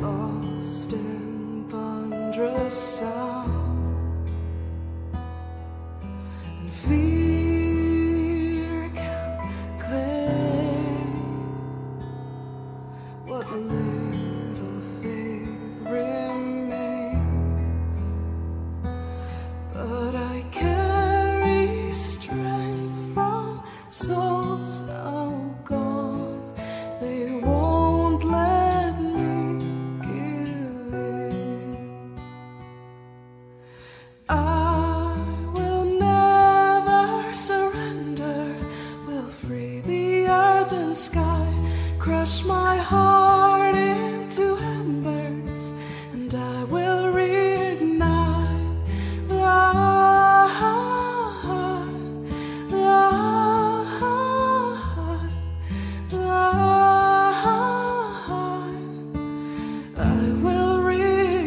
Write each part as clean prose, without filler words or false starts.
Lost in thunderous sound, and fear can claim what little faith remains. But I carry strength from souls now gone. They won't let me give in. I will never surrender, will free the earth and sky, crush my heart into embers, and I will reignite the I will reignite.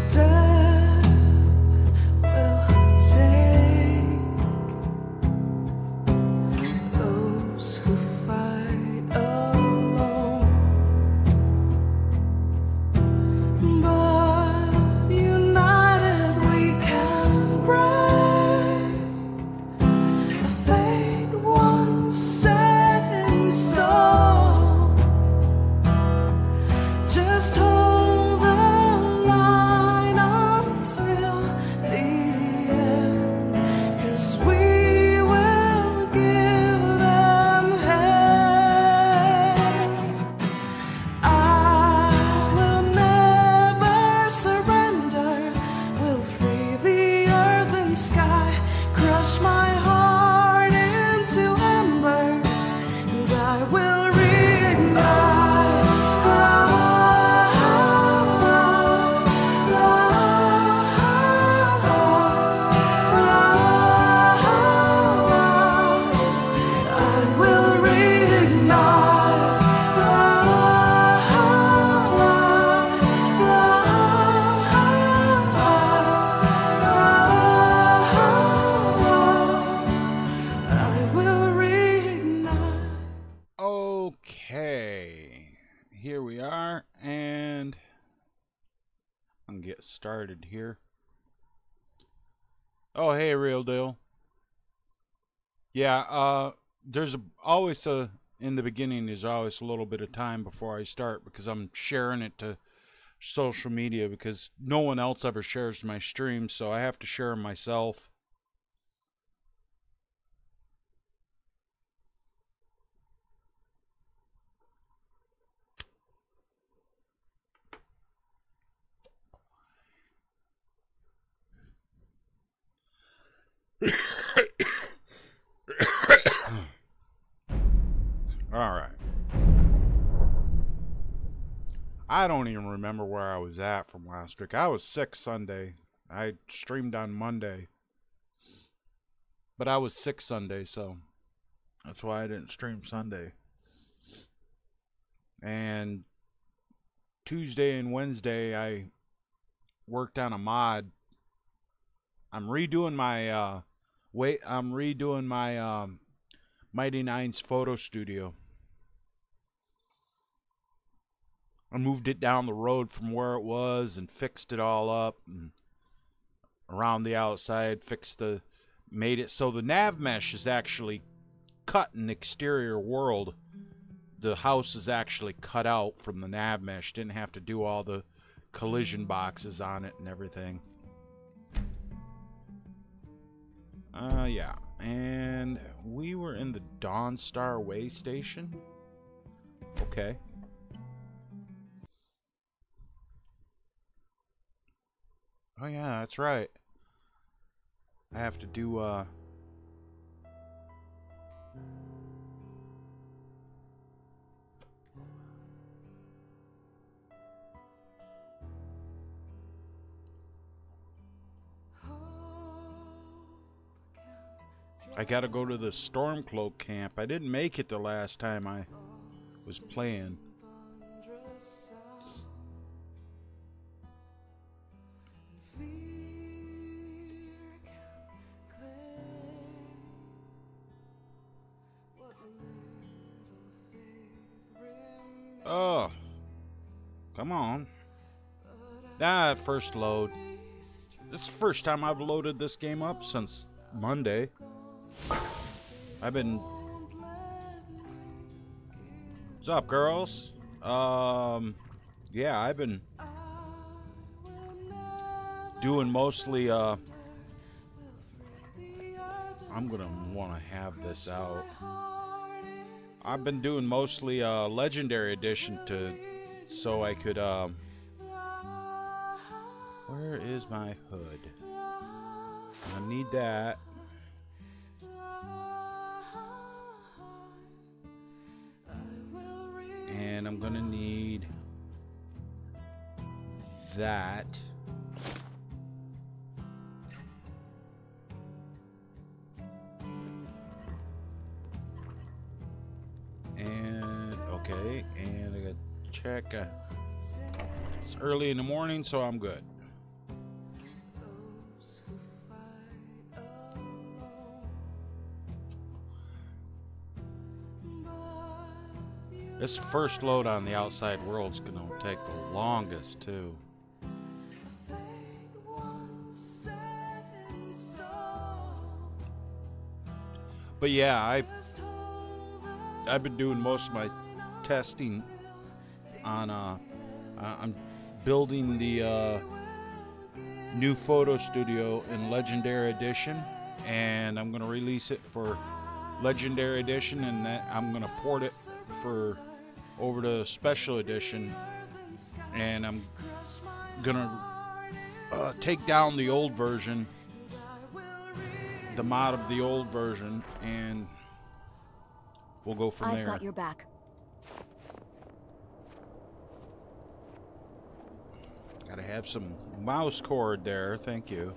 Death will take those who fight alone, but united we can break a fate once set in stone. Just hold the line until the end, 'cause we will give them hell. I will never surrender, will free the earth and sky, crush my heart into embers, and I will reignite. I will reignite. I will reignite. Okay, here we are, and I'm gonna get started here. Oh, hey, real deal. Yeah, always in the beginning, there's always a little bit of time before I start because I'm sharing it to social media because no one else ever shares my streams, so I have to share them myself. Alright. I don't even remember where I was at from last week. I was sick Sunday. I streamed on Monday. But I was sick Sunday, so that's why I didn't stream Sunday. And Tuesday and Wednesday I worked on a mod. I'm redoing my Mighty Nine's photo studio. I moved it down the road from where it was and fixed it all up and around the outside, made it so the nav mesh is actually cut in the exterior world. The house is actually cut out from the nav mesh. Didn't have to do all the collision boxes on it and everything. Yeah. And we were in the Dawnstar Way station. Okay. Oh yeah, that's right. I have to do I gotta go to the Stormcloak camp. I didn't make it the last time I was playing. Oh, come on. First load. This is the first time I've loaded this game up since Monday. I've been... What's up, girls? Yeah, I've been doing mostly, I'm gonna want to have this out. I've been doing mostly, Legendary Edition so I could, where is my hood? I need that. And I'm gonna need that. And okay, and I gotta check. It's early in the morning, so I'm good. This first load on the outside world's gonna take the longest too. But yeah, I've been doing most of my testing on I'm building the new photo studio in Legendary Edition, and I'm gonna release it for Legendary Edition, and that I'm gonna port it over to Special Edition, and I'm gonna take down the old version, the mod of the old version, and we'll go from there. I've got your back. Gotta have some mouse cord there, thank you.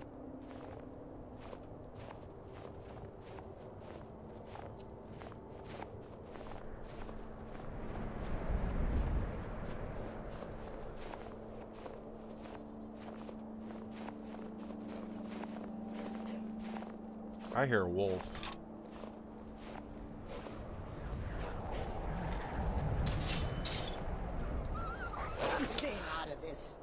I hear a wolf. I'm staying out of this.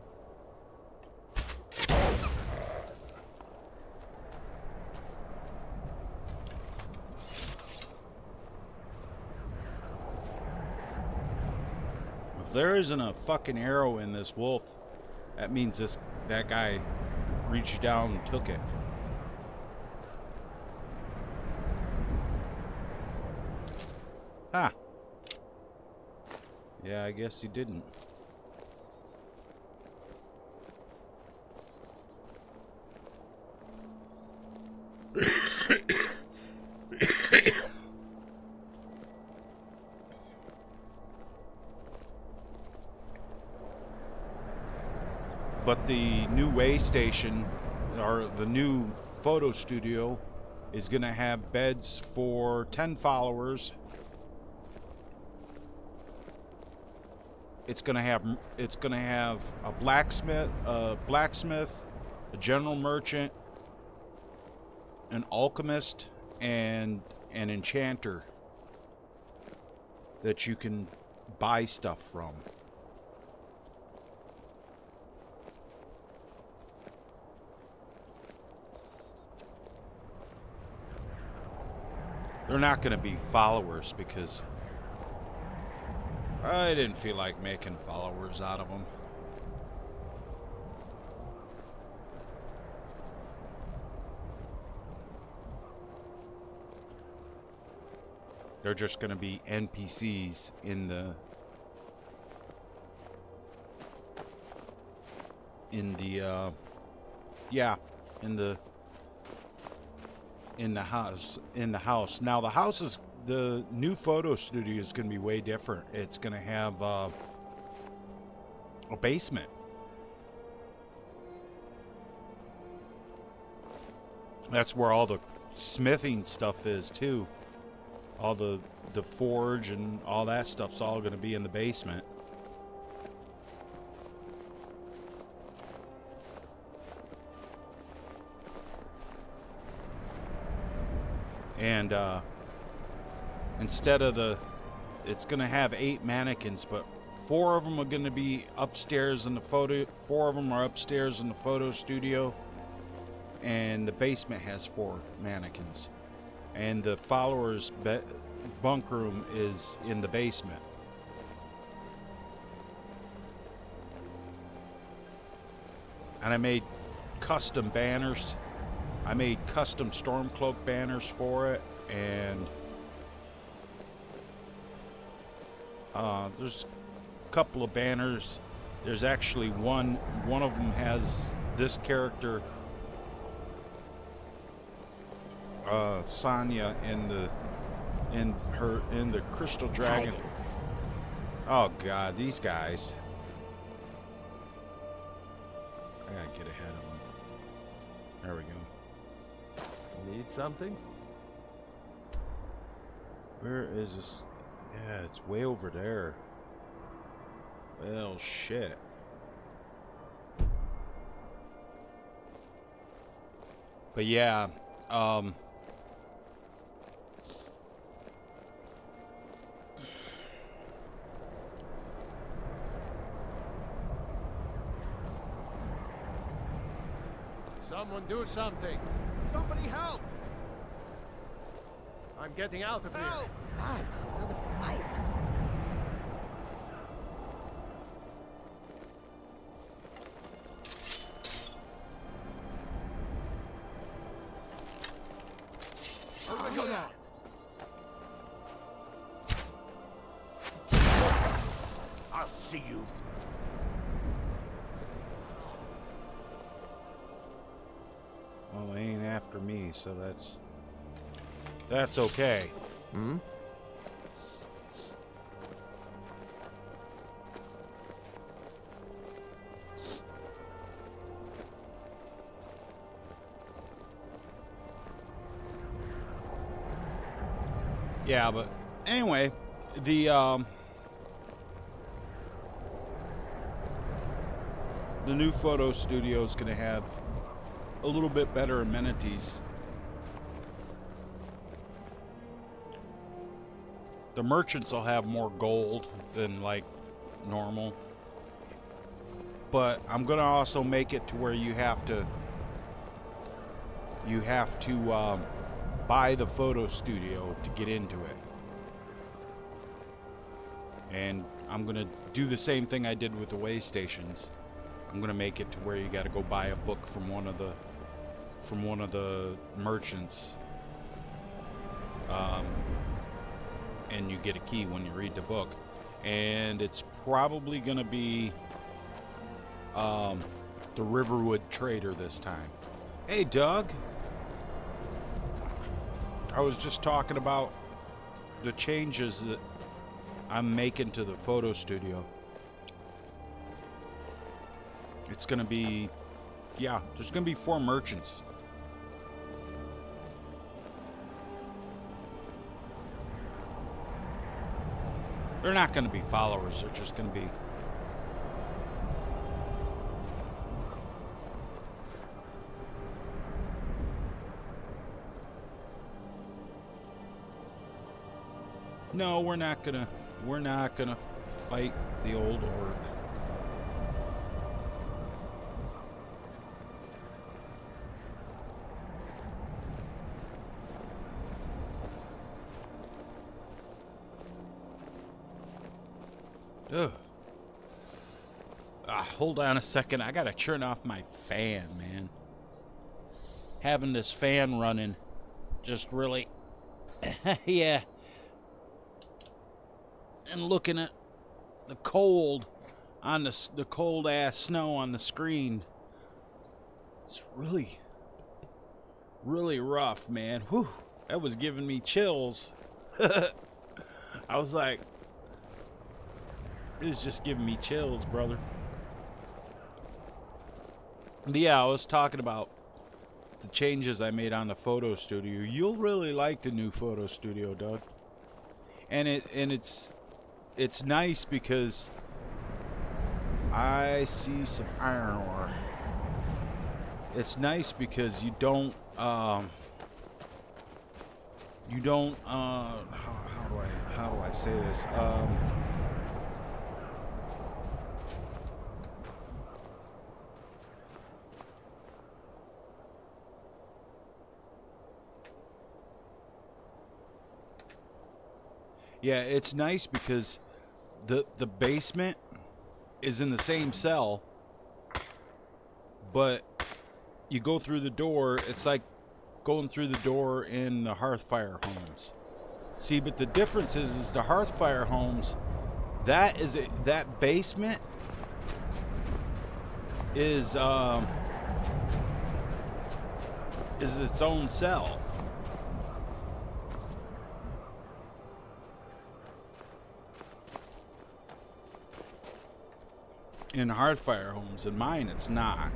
If there isn't a fucking arrow in this wolf, that means that guy reached down and took it. Ah. Yeah, I guess he didn't. But the new way station, or the new photo studio, is gonna have beds for 10 followers. It's gonna have a blacksmith, a general merchant, an alchemist, and an enchanter that you can buy stuff from. They're not going to be followers because I didn't feel like making followers out of them. They're just going to be NPCs in the house. Now the new photo studio is going to be way different. It's going to have a basement. That's where all the smithing stuff is too. All the forge and all that stuff's all going to be in the basement. And instead of it's going to have 8 mannequins, but 4 of them are going to be upstairs in the 4 of them are upstairs in the photo studio, and the basement has 4 mannequins, and the followers' bunk room is in the basement. And I made custom banners. I made custom Stormcloak banners for it, and there's a couple of banners. There's actually one of them has this character, Sonya, in the Crystal Dragon. Tigers. Oh god, these guys. I gotta get ahead of them. There we go. Need something? Where is this? Yeah, it's way over there. Well, shit. But yeah, Someone do something. Somebody help! I'm getting out of here. Help! God, it's another fight. Everybody hold on! I'll see you. well, they ain't after me, so that's okay. Hmm? Yeah, but anyway, the new photo studio is going to have a little bit better amenities. The merchants will have more gold than like normal, but I'm going to also make it to where you have to buy the photo studio to get into it. And I'm going to do the same thing I did with the way stations. I'm going to make it to where you got to go buy a book from one of the merchants. And you get a key when you read the book. And it's probably going to be the Riverwood Trader this time. Hey, Doug. I was just talking about the changes that I'm making to the photo studio. It's going to be, yeah, there's going to be 4 merchants. They're not going to be followers, they're just going to be... No, we're not gonna fight the old horde. Ugh. Hold on a second. I gotta turn off my fan, man. Having this fan running just really... yeah. And looking at the cold on the cold ass snow on the screen, it's really rough, man. Whew, that was giving me chills. I was like, it was just giving me chills, brother. But yeah, I was talking about the changes I made on the photo studio. You'll really like the new photo studio, Doug. And it's nice because I see some iron ore. It's nice because you don't how do I say this? Yeah, it's nice because the basement is in the same cell, but you go through the door. It's like going through the door in the Hearthfire homes. See, but the difference is the Hearthfire homes, that basement is its own cell. In Hearthfire homes, in mine it's not.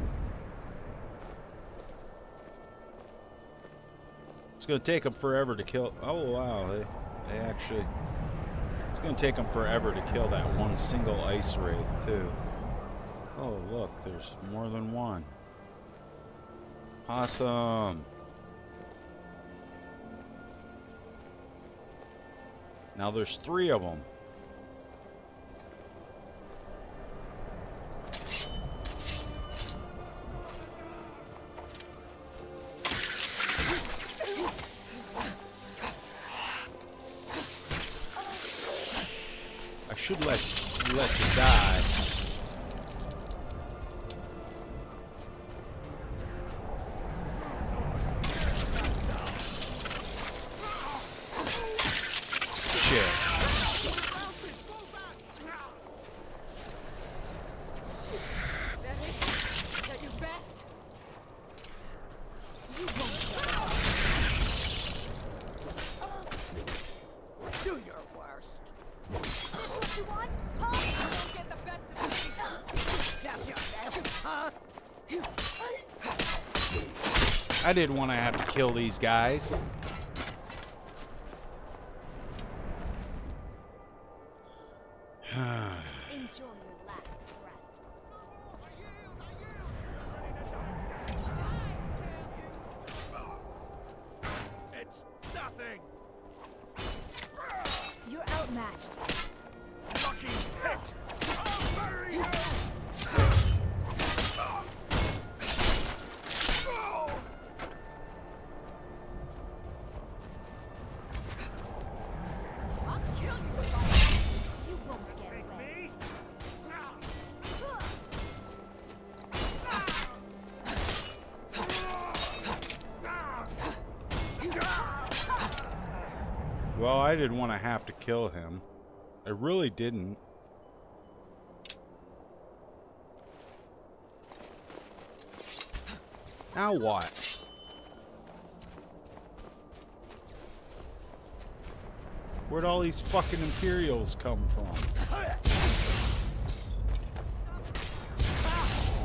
It's gonna take them forever to kill. Oh wow, they actually. It's gonna take them forever to kill that one single ice wraith too. Oh look, there's more than one. Awesome. Now there's 3 of them. I should let you die. Shit. I didn't want to have to kill these guys. Enjoy your last breath. It's nothing. You're outmatched. Lucky hit. I'll bury you. I'll kill you if you won't get away. Me? Well, I didn't want to have to kill him. I really didn't. Now what? Where'd all these fucking Imperials come from?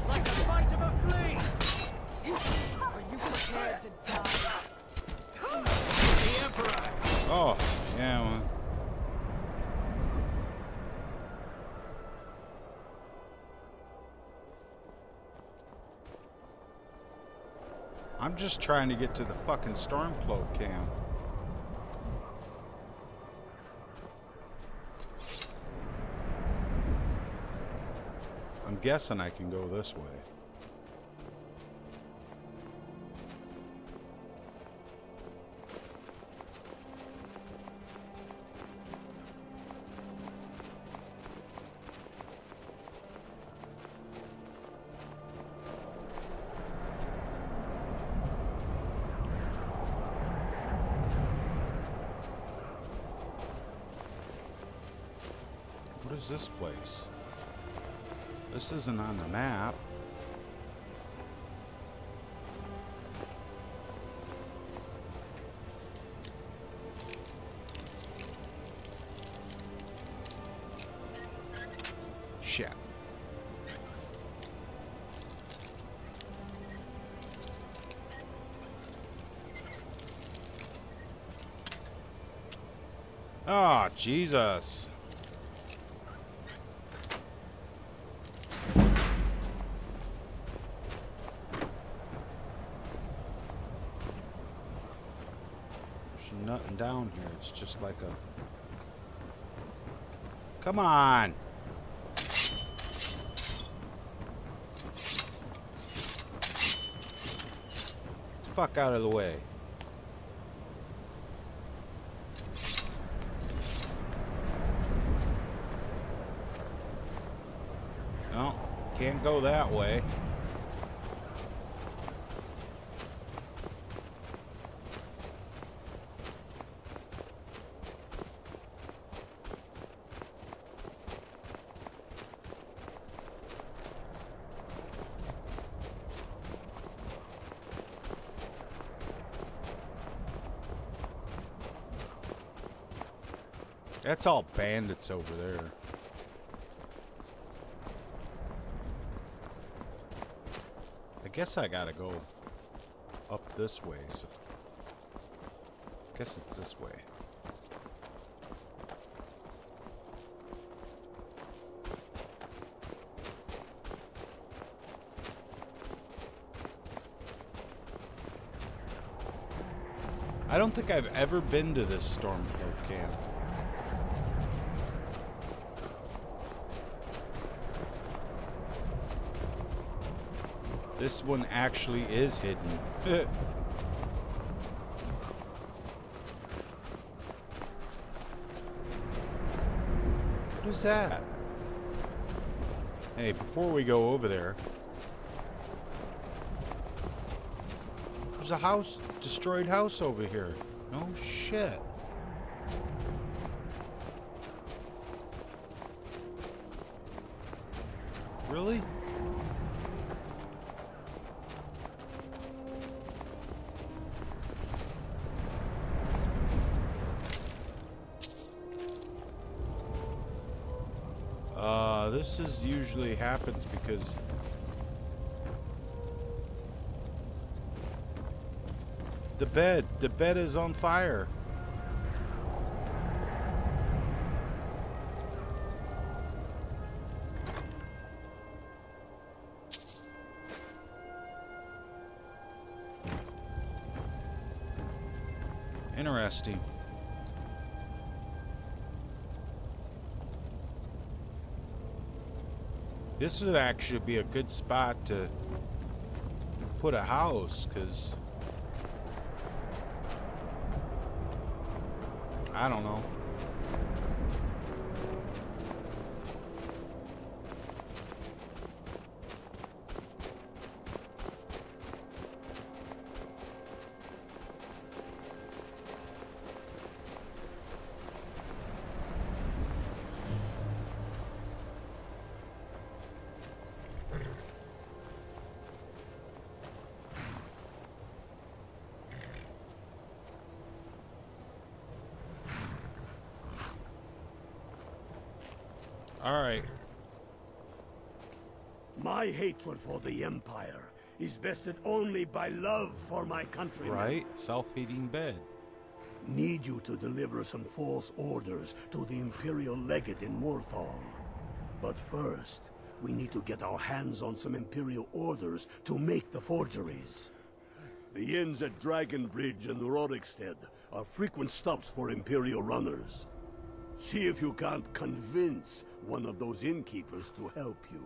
Like the fight of a flea! Are you prepared to die? The Emperor! Oh, yeah, well. I'm just trying to get to the fucking Stormcloak camp. I'm guessing I can go this way. What is this place? This isn't on the map. Shit. Oh, Jesus. There's nothing down here. It's just like a... Come on. Fuck out of the way. No, can't go that way. That's all bandits over there. I guess I gotta go up this way. So I guess it's this way. I don't think I've ever been to this Stormcloak camp. This one actually is hidden. What is that? Hey, before we go over there, there's a house, destroyed house over here. No shit. Really? This is usually happens because the bed is on fire. Interesting. This would actually be a good spot to put a house, because I don't know. Alright. My hatred for the Empire is vested only by love for my countrymen. Right? Self-heating bed. Need you to deliver some false orders to the Imperial Legate in Morthal. But first, we need to get our hands on some Imperial orders to make the forgeries. The inns at Dragon Bridge and Rorikstead are frequent stops for Imperial runners. See if you can't convince one of those innkeepers to help you.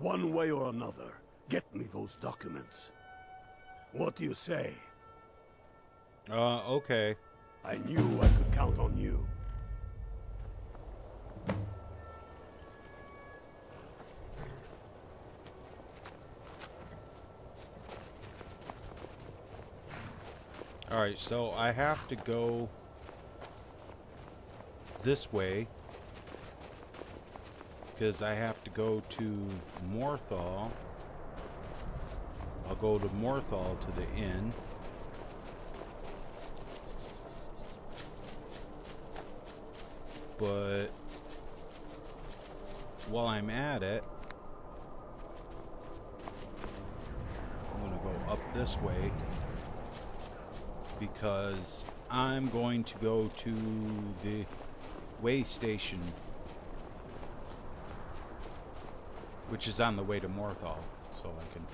One way or another, get me those documents. What do you say? Okay. I knew I could count on you. Alright, so I have to go this way because I have to go to Morthal. I'll go to Morthal to the inn. But while I'm at it, I'm gonna go up this way because I'm going to go to the way station, which is on the way to Morthal, so I can...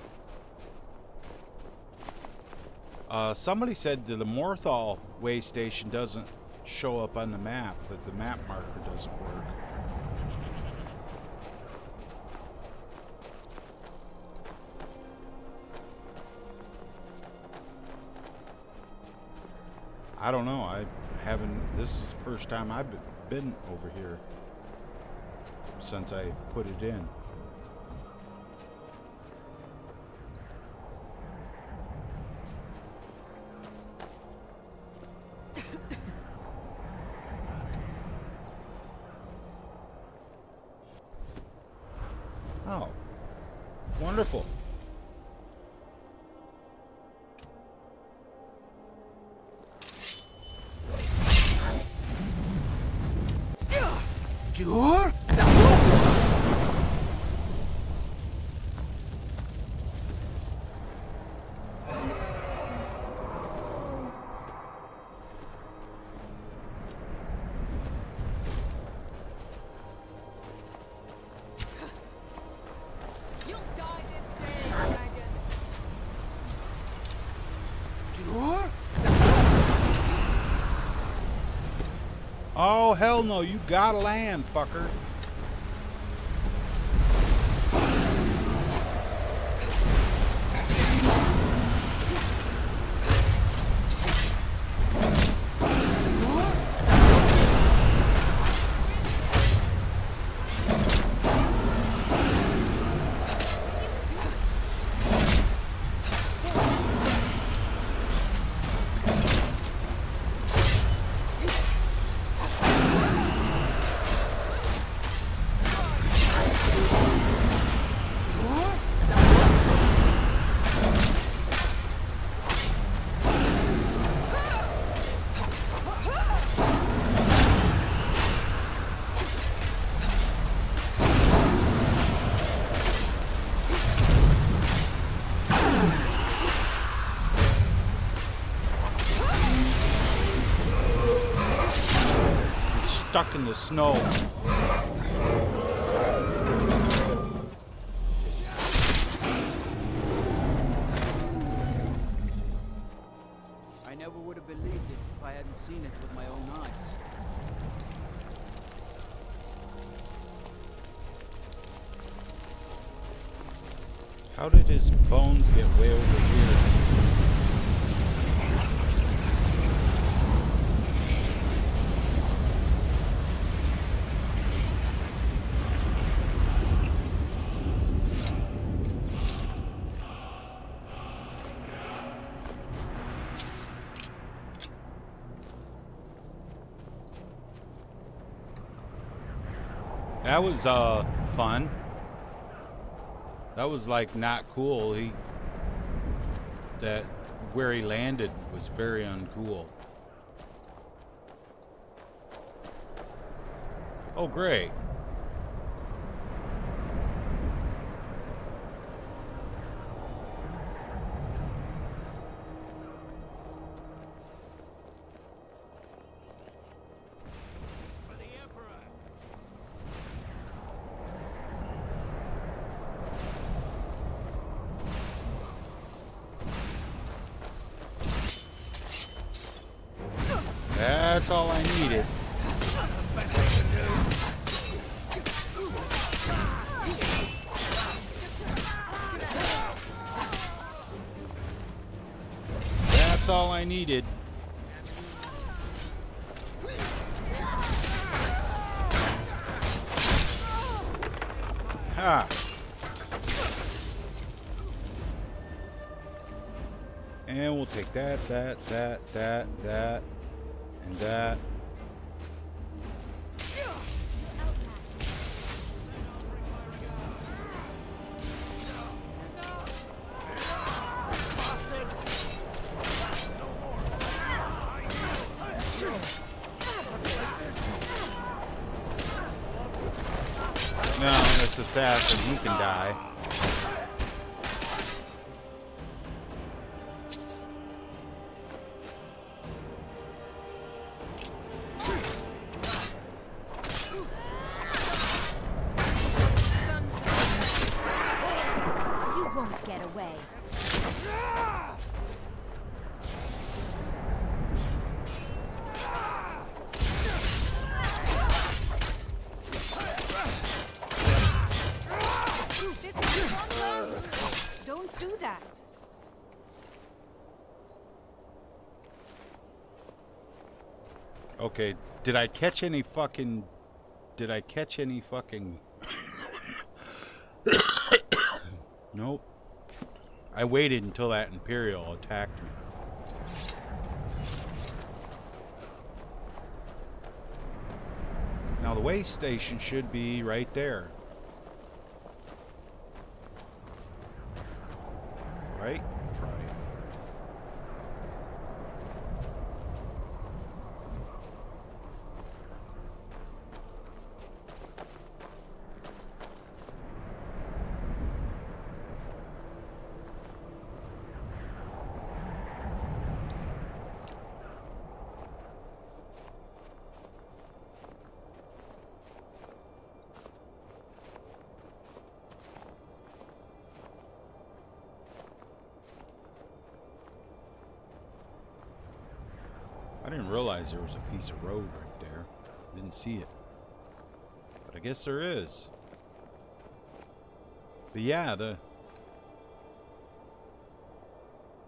somebody said that the Morthal way station doesn't show up on the map, that the map marker doesn't work. I don't know. I haven't. This is the first time I've been over here since I put it in. Oh, wonderful. Sure. You'll die this day, dragon. Sure. Oh, hell no. You gotta land, fucker. Stuck in the snow. I never would have believed it if I hadn't seen it with my own eyes. How did his bones get way over here? That was fun. That was like not cool. That where he landed was very uncool. Oh great. For the Emperor. That's all I needed. That's all I needed. Ha! And we'll take that, and that. No, this assassin, he can die. do that. Okay, did I catch any fucking... Nope. I waited until that Imperial attacked me. Now the way station should be right there. Right? Right. I didn't realize there was a piece of road right there. Didn't see it. But I guess there is. But yeah,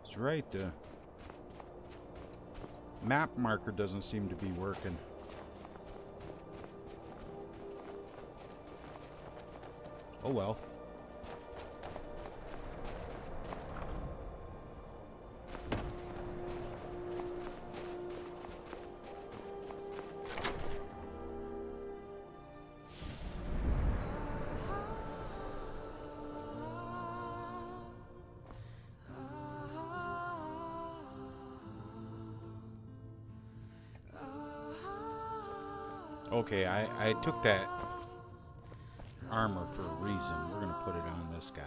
it's right, the map marker doesn't seem to be working. Oh well. Okay, I took that armor for a reason. We're gonna put it on this guy.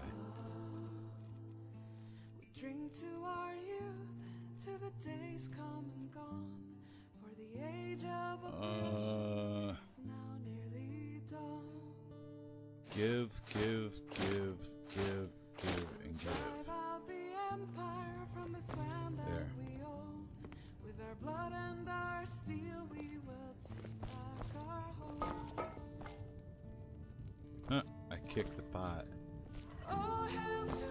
We drink to our youth, to the days come and gone. For the age of oppression is now nearly done. Give, and give. Drive out the empire from this land that we own. With our blood and our steel, we will take back our home. Huh, I kicked the pot. Oh, hail to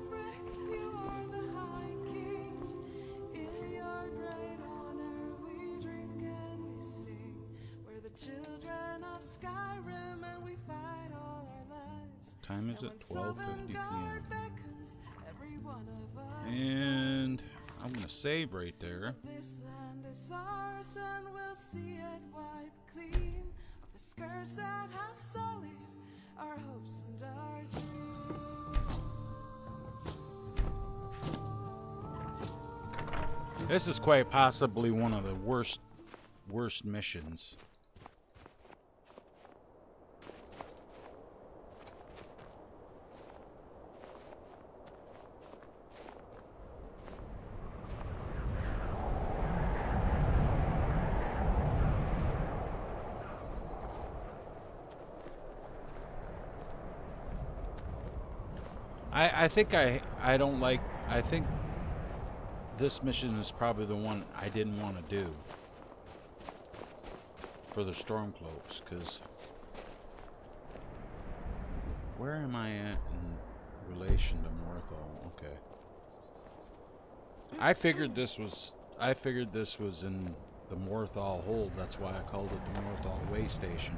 Rick, you are the High King. In your great honor we drink and we sing. We're the children of Skyrim and we fight all our lives. Time is at 12:50 p.m. beckons, every one of us And I'm gonna save right there. this land is ours and we'll see it wiped clean of the scourge that has sullied our hopes and our dreams. This is quite possibly one of the worst missions. I think I don't like. I think this mission is probably the one I didn't want to do for the Stormcloaks, because where am I at in relation to Morthal? Okay, I figured this was in the Morthal hold. That's why I called it the Morthal way station.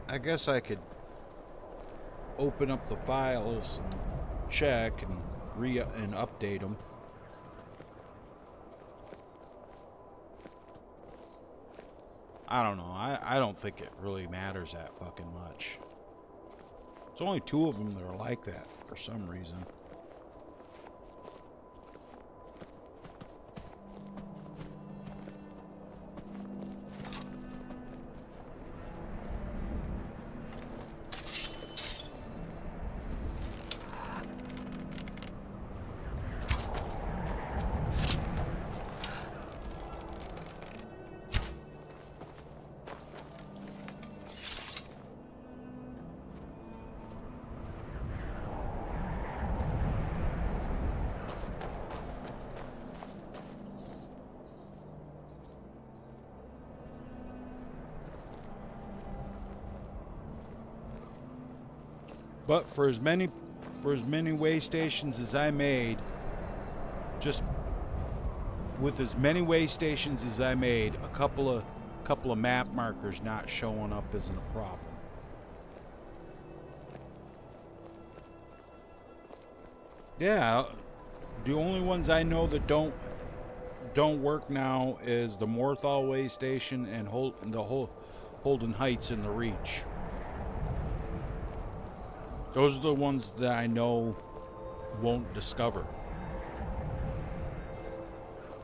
I guess I could open up the files and check and update them. I don't know. I don't think it really matters that fucking much. There's only 2 of them that are like that for some reason. But for as many way stations as I made, just with as many way stations as I made, a couple of map markers not showing up isn't a problem. Yeah, the only ones I know that don't work now is the Morthal way station and Holden Heights in the Reach. Those are the ones that I know won't discover.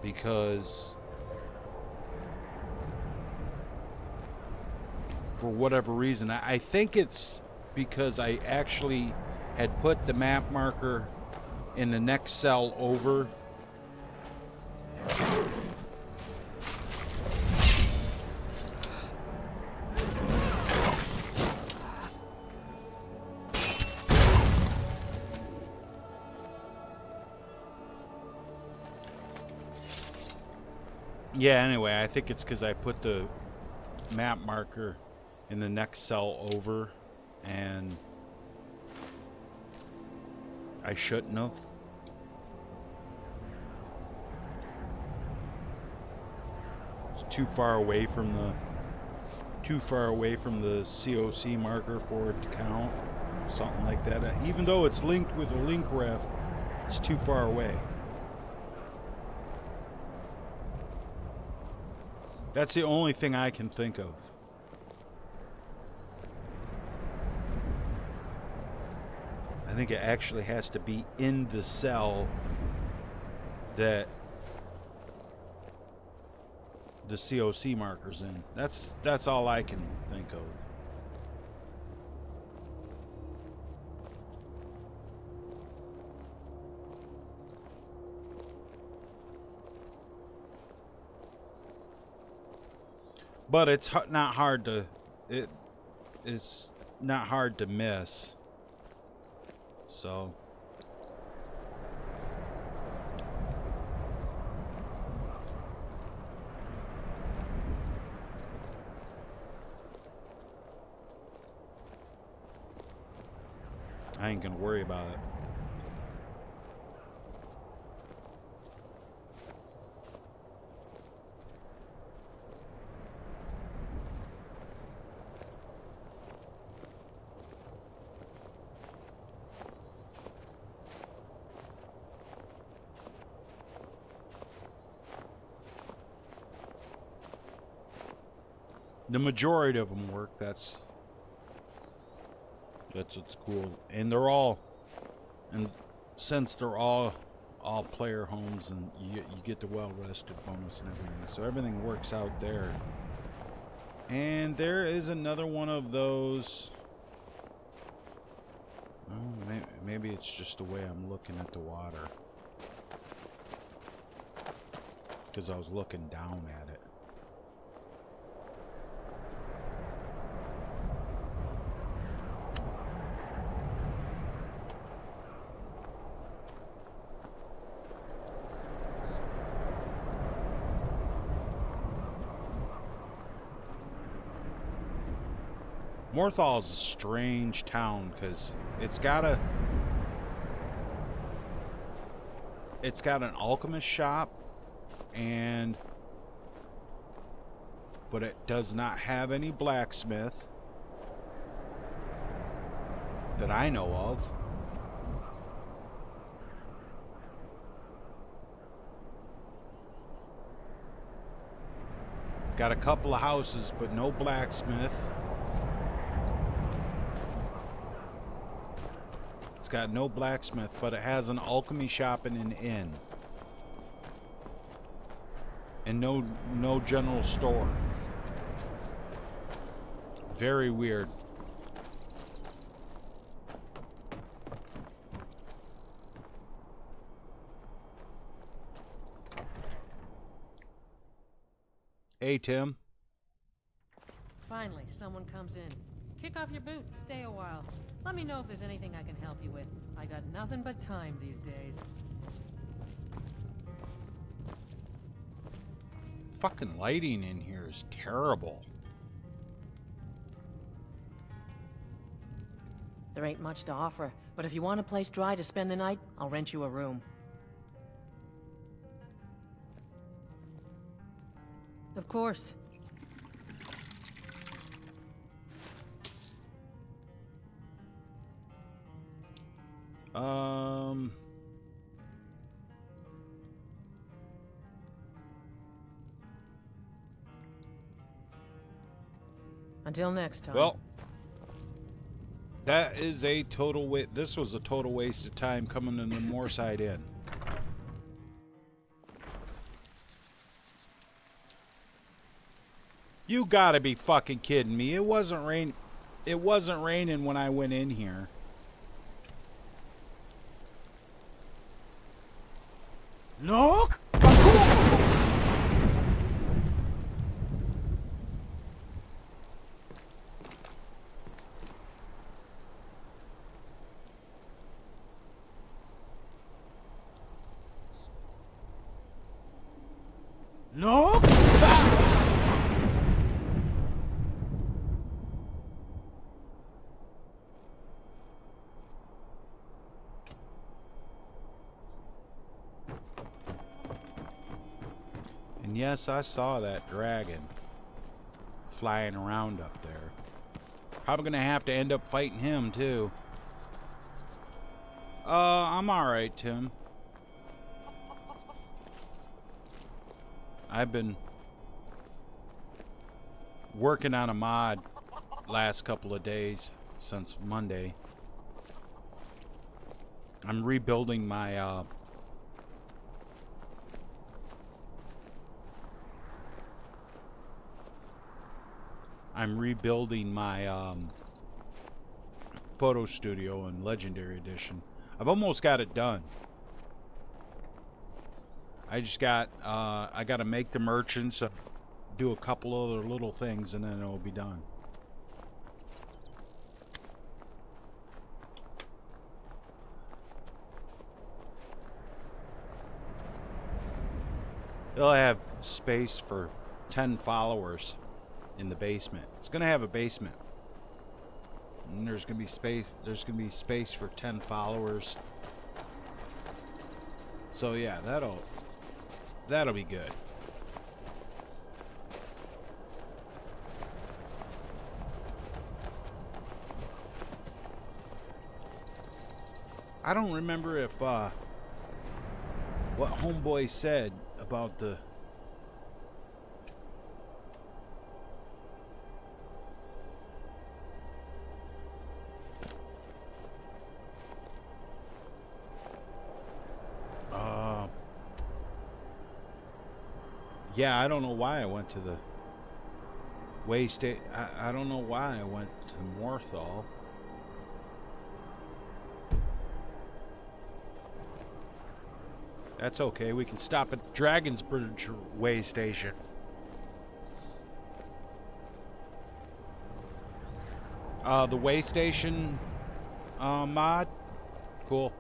Because for whatever reason, I think it's because I actually had put the map marker in the next cell over. Yeah, anyway, I think it's because I put the map marker in the next cell over, and I shouldn't have. It's too far away from the COC marker for it to count. Something like that. Even though it's linked with a link ref, it's too far away. That's the only thing I can think of. I think it actually has to be in the cell that the COC marker's in. That's all I can think of. But it's not hard to it's not hard to miss. So I ain't gonna worry about it. The majority of them work. That's what's cool, and they're all, and since they're all player homes, and you get the well rested bonus and everything, so everything works out there. And there is another one of those. Oh, maybe it's just the way I'm looking at the water, because I was looking down at it. Morthal is a strange town because it's got an alchemist shop, but it does not have any blacksmith that I know of. Got a couple of houses, but no blacksmith. Got no blacksmith, but it has an alchemy shop and an inn, and no general store. Very weird. Hey, Tim. Finally, someone comes in. Kick off your boots, stay a while. Let me know if there's anything I can help you with. I got nothing but time these days. Fucking lighting in here is terrible. There ain't much to offer, but if you want a place dry to spend the night, I'll rent you a room. Of course. Until next time. Well, that is a total this was a total waste of time coming to the Moorside Inn. You gotta be fucking kidding me. It wasn't raining when I went in here. Look! Look! And yes, I saw that dragon flying around up there. Probably gonna have to end up fighting him too. I'm alright, Tim. I've been working on a mod last couple of days since Monday. I'm rebuilding my photo studio in Legendary Edition. I've almost got it done. I just got I gotta make the merchants, do a couple other little things, and then it'll be done. It'll have space for 10 followers in the basement. It's gonna have a basement, and there's gonna be space. There's gonna be space for 10 followers. So yeah, that'll be good. I don't remember if what Homeboy said about the yeah, I don't know why I went to the waste. I don't know why I went to Morthal. That's okay. We can stop at Dragon's Bridge way station. The way station mod. Cool.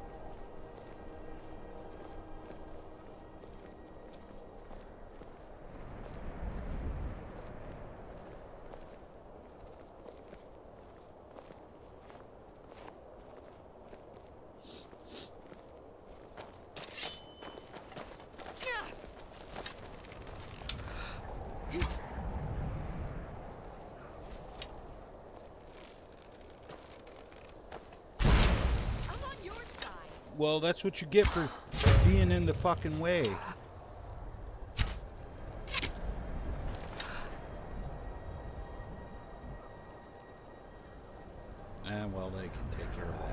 Well, that's what you get for being in the fucking way. And well, they can take care of that.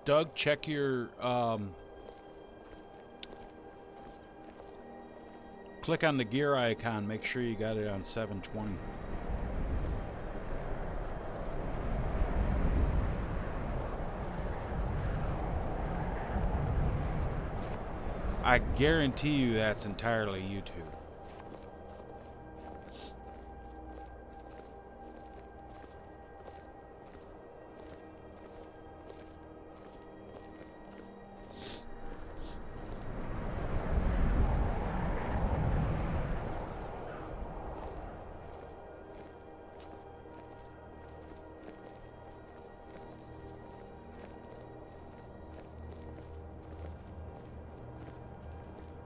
Doug, check your, click on the gear icon, make sure you got it on 720. I guarantee you that's entirely YouTube.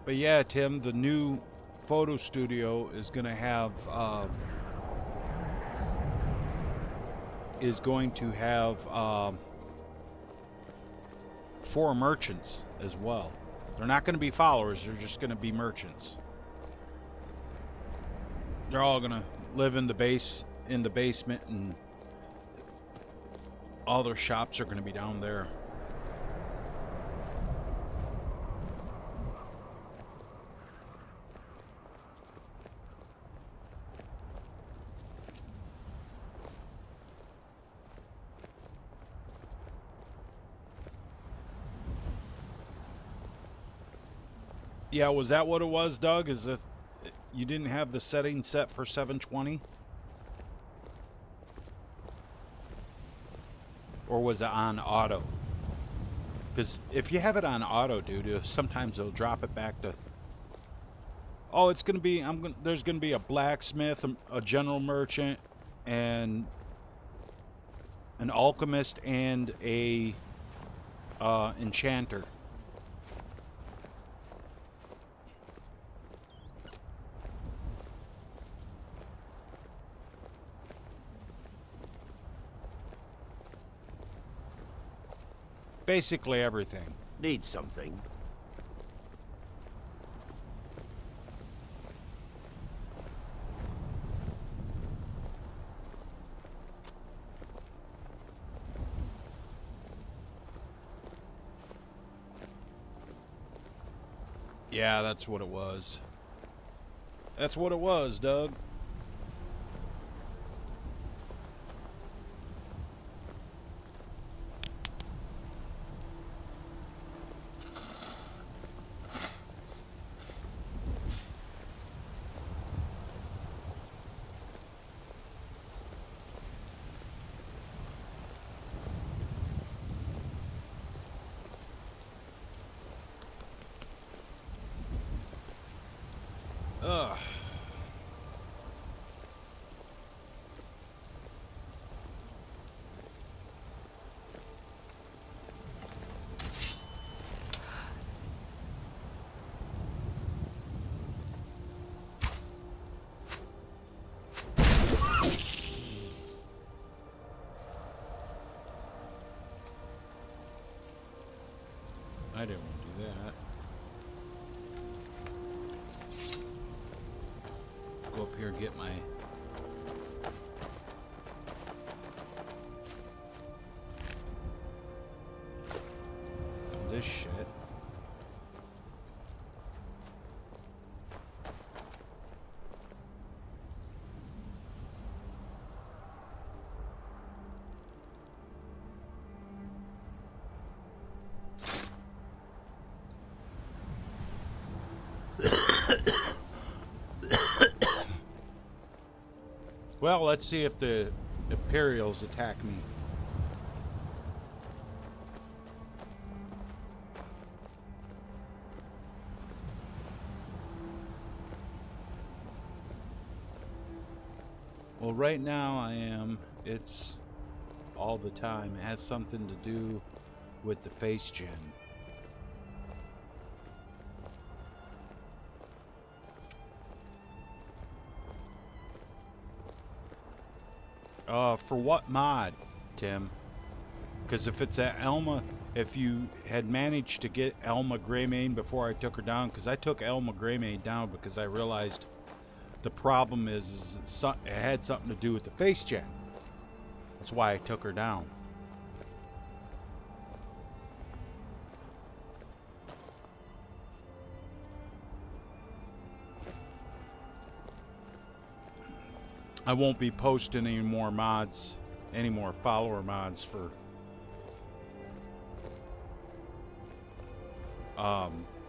But yeah, Tim, the new photo studio is going to have four merchants as well. They're not going to be followers, they're just going to be merchants. They're all going to live in the basement, and all their shops are going to be down there. Yeah, was that what it was, Doug? Is it you didn't have the setting set for 720? Or was it on auto? Because if you have it on auto, dude, sometimes it'll drop it back to... Oh, it's going to be... there's going to be a blacksmith, a general merchant, and an alchemist, and a enchanter. Basically everything. Need something? Yeah, that's what it was. That's what it was, Doug. Ugh. I didn't want to do that. Go up here and get my... this shit. Well, let's see if the Imperials attack me. Well, right now I am. It's all the time. It has something to do with the face gen. For what mod, Tim? Because if it's at Elma, if you had managed to get Elma Greymane before I took her down, because I took Elma Greymane down because I realized the problem is it had something to do with the face gen. That's why I took her down. I won't be posting any more mods, any more follower mods for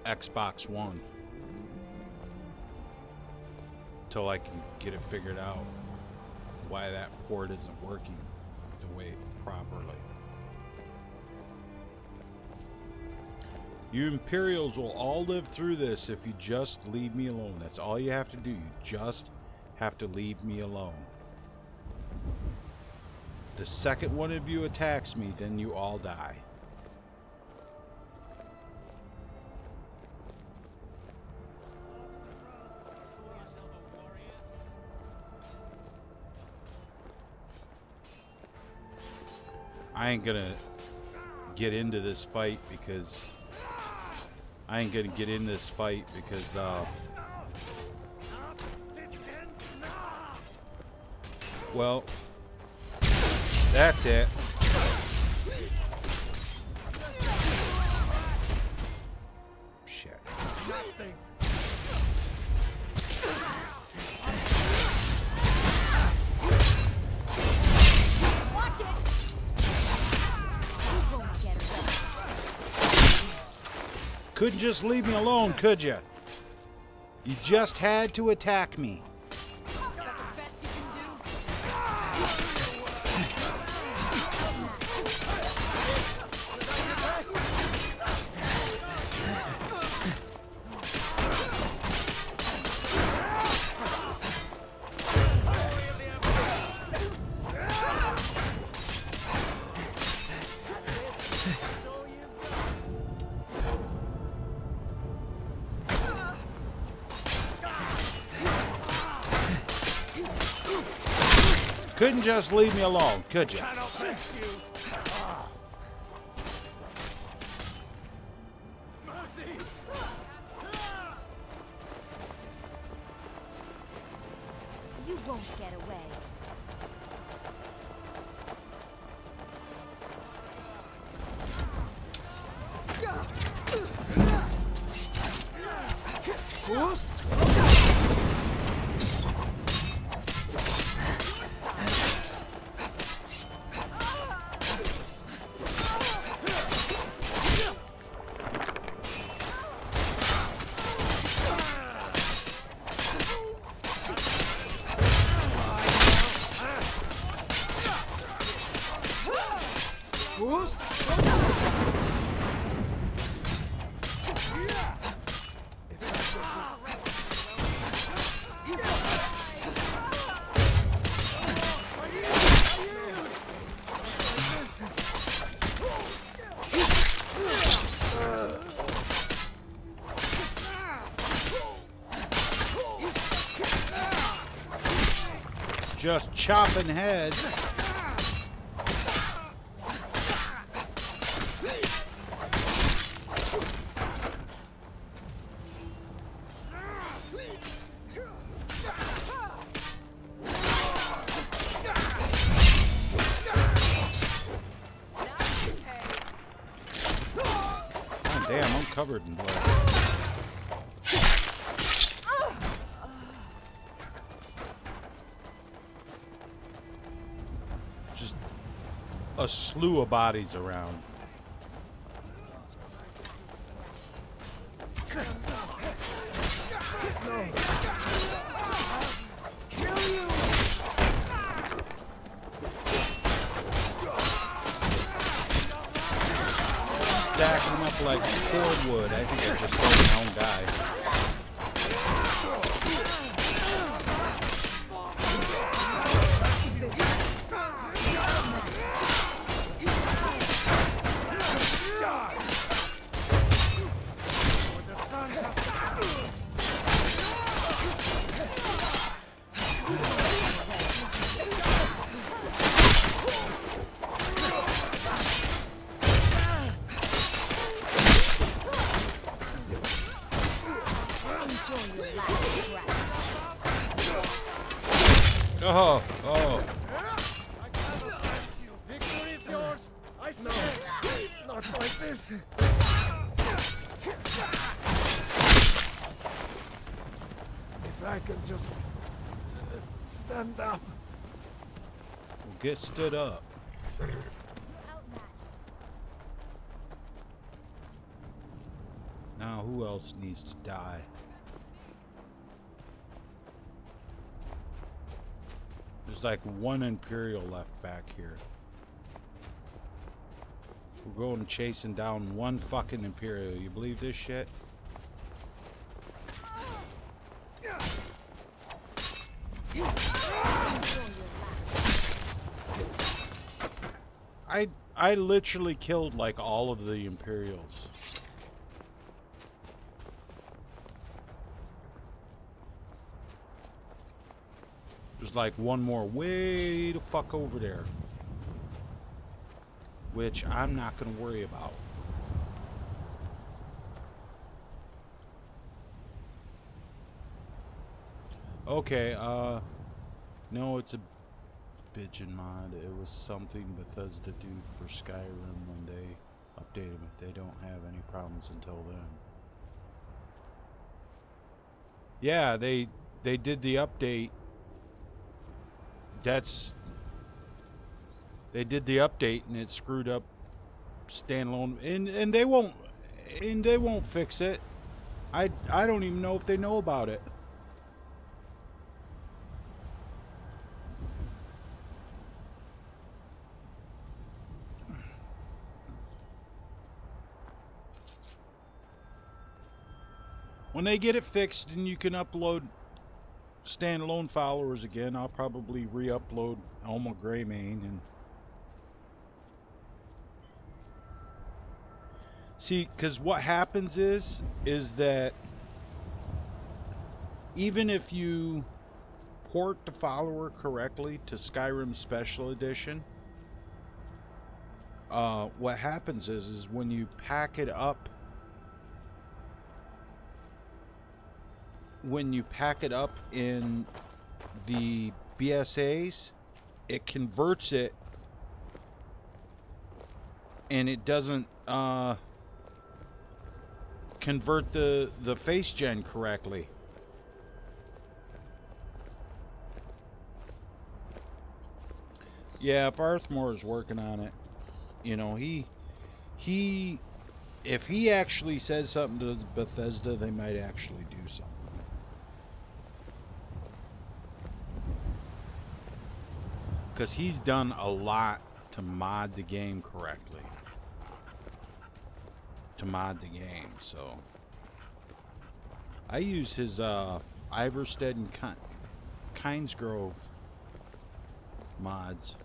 Xbox One till I can get it figured out why that port isn't working the way properly. You Imperials will all live through this if you just leave me alone. That's all you have to do. You just have to leave me alone. The second one of you attacks me, then you all die. I ain't gonna get into this fight because well, that's it. Shit. Couldn't just leave me alone, could you? You just had to attack me. Couldn't just leave me alone, could you? You won't get away. Just chopping heads. Oh, damn, I'm covered in blood. A slew of bodies around. Stacking them up like cordwood. I think I just killed my own guy. Oh, oh. Victory is yours. I say not like this. If I can just stand up. Well, get stood up. Outmatched. Now, who else needs to die? There's like one Imperial left back here. We're going chasing down one fucking Imperial. You believe this shit? I literally killed like all of the Imperials. There's like one more way the fuck over there, which I'm not gonna worry about. Okay, no, it's a Pigeon mod. It was something Bethesda do for Skyrim when they updated it. They don't have any problems until then. Yeah, they did the update. They did the update and it screwed up standalone, and they won't fix it. I don't even know if they know about it. When they get it fixed and you can upload standalone followers again, I'll probably re-upload Elma Greymane and see, because what happens is that even if you port the follower correctly to Skyrim Special Edition, what happens is when you pack it up, in the BSAs, it converts it and it doesn't convert the face gen correctly. Yeah, if Arthmore is working on it, you know, if he actually says something to Bethesda, they might actually do something. Because he's done a lot to mod the game correctly. So I use his Iverstead and Kinesgrove mods.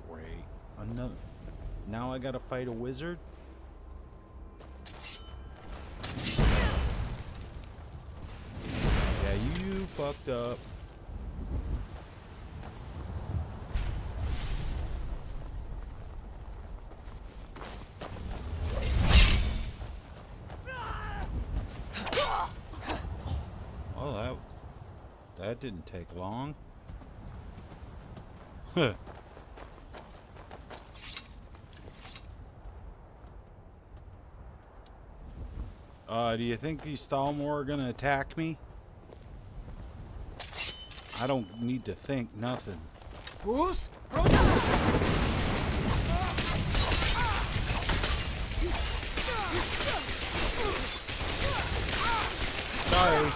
Great. Another. Now I gotta fight a wizard? Yeah, you fucked up. Oh, that didn't take long. Huh. Do you think these Thalmor are gonna attack me? I don't need to think nothing. Bruce? Sorry.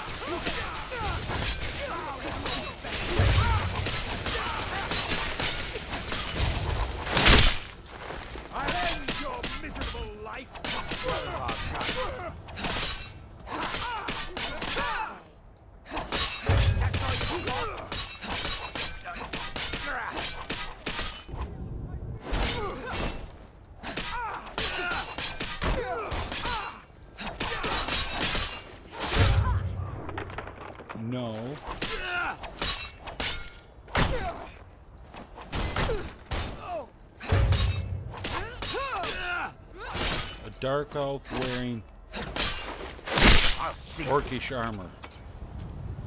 I'll end your miserable life. No. A dark elf wearing orcish armor.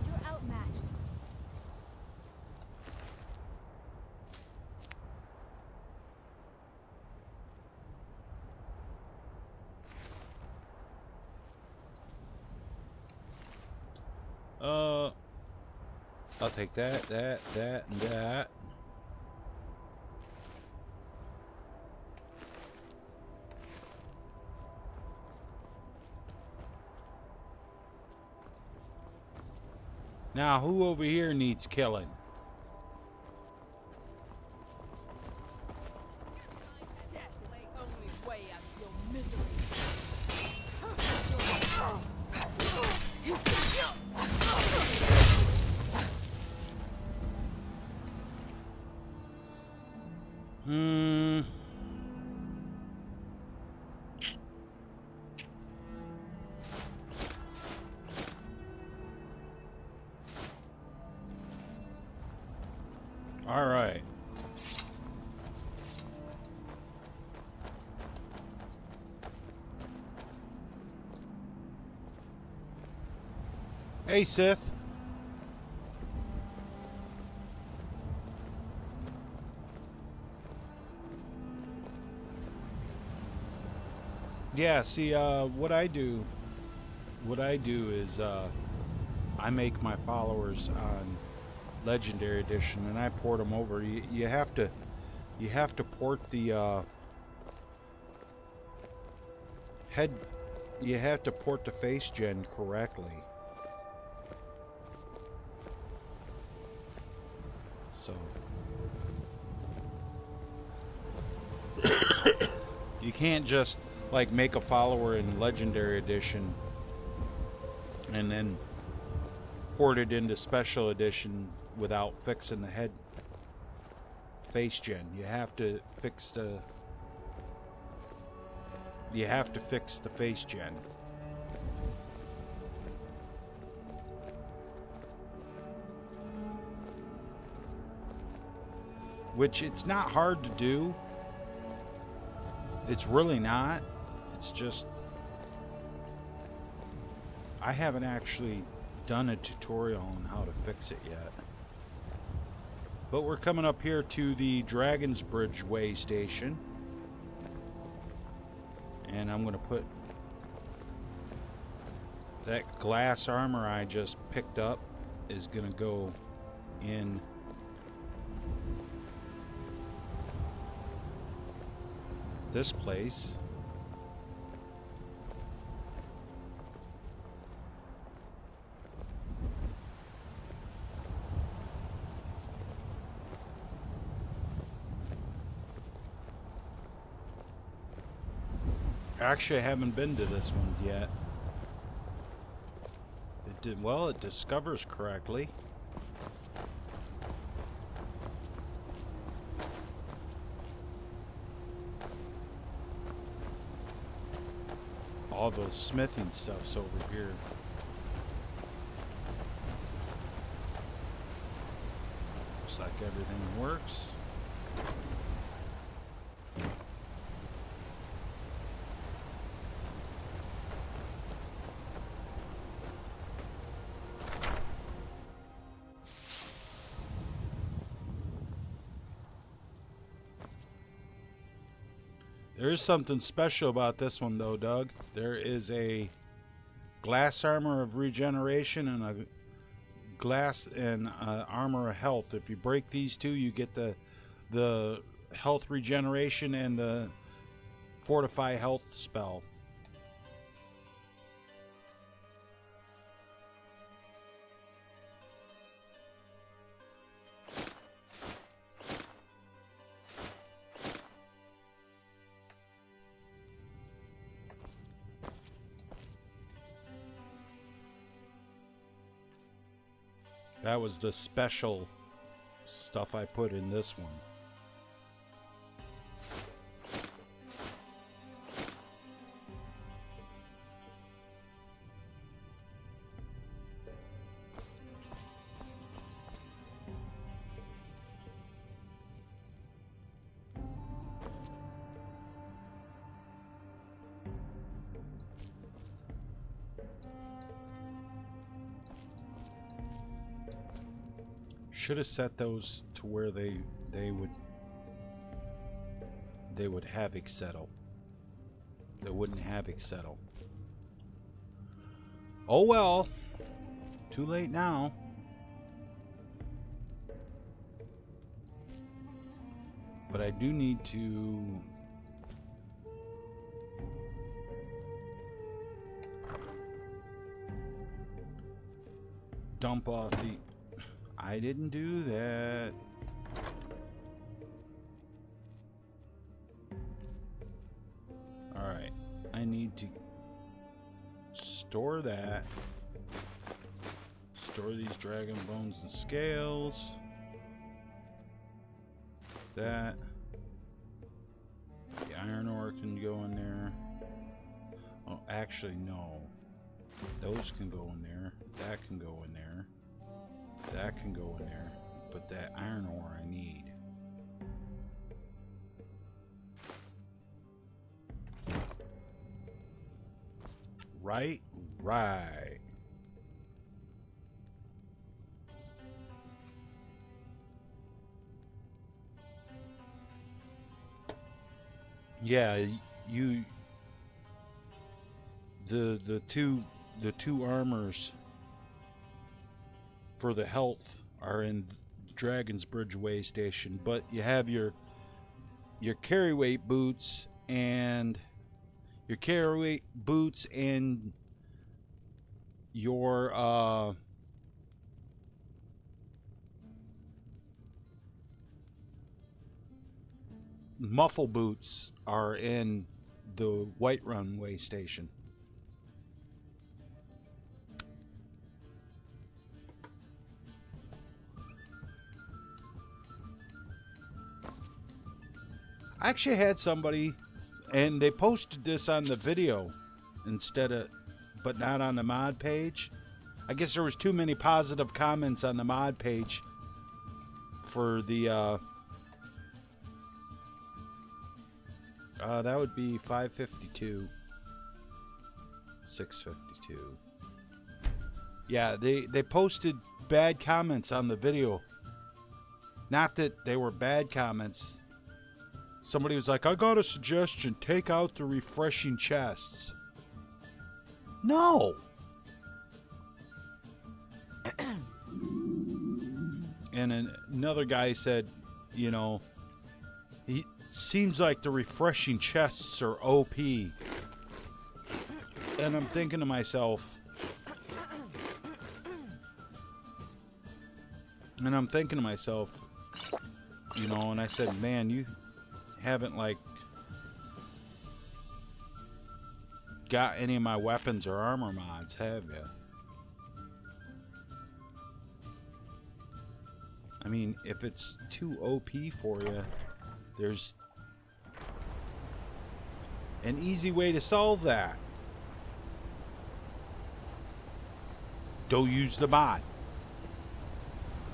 You're outmatched. I'll take that, that, and that. Now, who over here needs killing? All right. Hey, Sith. Yeah, see, what I do is, I make my followers on Legendary Edition, and I port them over. You have to port the you have to port the face gen correctly. So you can't just like make a follower in Legendary Edition and then port it into Special Edition without fixing the head face gen. You have to fix the face gen. Which it's not hard to do. It's really not. It's just I haven't actually done a tutorial on how to fix it yet. But we're coming up here to the Dragon's Bridge way station. And I'm going to put that glass armor I just picked up is going to go in this place. Actually, I haven't been to this one yet. It did well. It discovers correctly. All those smithing stuff's over here. Looks like everything works. There is something special about this one though, Doug. There is a glass armor of regeneration and a glass and armor of health. If you break these two, you get the health regeneration and the fortify health spell. That was the special stuff I put in this one. Should have set those to where they would havoc settle. They wouldn't havoc settle. Oh well. Too late now. But I do need to dump off the... I didn't do that. Alright. I need to store that. Store these dragon bones and scales. That. The iron ore can go in there. Oh, actually, no. Those can go in there. That can go in there. That can go in there. But that iron ore I need. Right? Right. Yeah, you the two armors for the health are in Dragon's Bridge way station, but you have your carry weight boots and your muffle boots are in the White Runway station. I actually had somebody, and they posted this on the video instead of, but not on the mod page. I guess there was too many positive comments on the mod page for the that would be 552, 652. Yeah, they posted bad comments on the video. Not that they were bad comments. Somebody was like, I got a suggestion, take out the refreshing chests. No! And another guy said, you know, he seems like the refreshing chests are OP. And I'm thinking to myself, you know, and I said, man, you haven't like got any of my weapons or armor mods, have you? I mean, if it's too OP for you, there's an easy way to solve that. Don't use the mod,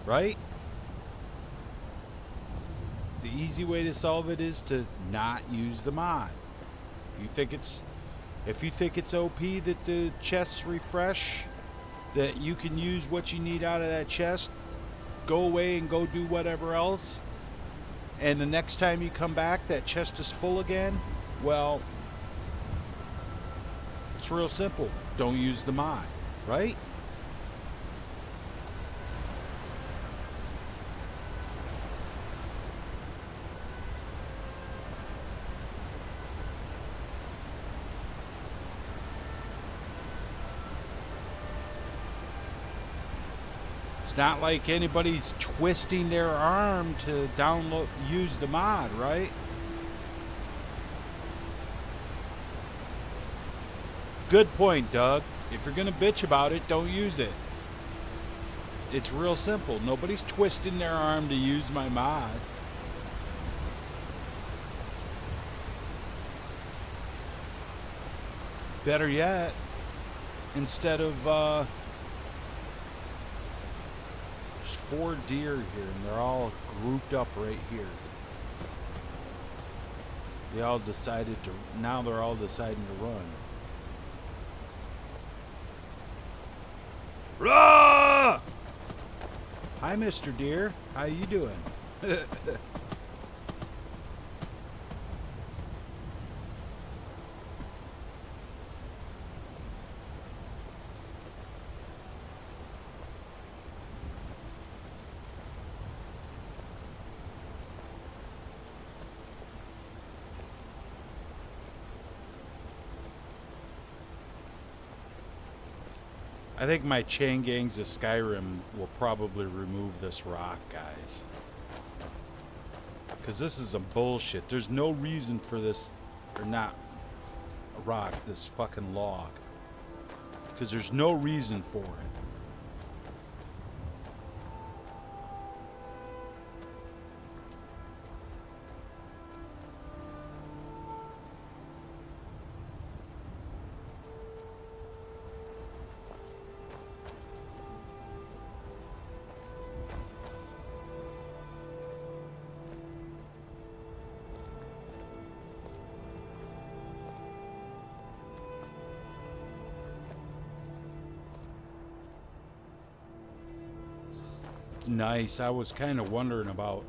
right? The easy way to solve it is to not use the mod. If you think it's OP that the chests refresh, that you can use what you need out of that chest, go away and go do whatever else, and the next time you come back that chest is full again, well, it's real simple. Don't use the mod, right? It's not like anybody's twisting their arm to use the mod, right? Good point, Doug. If you're gonna bitch about it, don't use it. It's real simple. Nobody's twisting their arm to use my mod. Better yet, instead of there's 4 deer here, and they're all grouped up right here. Now they're all deciding to run. Rah! Hi, Mr. Deer. How you doing? I think my chain gangs of Skyrim will probably remove this rock, guys. Because this is some bullshit. There's no reason for this, or not a rock, this fucking log. Because there's no reason for it. Nice. I was kind of wondering about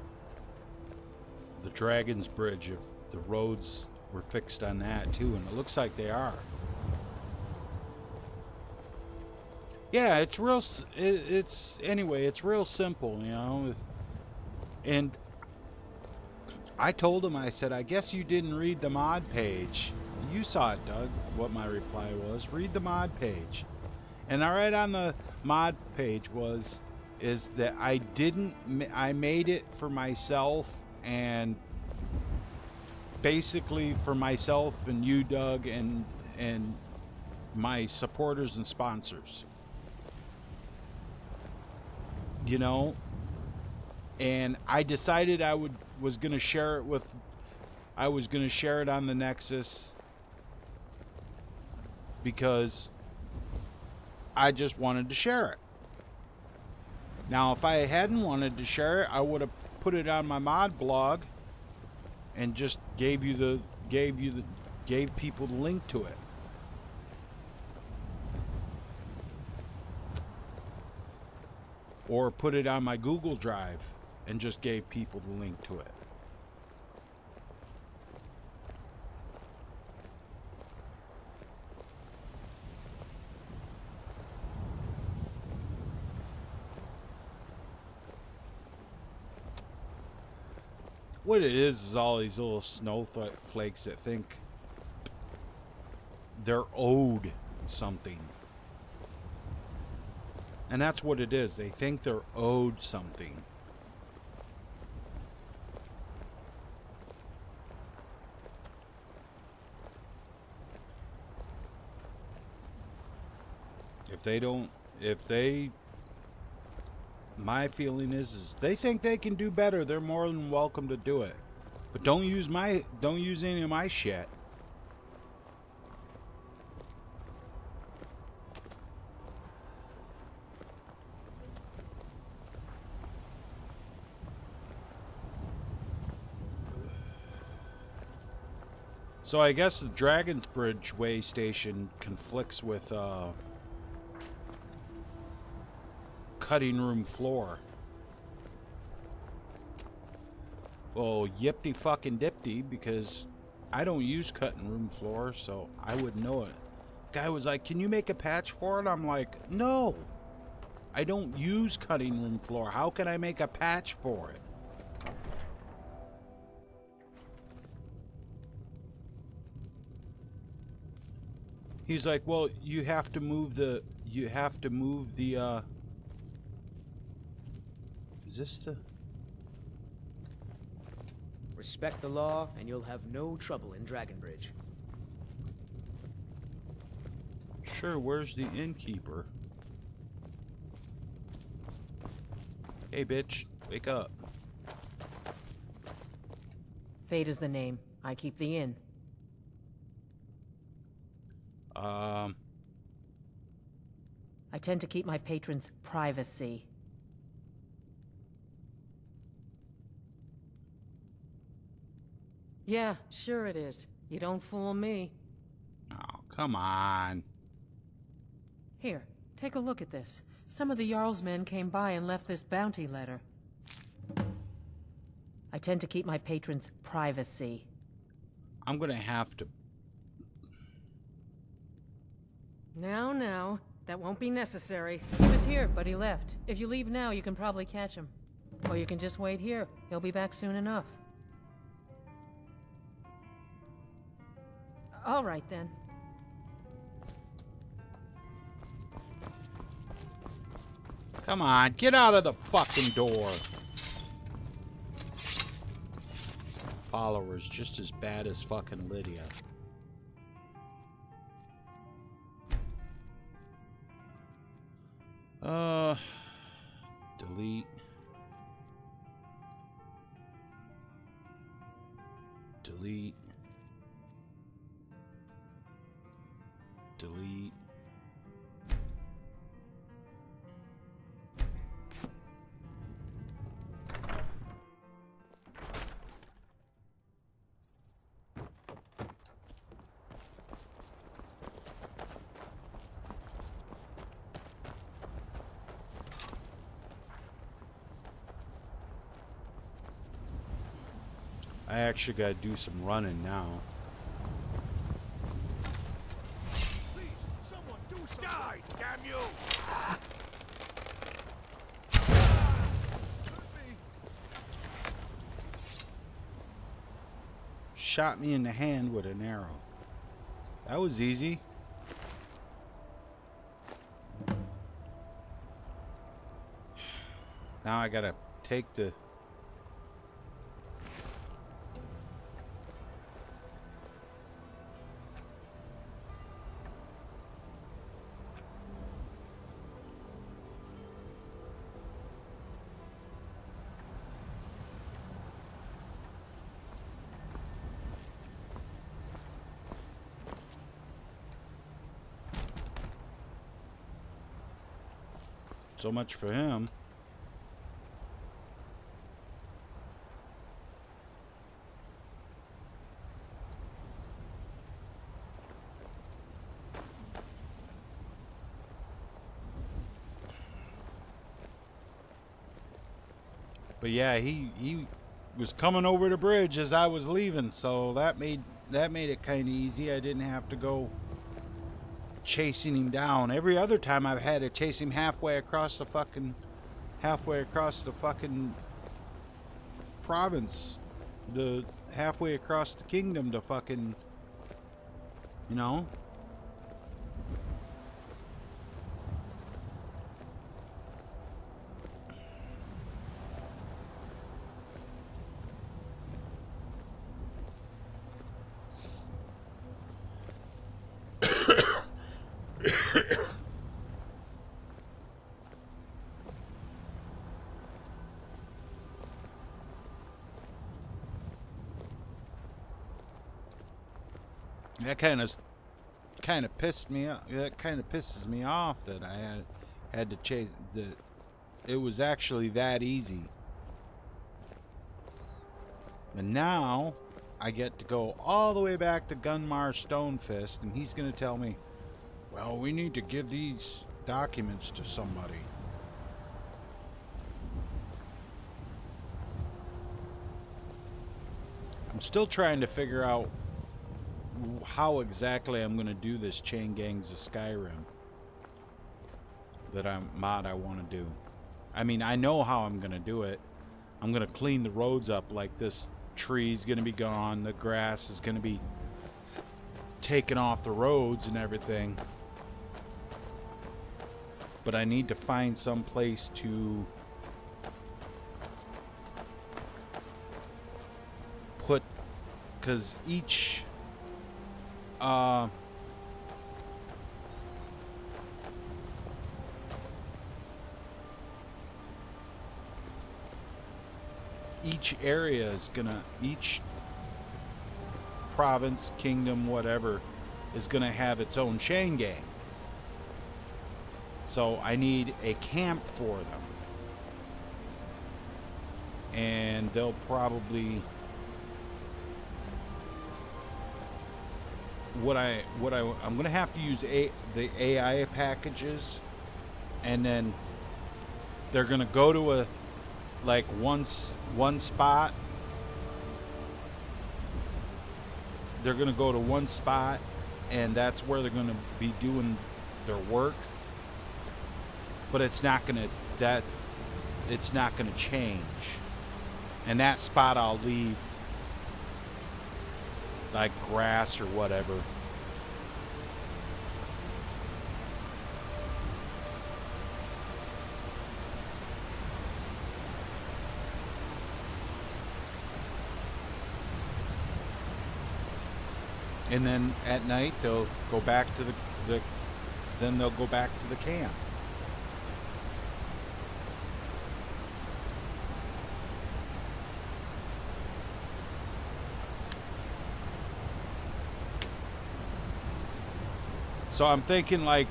the Dragon's Bridge, if the roads were fixed on that too, and it looks like they are. Yeah, it's real. Anyway, it's real simple, you know. And I told him, I said, I guess you didn't read the mod page. You saw it, Doug. What my reply was: read the mod page. And right on the mod page is that I made it for myself, and basically for myself and you, Doug, and my supporters and sponsors, you know. And I decided I was gonna share it on the Nexus because I just wanted to share it. Now, if I hadn't wanted to share it, I would have put it on my mod blog and just gave people the link to it. Or put it on my Google Drive and just gave people the link to it. What it is all these little snowflakes that think they're owed something. And that's what it is. They think they're owed something. My feeling is they think they can do better. They're more than welcome to do it. But don't use any of my shit. So I guess the Dragon's Bridge way station conflicts with cutting room floor. Well, yipty fucking dipty, because I don't use cutting room floor, so I wouldn't know it. Guy was like, can you make a patch for it? I'm like, no, I don't use cutting room floor. How can I make a patch for it? He's like, well, you have to move the is this the... Respect the law, and you'll have no trouble in Dragonbridge. Sure, where's the innkeeper? Hey, bitch, wake up. Fate is the name. I keep the inn. I tend to keep my patrons' privacy. Yeah, sure it is. You don't fool me. Oh, come on. Here, take a look at this. Some of the Jarl's men came by and left this bounty letter. I tend to keep my patrons' privacy. I'm gonna have to... Now, that won't be necessary. He was here, but he left. If you leave now, you can probably catch him. Or you can just wait here. He'll be back soon enough. All right, then. Come on, get out of the fucking door. Followers just as bad as fucking Lydia. Delete. Delete. Delete. I actually gotta do some running now. Please, someone do something. Die, damn you! Shot me in the hand with an arrow. That was easy. Now I gotta take the... So much for him. But yeah, he was coming over the bridge as I was leaving, so that made it kind of easy. I didn't have to go chasing him down. Every other time I've had to chase him halfway across the fucking province, the halfway across the kingdom to fucking, you know. That kind of pissed me off. That kind of pisses me off that I had to chase. It was actually that easy. And now I get to go all the way back to Gunmar Stonefist, and he's going to tell me, well, we need to give these documents to somebody. I'm still trying to figure out how exactly I'm going to do this Chain Gangs of Skyrim mod I want to do. I mean, I know how I'm going to do it. I'm going to clean the roads up. Like, this tree's going to be gone, the grass is going to be taken off the roads and everything. But I need to find some place to put, because each area is gonna, each province, kingdom, whatever, is gonna have its own chain gang. So I need a camp for them, and they'll probably, I'm gonna have to use the AI packages, and then they're gonna go to a, like, one spot. They're gonna go to one spot, and that's where they're gonna be doing their work. But it's not gonna change. And that spot I'll leave like grass or whatever. And then at night they'll go back to then they'll go back to the camp. So I'm thinking like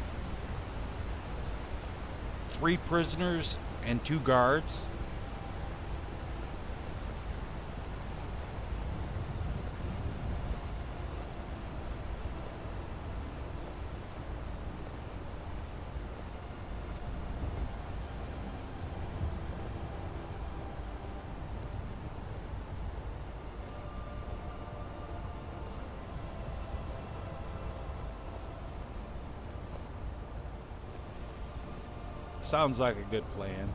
3 prisoners and 2 guards. Sounds like a good plan.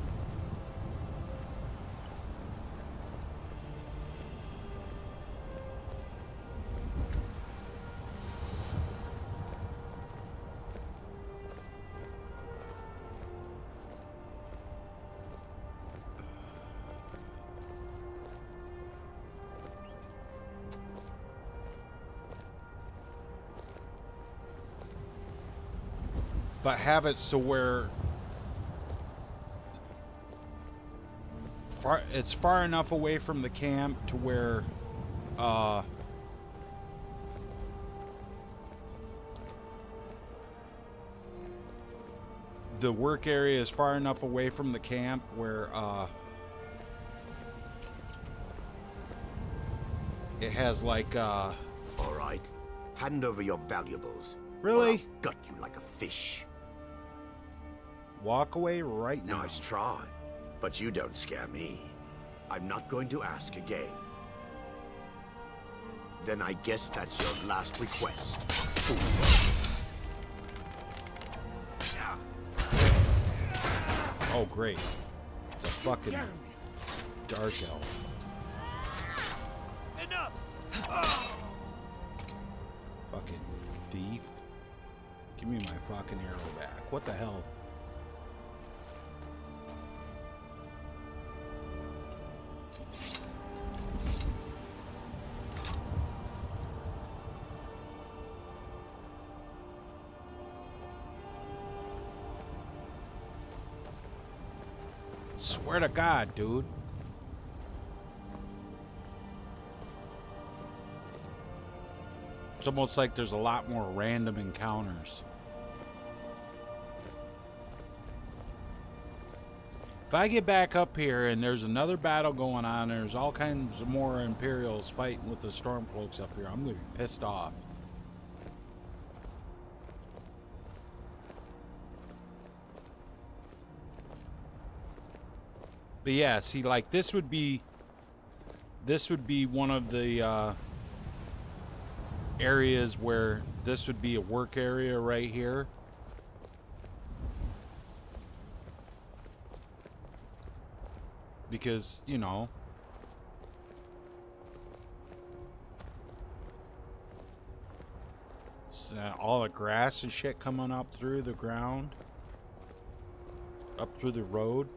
But have it so where it's far enough away from the camp to where the work area is far enough away from the camp where it has like All right. Hand over your valuables. Really? Or I'll gut you like a fish. Walk away right now. Nice try. But you don't scare me. I'm not going to ask again. Then I guess that's your last request. Oh, great. It's a fucking dark elf. Enough! Fucking thief. Give me my fucking arrow back. What the hell? Swear to God, dude. It's almost like there's a lot more random encounters. If I get back up here and there's another battle going on, there's all kinds of more Imperials fighting with the Stormcloaks up here, I'm gonna be pissed off. But yeah, see, like this would be one of the areas where this would be a work area right here. Because, you know, all the grass and shit coming up through the ground, up through the road.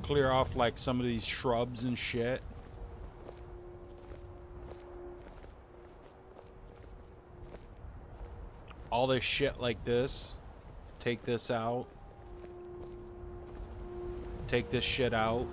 Clear off like some of these shrubs and shit. All this shit like this. Take this out. Take this shit out.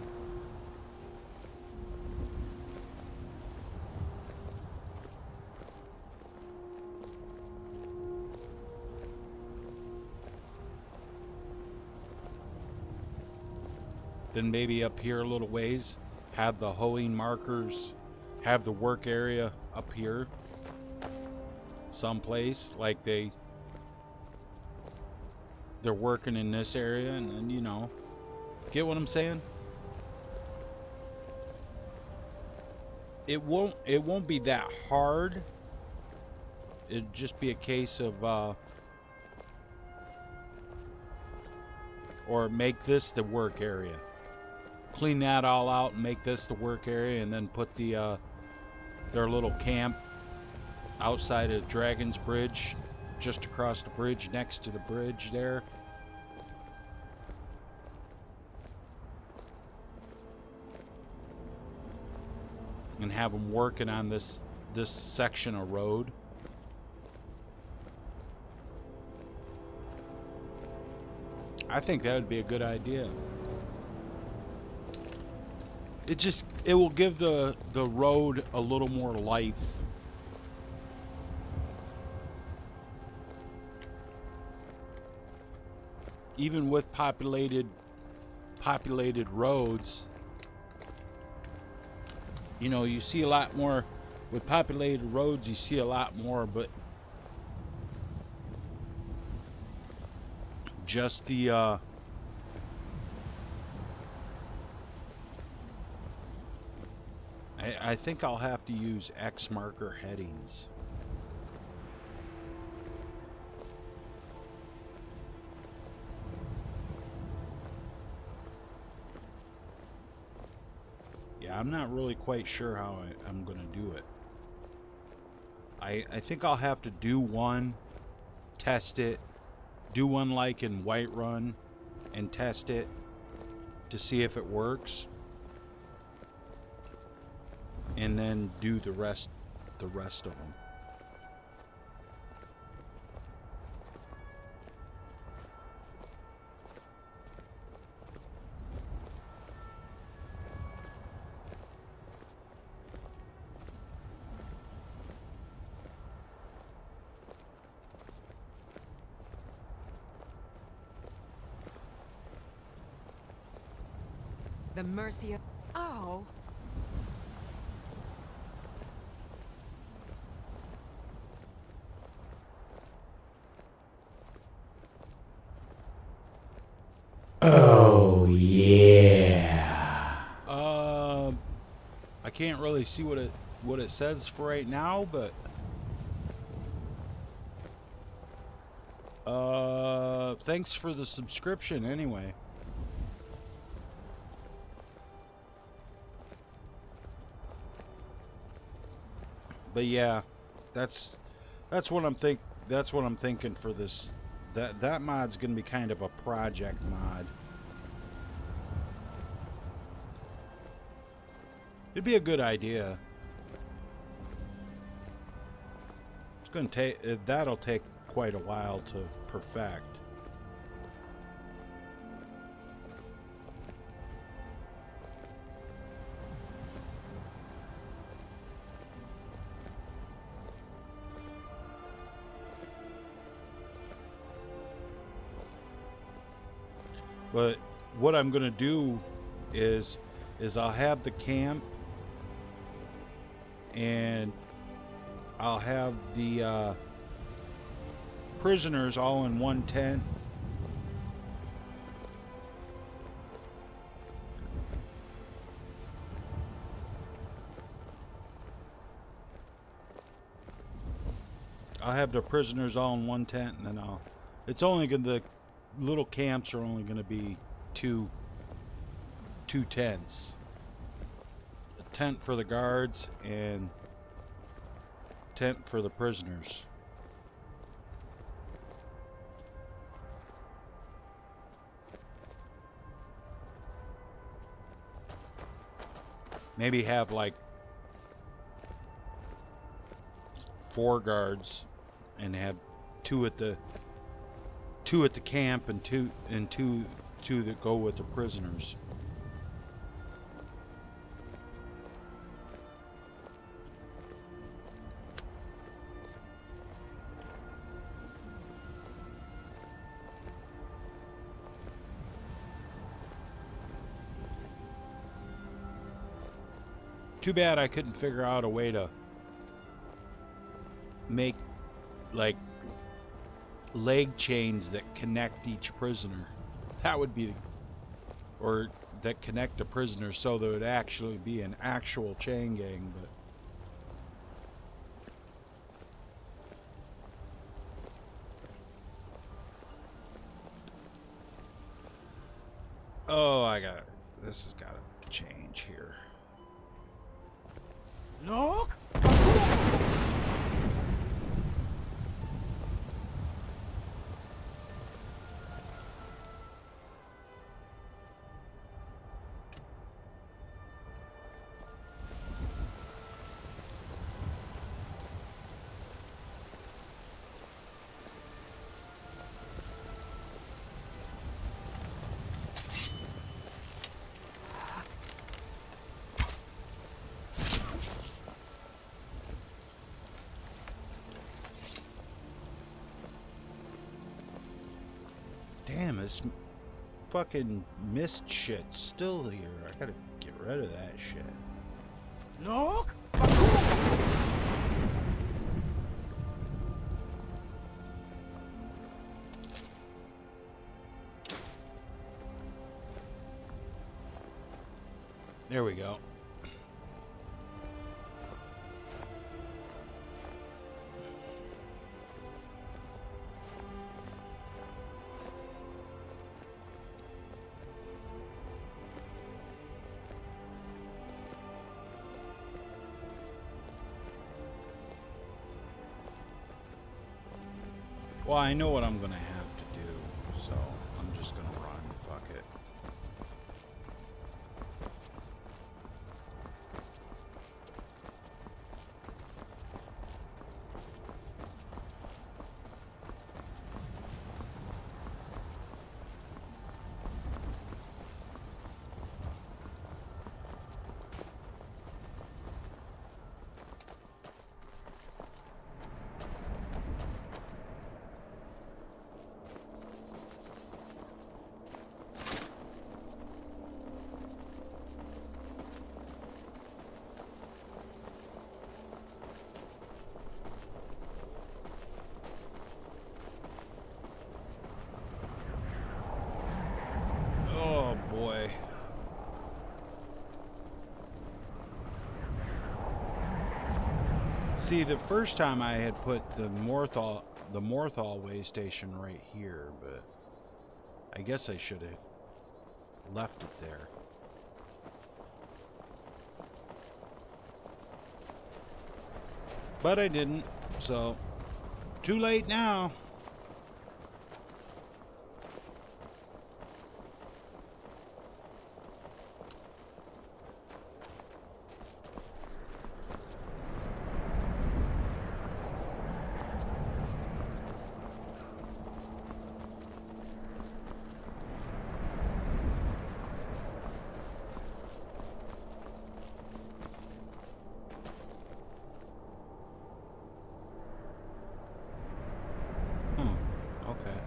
Then maybe up here a little ways, have the hoeing markers, have the work area up here someplace, like they're working in this area, and then, you know, get what I'm saying? It won't be that hard. It'd just be a case of or make this the work area. Clean that all out and make this the work area, and then put the their little camp outside of Dragon's Bridge, just across the bridge, next to the bridge there. and have them working on this section of road. I think that would be a good idea. It will give the road a little more life. Even with populated roads, you know, you see a lot more with populated roads. You see a lot more, but just the I think I'll have to use X marker headings. Yeah, I'm not really quite sure how I'm going to do it. I think I'll have to do one, test it, do one like in Whiterun, and test it to see if it works, and then do the rest of them. The mercy of... Oh. Oh, yeah. I can't really see what it says for right now, but thanks for the subscription anyway. But yeah, that's what I'm thinking for this. That mod's gonna be kind of a project mod. It'd be a good idea. It's gonna take that'll take quite a while to perfect. But what I'm gonna do is I'll have the camp, and I'll have the prisoners all in one tent. I'll have the prisoners all in one tent, and then it's only gonna, the little camps are only gonna be two tents. A tent for the guards and tent for the prisoners. Maybe have like 4 guards and have two at the camp and two that go with the prisoners. Too bad I couldn't figure out a way to make like leg chains that connect each prisoner. That would be, or that connect the prisoners so there would actually be an actual chain gang. But oh, this has got to change here. Look! this fucking mist shit's still here. I gotta get rid of that shit. Look! There we go. Well, I know what I'm gonna have to do, so I'm just gonna run. Fuck it. Oh boy. See, the first time I had put the Morthal way station right here, but I guess I should have left it there. But I didn't, so too late now. Okay.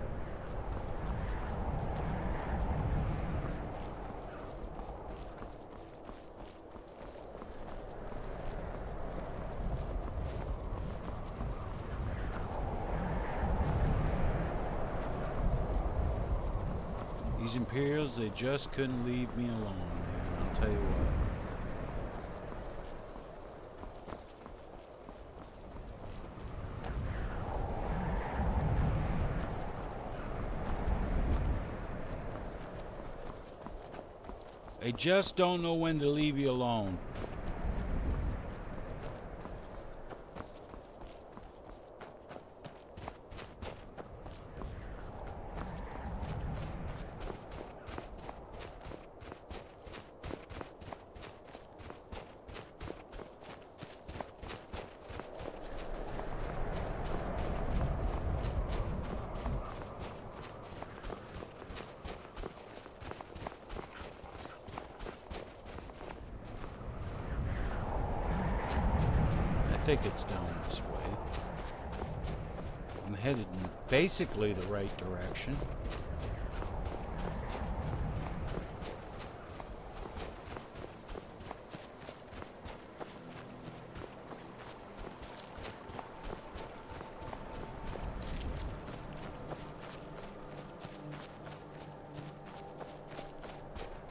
These Imperials, they just couldn't leave me alone, man. I'll tell you what. They just don't know when to leave you alone. I think it's down this way. I'm headed in basically the right direction.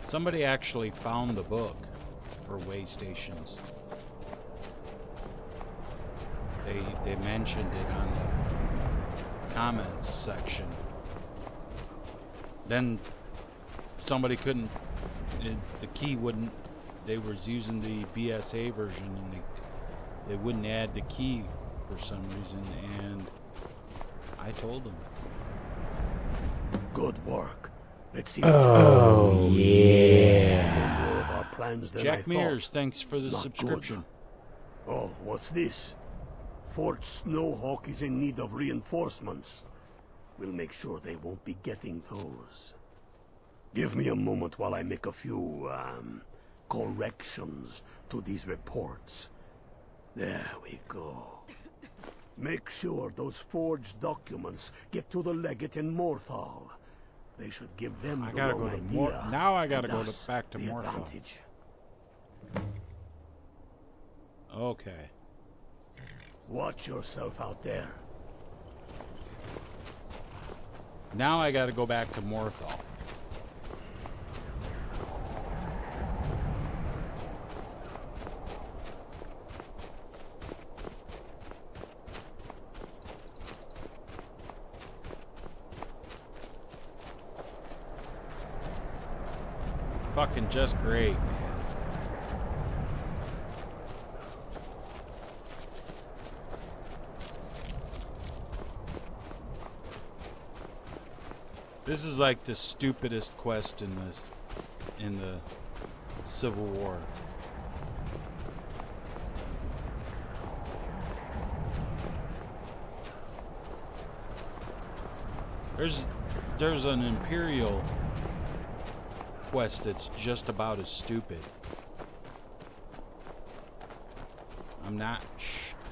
Somebody actually found the book for way stations. They mentioned it on the comments section. Then somebody couldn't, the key wouldn't, they was using the BSA version and they wouldn't add the key for some reason, and I told them. Good work. Let's see. Oh, yeah. More of our plans than I Jack thought. Mears, thanks for the Not subscription. good. Oh, what's this? Fort Snowhawk is in need of reinforcements. We'll make sure they won't be getting those. Give me a moment while I make a few, corrections to these reports. There we go. Make sure those forged documents get to the legate in Morthal. They should give them I the gotta wrong go to idea. now I gotta and go to us back to the Morthal. advantage. Okay. Watch yourself out there. Now I gotta go back to Morthal. Fucking just great, man. This is like the stupidest quest in the Civil War. There's an Imperial quest that's just about as stupid.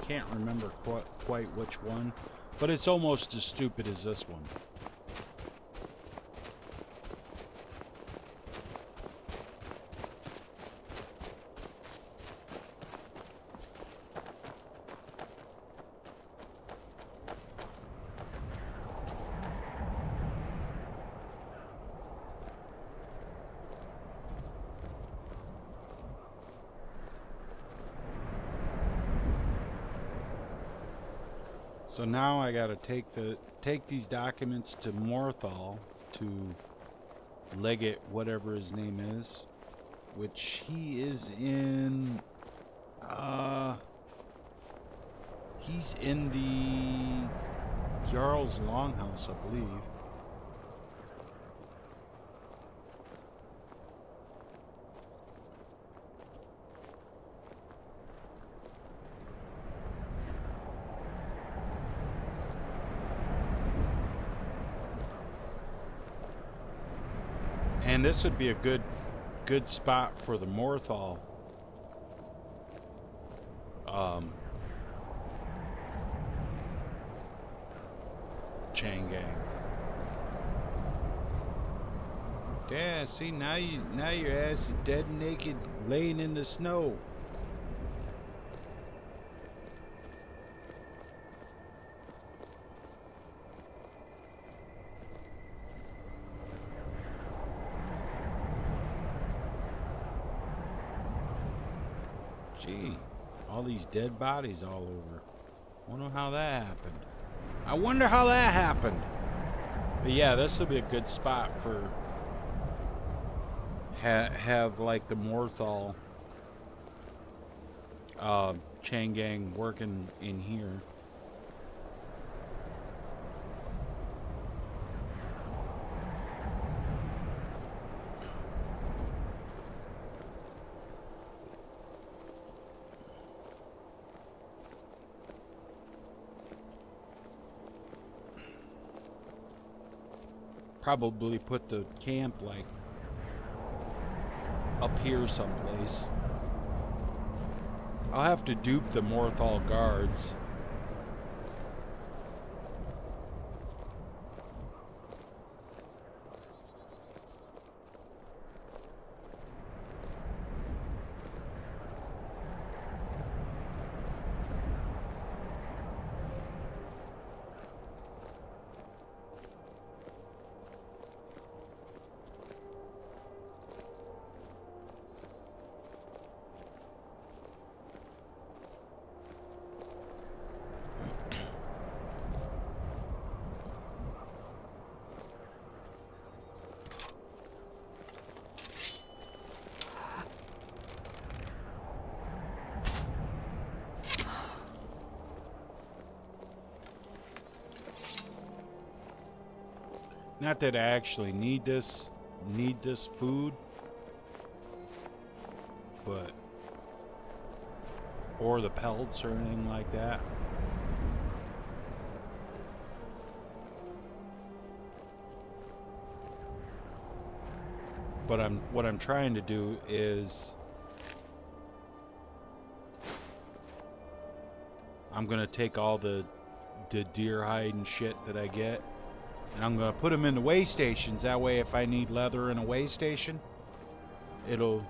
Can't remember quite which one, but it's almost as stupid as this one. So now I gotta take these documents to Morthal to Legate whatever his name is, which he is in. He's in the Jarl's Longhouse, I believe. And this would be a good spot for the Morthal chain gang. Yeah, see, now your ass is dead and naked, laying in the snow. Gee, all these dead bodies all over. Wonder how that happened. I wonder how that happened. But yeah, this will be a good spot for have like the Morthal chain gang working in here. Probably put the camp like up here someplace. I'll have to dupe the Morthal guards. Not that I actually need this food, but or the pelts or anything like that. But what I'm trying to do is I'm gonna take all the deer hide and shit that I get And I'm going to put them in the way stations. That way if I need leather in a way station, there'll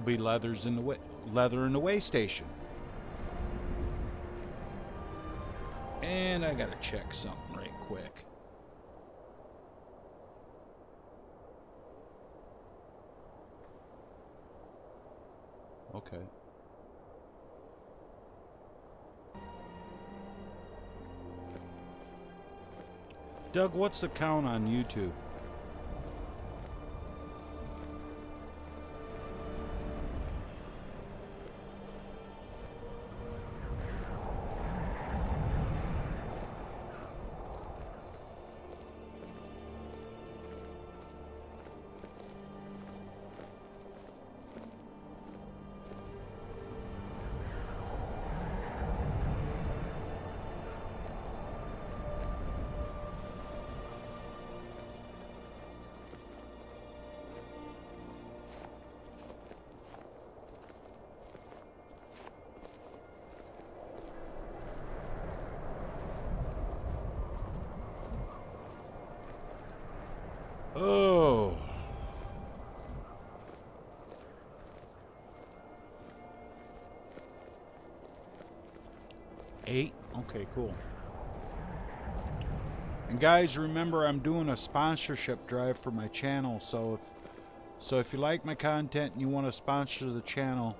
be leather in the way station. And I got to check something right quick. Okay. Doug, what's the count on YouTube? Oh. Eight? Okay, cool. And guys, remember I'm doing a sponsorship drive for my channel, so if you like my content and you want to sponsor the channel,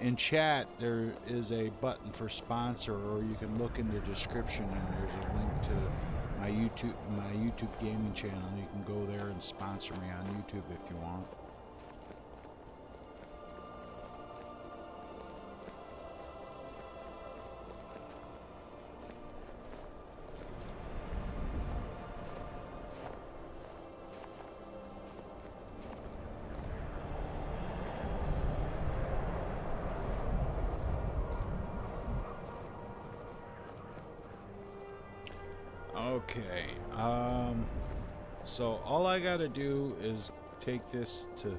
in chat there is a button for sponsor, or you can look in the description and there's a link to my YouTube gaming channel. You can go there and sponsor me on YouTube if you want. Okay, so all I gotta do is take this to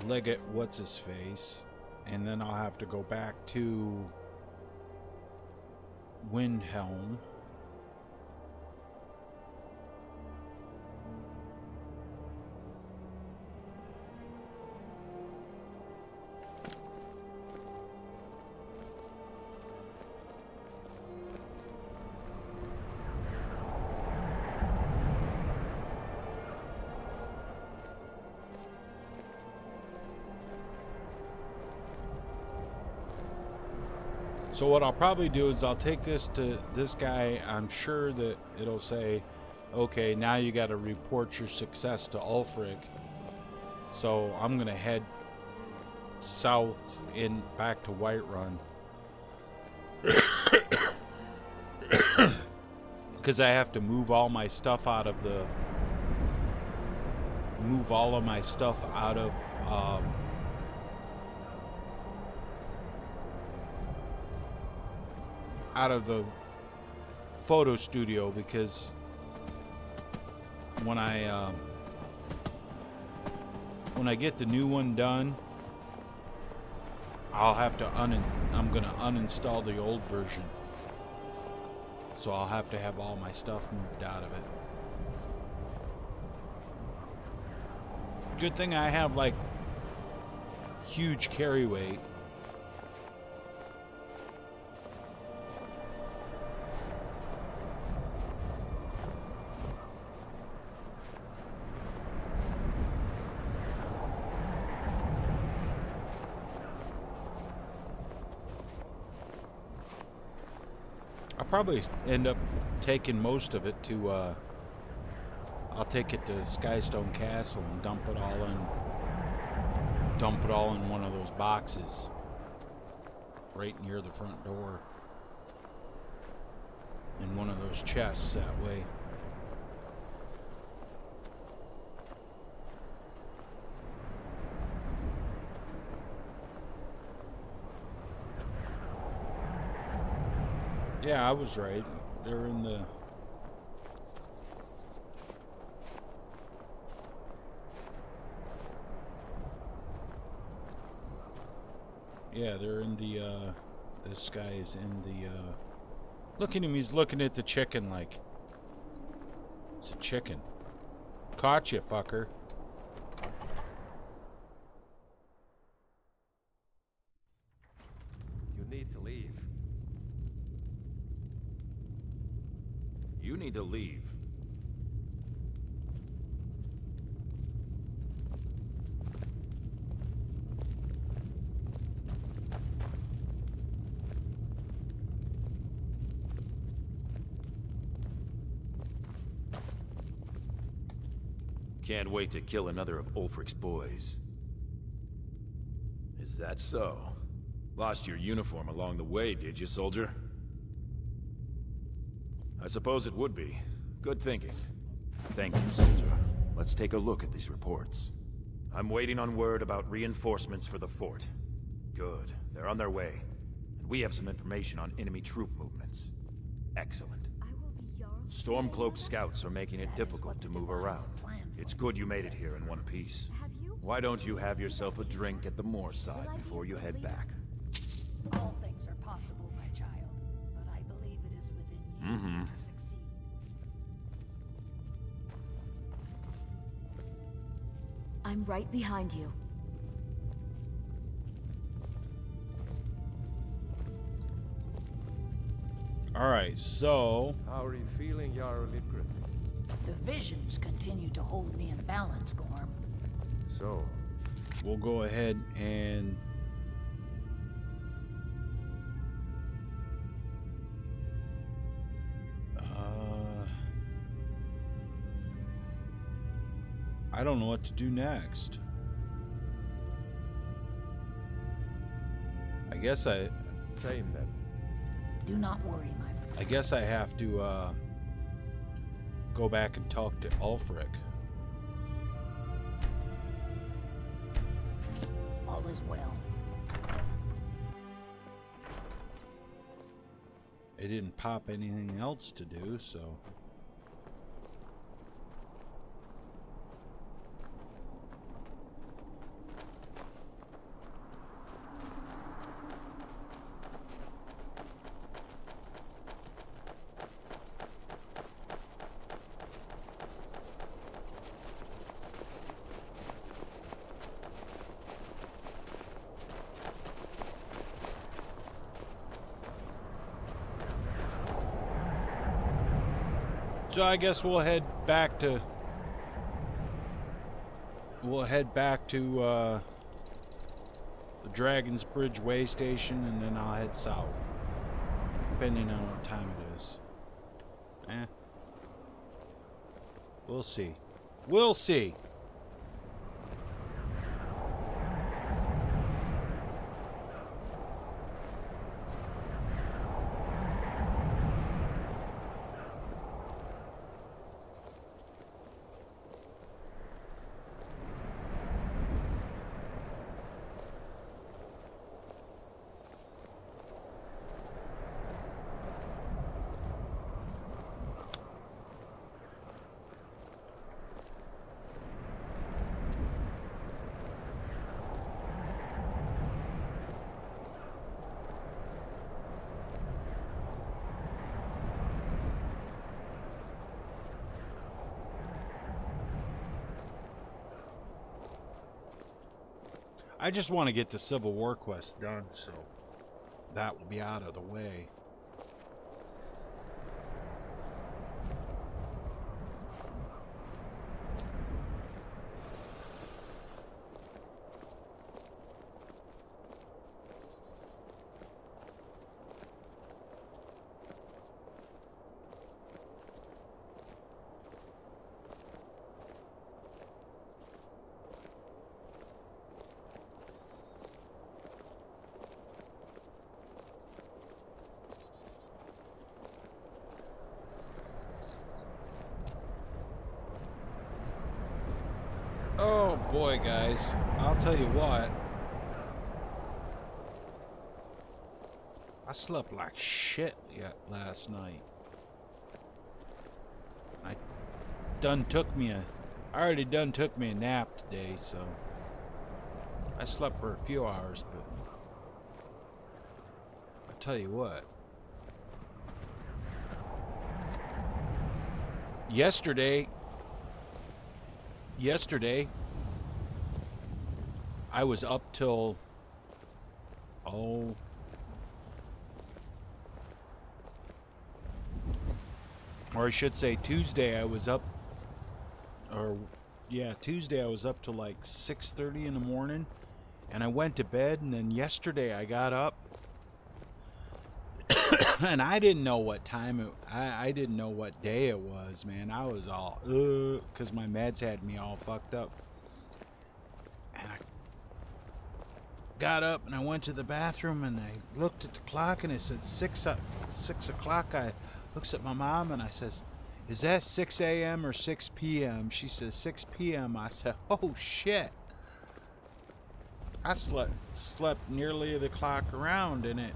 Leggett What's-His-Face, and then I'll have to go back to Windhelm. So what I'll probably do is I'll take this to this guy. I'm sure that it'll say, okay, now you got to report your success to Ulfric. So I'm going to head south back to Whiterun. Because I have to move all my stuff out of the... out of the photo studio, because when I get the new one done, I'll have to I'm gonna uninstall the old version, so I'll have to have all my stuff moved out of it. Good thing I have like huge carry weight. I'll probably end up taking most of it to, I'll take it to Skystone Castle and dump it all in one of those boxes right near the front door, in one of those chests, that way. Yeah, I was right. They're in the... Yeah, they're in the, this guy is in the, Look at him, he's looking at the chicken like it's a chicken. Caught you, fucker. You need to leave. You need to leave. Can't wait to kill another of Ulfric's boys. Is that so? Lost your uniform along the way, did you, soldier? I suppose it would be. Good thinking. Thank you, soldier. Let's take a look at these reports. I'm waiting on word about reinforcements for the fort. Good. They're on their way. And we have some information on enemy troop movements. Excellent. Stormcloak scouts are making it difficult to move around. It's good you made it here in one piece. Why don't you have yourself a drink at the moorside before you head back? All things are possible, my child, but I believe it is within you to succeed. I'm right behind you. Alright, so... How are you feeling, Jarl Lidgren? The visions continue to hold me in balance, Gorm. So, we'll go ahead and... I don't know what to do next. I guess same then. Do not worry, my friend. I guess I have to go back and talk to Ulfric. All is well. It didn't pop anything else to do, so... So I guess we'll head back to the Dragon's Bridge way station, and then I'll head south, depending on what time it is. We'll see. We'll see. I just want to get the Civil War quest done, so that will be out of the way. Oh boy, guys, I'll tell you what, I slept like shit last night. I already done took me a nap today, so I slept for a few hours, but I'll tell you what, Yesterday, I was up till, oh, or I should say Tuesday I was up, or yeah, Tuesday I was up till like 6:30 in the morning, and I went to bed, and then yesterday I got up, and I didn't know what time I didn't know what day it was, man. I was all, because my meds had me all fucked up. And I got up and I went to the bathroom and I looked at the clock and it said 6 o'clock. I looks at my mom and I says, "Is that 6 a.m. or 6 p.m.?" She says 6 p.m. I said, "Oh shit." I slept nearly the clock around, and it,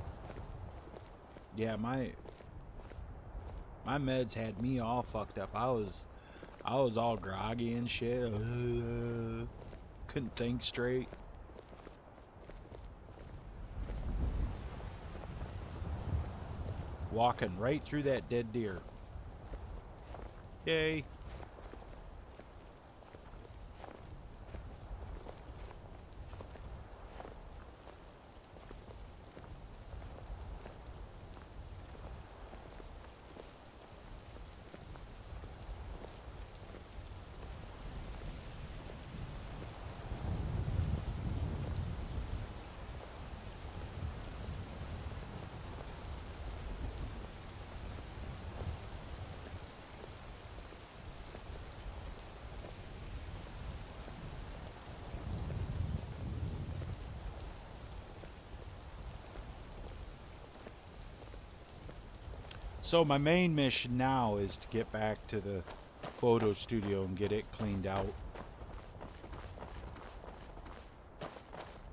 yeah, my meds had me all fucked up. I was all groggy and shit. Couldn't think straight. Walking right through that dead deer. Yay. So my main mission now is to get back to the photo studio and get it cleaned out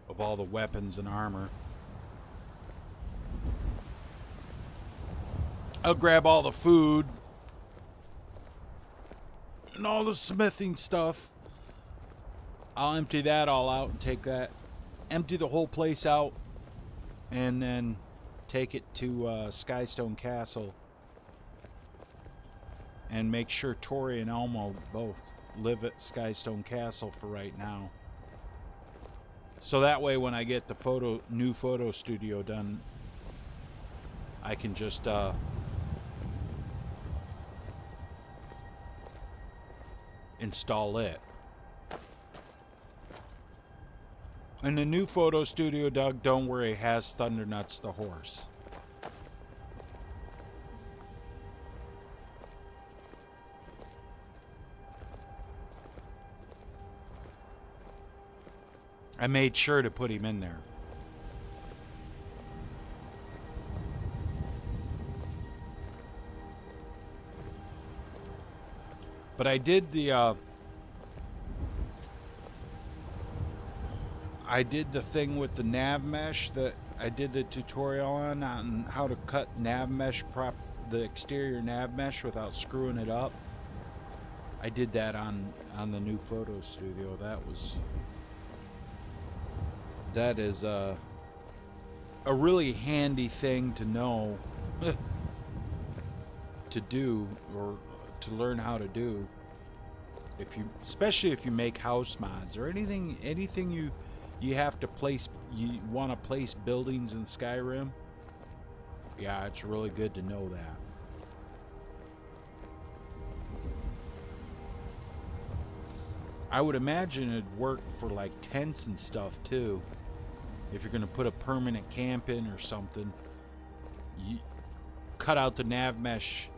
of all the weapons and armor. I'll grab all the food and all the smithing stuff. I'll empty that all out and take that, empty the whole place out, and then take it to Skystone Castle and make sure Tori and Elmo both live at Skystone Castle for right now. So that way when I get the new photo studio done, I can just install it. And the new photo studio, Doug, don't worry, has Thundernuts the horse. I made sure to put him in there. But I did the thing with the nav mesh that I did the tutorial on how to cut nav mesh the exterior nav mesh without screwing it up. I did that on the new photo studio. That is a really handy thing to know to do, or to learn how to do, especially if you make house mods or anything you have to place, you want to place buildings in Skyrim. Yeah, it's really good to know that. I would imagine it'd work for like tents and stuff too. If you're going to put a permanent camp in or something, you cut out the nav mesh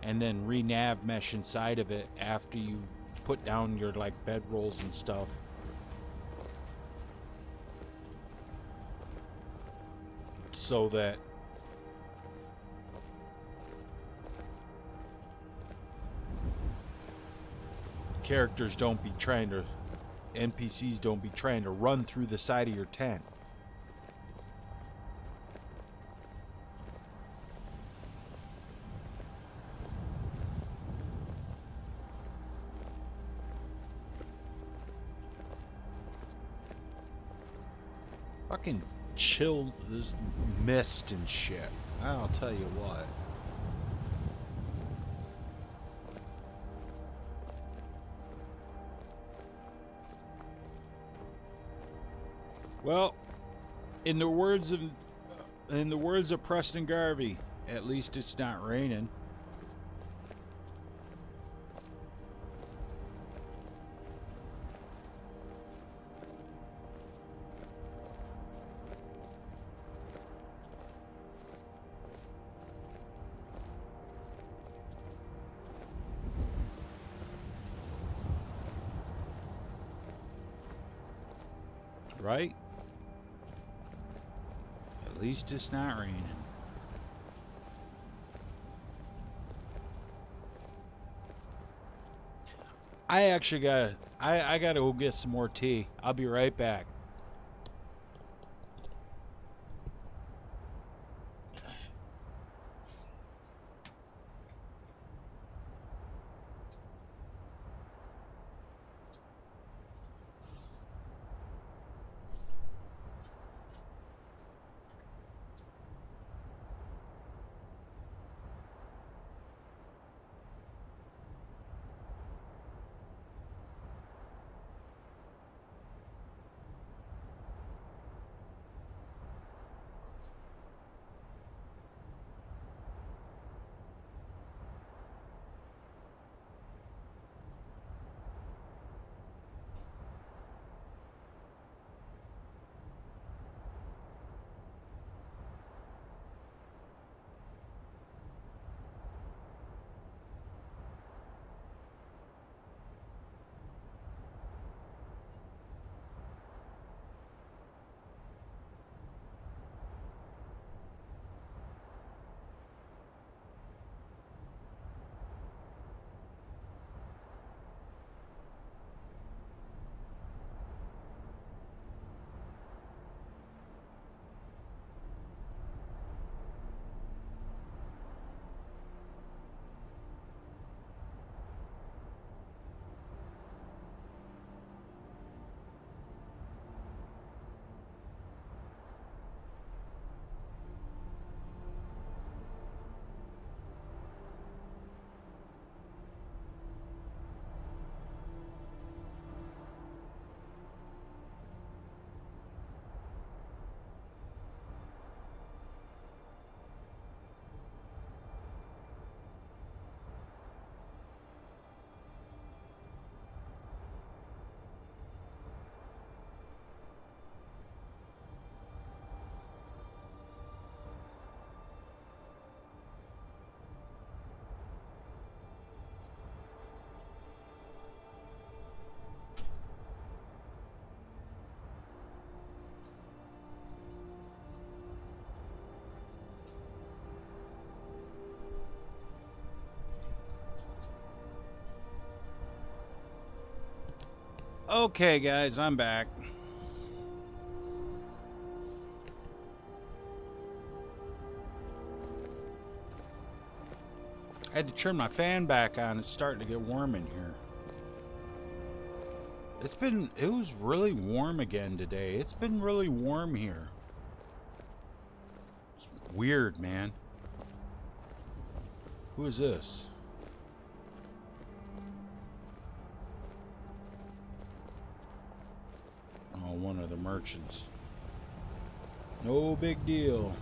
and then re-nav mesh inside of it after you put down your like bedrolls and stuff. So that characters don't be trying to, NPCs don't be trying to run through the side of your tent. Fucking chill, this mist and shit. I'll tell you what. Well, in the words of Preston Garvey, at least it's not raining. Right? At least it's not raining. I actually I gotta go get some more tea. I'll be right back. Okay, guys, I'm back. I had to turn my fan back on. It's starting to get warm in here. It was really warm again today. It's been really warm here. It's weird, man. Who is this? Oh, one of the merchants. No big deal.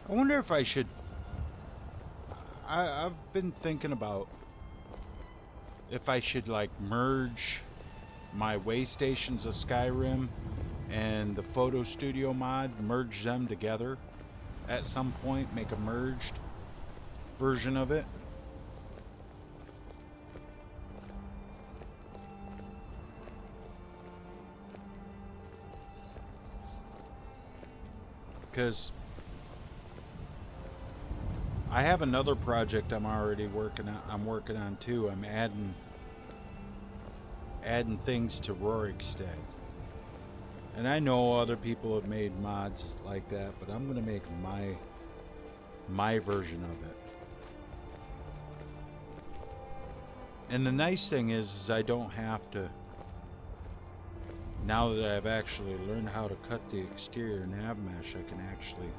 I wonder if I should... I've been thinking about if I should like merge my way stations of Skyrim and the photo studio mod, merge them together at some point, make a merged version of it. Because I have another project I'm already working on. I'm working on too. I'm adding things to Rorikstead, and I know other people have made mods like that, but I'm gonna make My version of it. And the nice thing is I don't have to, now that I've actually learned how to cut the exterior nav mesh, I can actually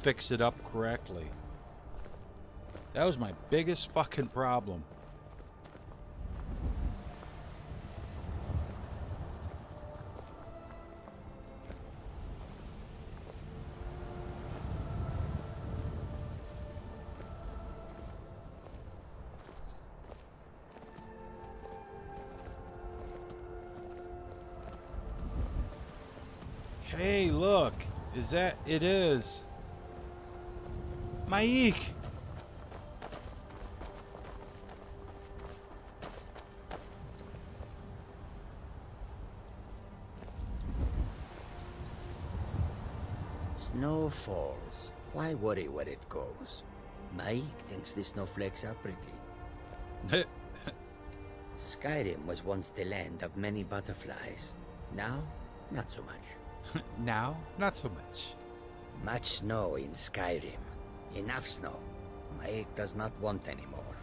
fix it up correctly. That was my biggest fucking problem. Hey, look. Is that... It is. Maik! Snow falls. Why worry where it goes? Mike thinks the snowflakes are pretty. Skyrim was once the land of many butterflies. Now, not so much. Now, not so much. Much snow in Skyrim. Enough snow. Mike does not want any more.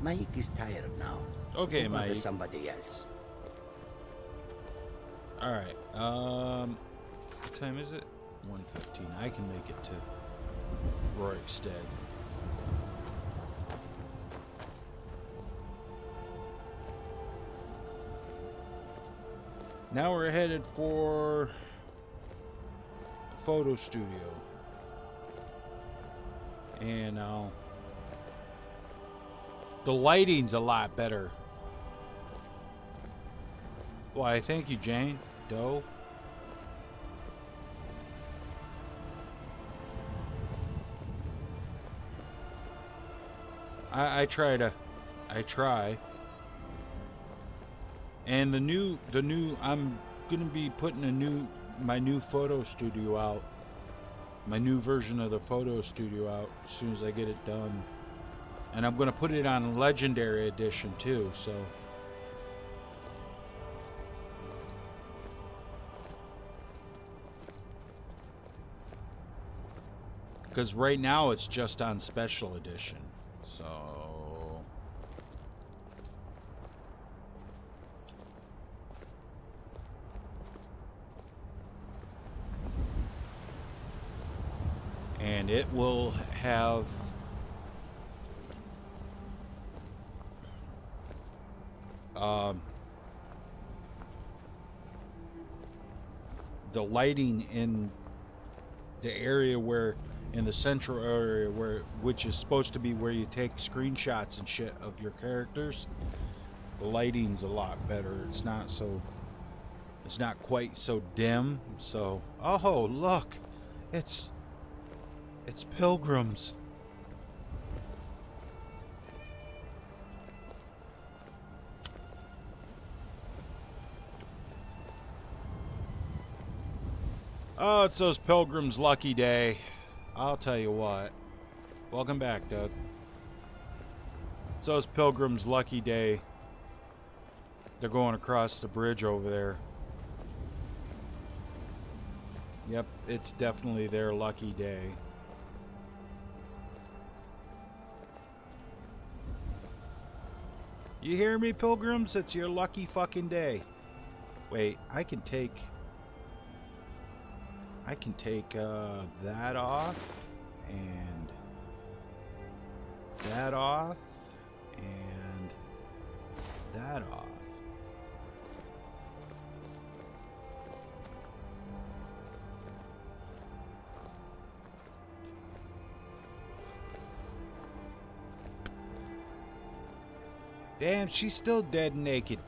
Mike is tired now. Okay, We'll bother Mike. somebody else. Alright, what time is it? 1:15. I can make it to Rorikstead. Now we're headed for a photo studio. And the lighting's a lot better. Why, thank you, Jane Doe. I try. And the new I'm gonna be putting my new photo studio out. My new version of the photo studio out as soon as I get it done. And I'm gonna put it on Legendary Edition too, so because right now it's just on Special Edition. So and it will have the lighting in the area where, in the central area where, which is supposed to be where you take screenshots and shit of your characters. The lighting's a lot better. It's not quite so dim. So, oh look, it's pilgrims. Oh, it's those pilgrims' lucky day. I'll tell you what. Welcome back, Doug. It's those pilgrims' lucky day. They're going across the bridge over there. Yep, it's definitely their lucky day. You hear me, pilgrims? It's your lucky fucking day. Wait, I can take that off, and that off, and that off. Damn, she's still dead naked.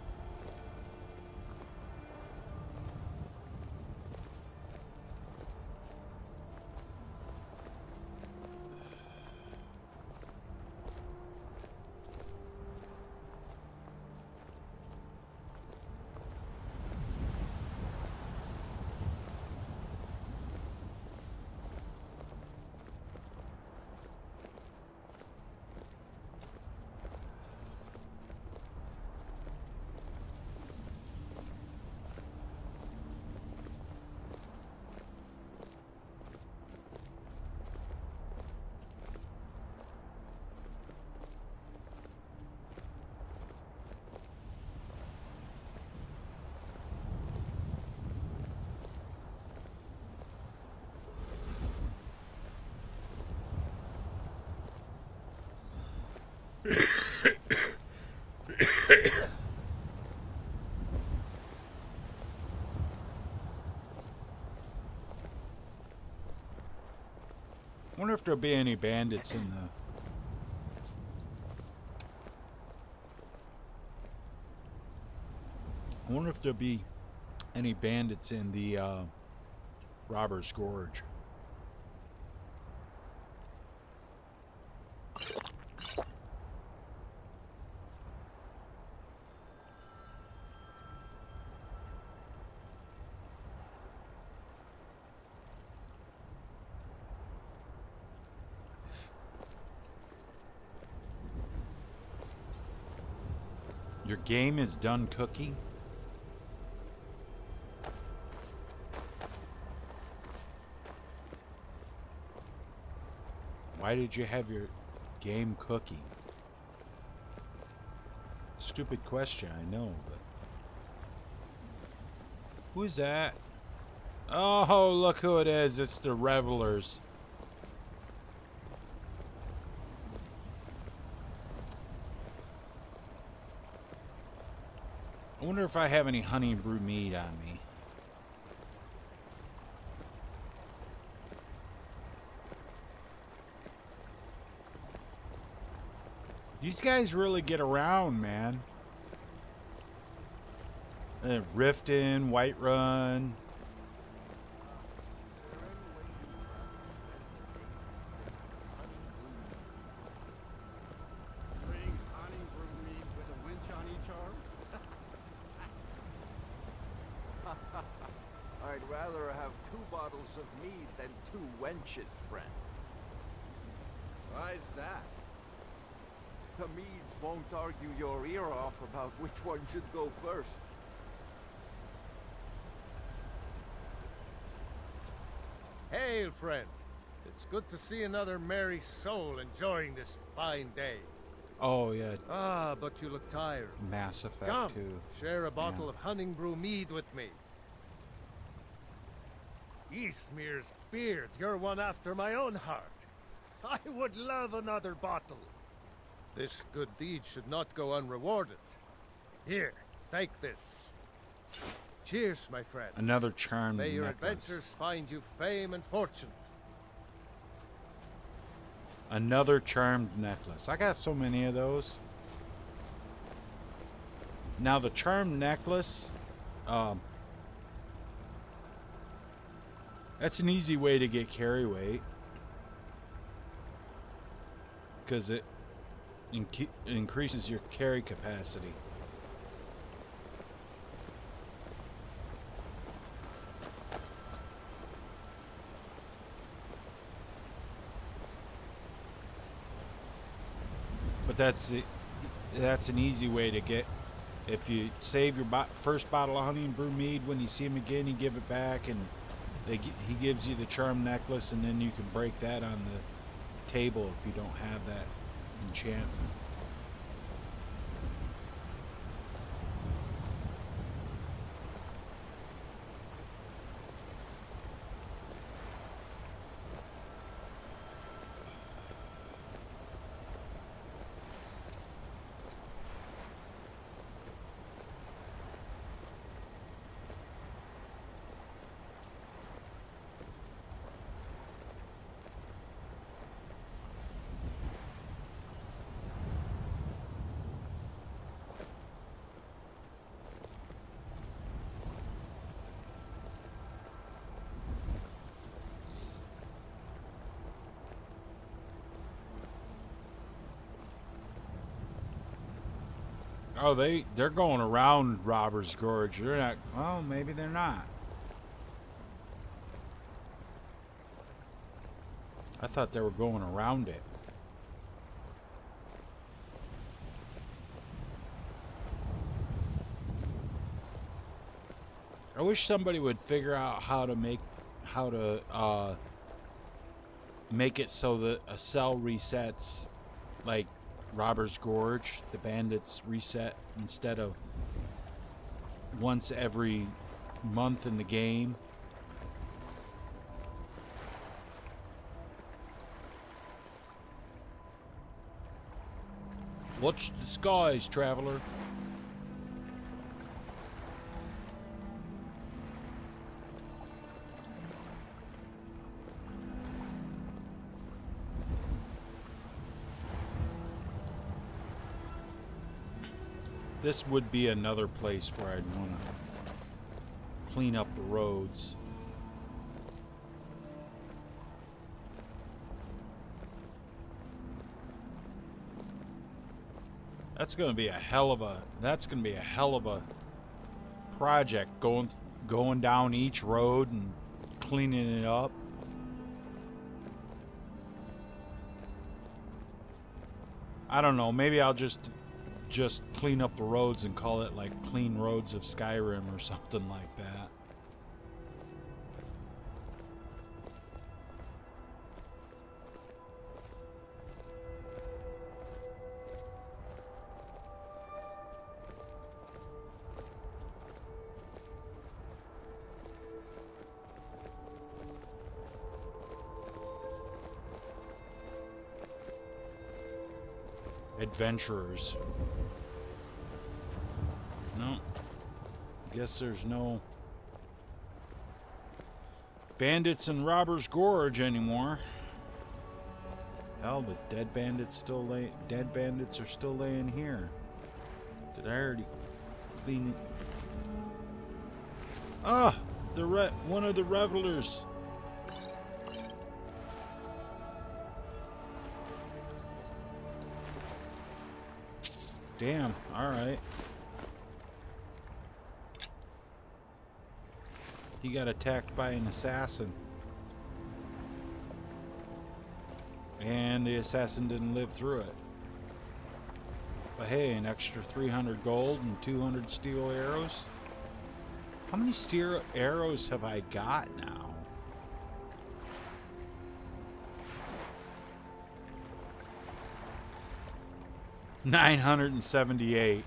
wonder if there'll be any bandits in the... I wonder if there'll be any bandits in the Robber's Gorge. Your game is done cooking? Why did you have your game cooking? Stupid question, I know, but... Who is that? Oh, look who it is. It's the Revelers. I wonder if I have any honey and brew mead on me. These guys really get around, man. Riften, Whiterun. Bring honey brew mead with a winch on each arm? I'd rather have 2 bottles of mead than 2 wenches, friend. Why's that? The meads won't argue your ear off about which one should go first. Hail, friend. It's good to see another merry soul enjoying this fine day. Oh, yeah. Ah, but you look tired. Mass Effect, Come, too. share a bottle of honey brew mead with me. Ysmir's beard, you're one after my own heart. I would love another bottle. This good deed should not go unrewarded. Here, take this. Cheers, my friend. Another charmed May your necklace. adventures find you fame and fortune. Another charmed necklace. I got so many of those. Now the charmed necklace, that's an easy way to get carry weight, because it increases your carry capacity. But that's an easy way to get. If you save your first bottle of honey and brew mead, when you see him again, you give it back, and he gives you the charm necklace, and then you can break that on the table if you don't have that enchantment. Oh, they're going around Robber's Gorge. They're not. Well, maybe they're not. I thought they were going around it. I wish somebody would figure out how to make it so that a cell resets, like Robber's Gorge, the bandits reset instead of once every month in the game. Watch the skies, traveler. This would be another place where I'd want to clean up the roads. That's going to be a hell of a project going down each road and cleaning it up. I don't know, maybe I'll just clean up the roads and call it like Clean Roads of Skyrim or something like that. Adventurers. No. Guess there's no bandits in Robbers Gorge anymore. Hell, the dead bandits are still laying here. Did I already clean it? Ah, one of the revelers. Damn, alright. He got attacked by an assassin. And the assassin didn't live through it. But hey, an extra 300 gold and 200 steel arrows. How many steel arrows have I got now? 978.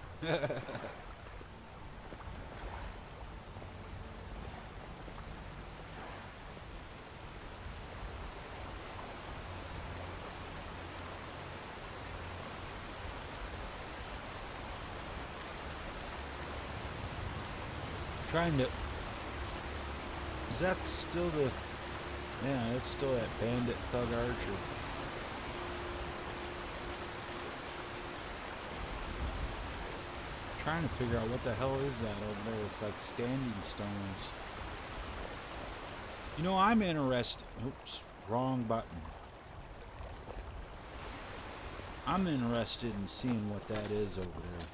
Trying to... Is that still the... Yeah, it's still that bandit thug archer. Trying to figure out what the hell is that over there. It's like standing stones. You know, I'm interested... Oops, wrong button. I'm interested in seeing what that is over there.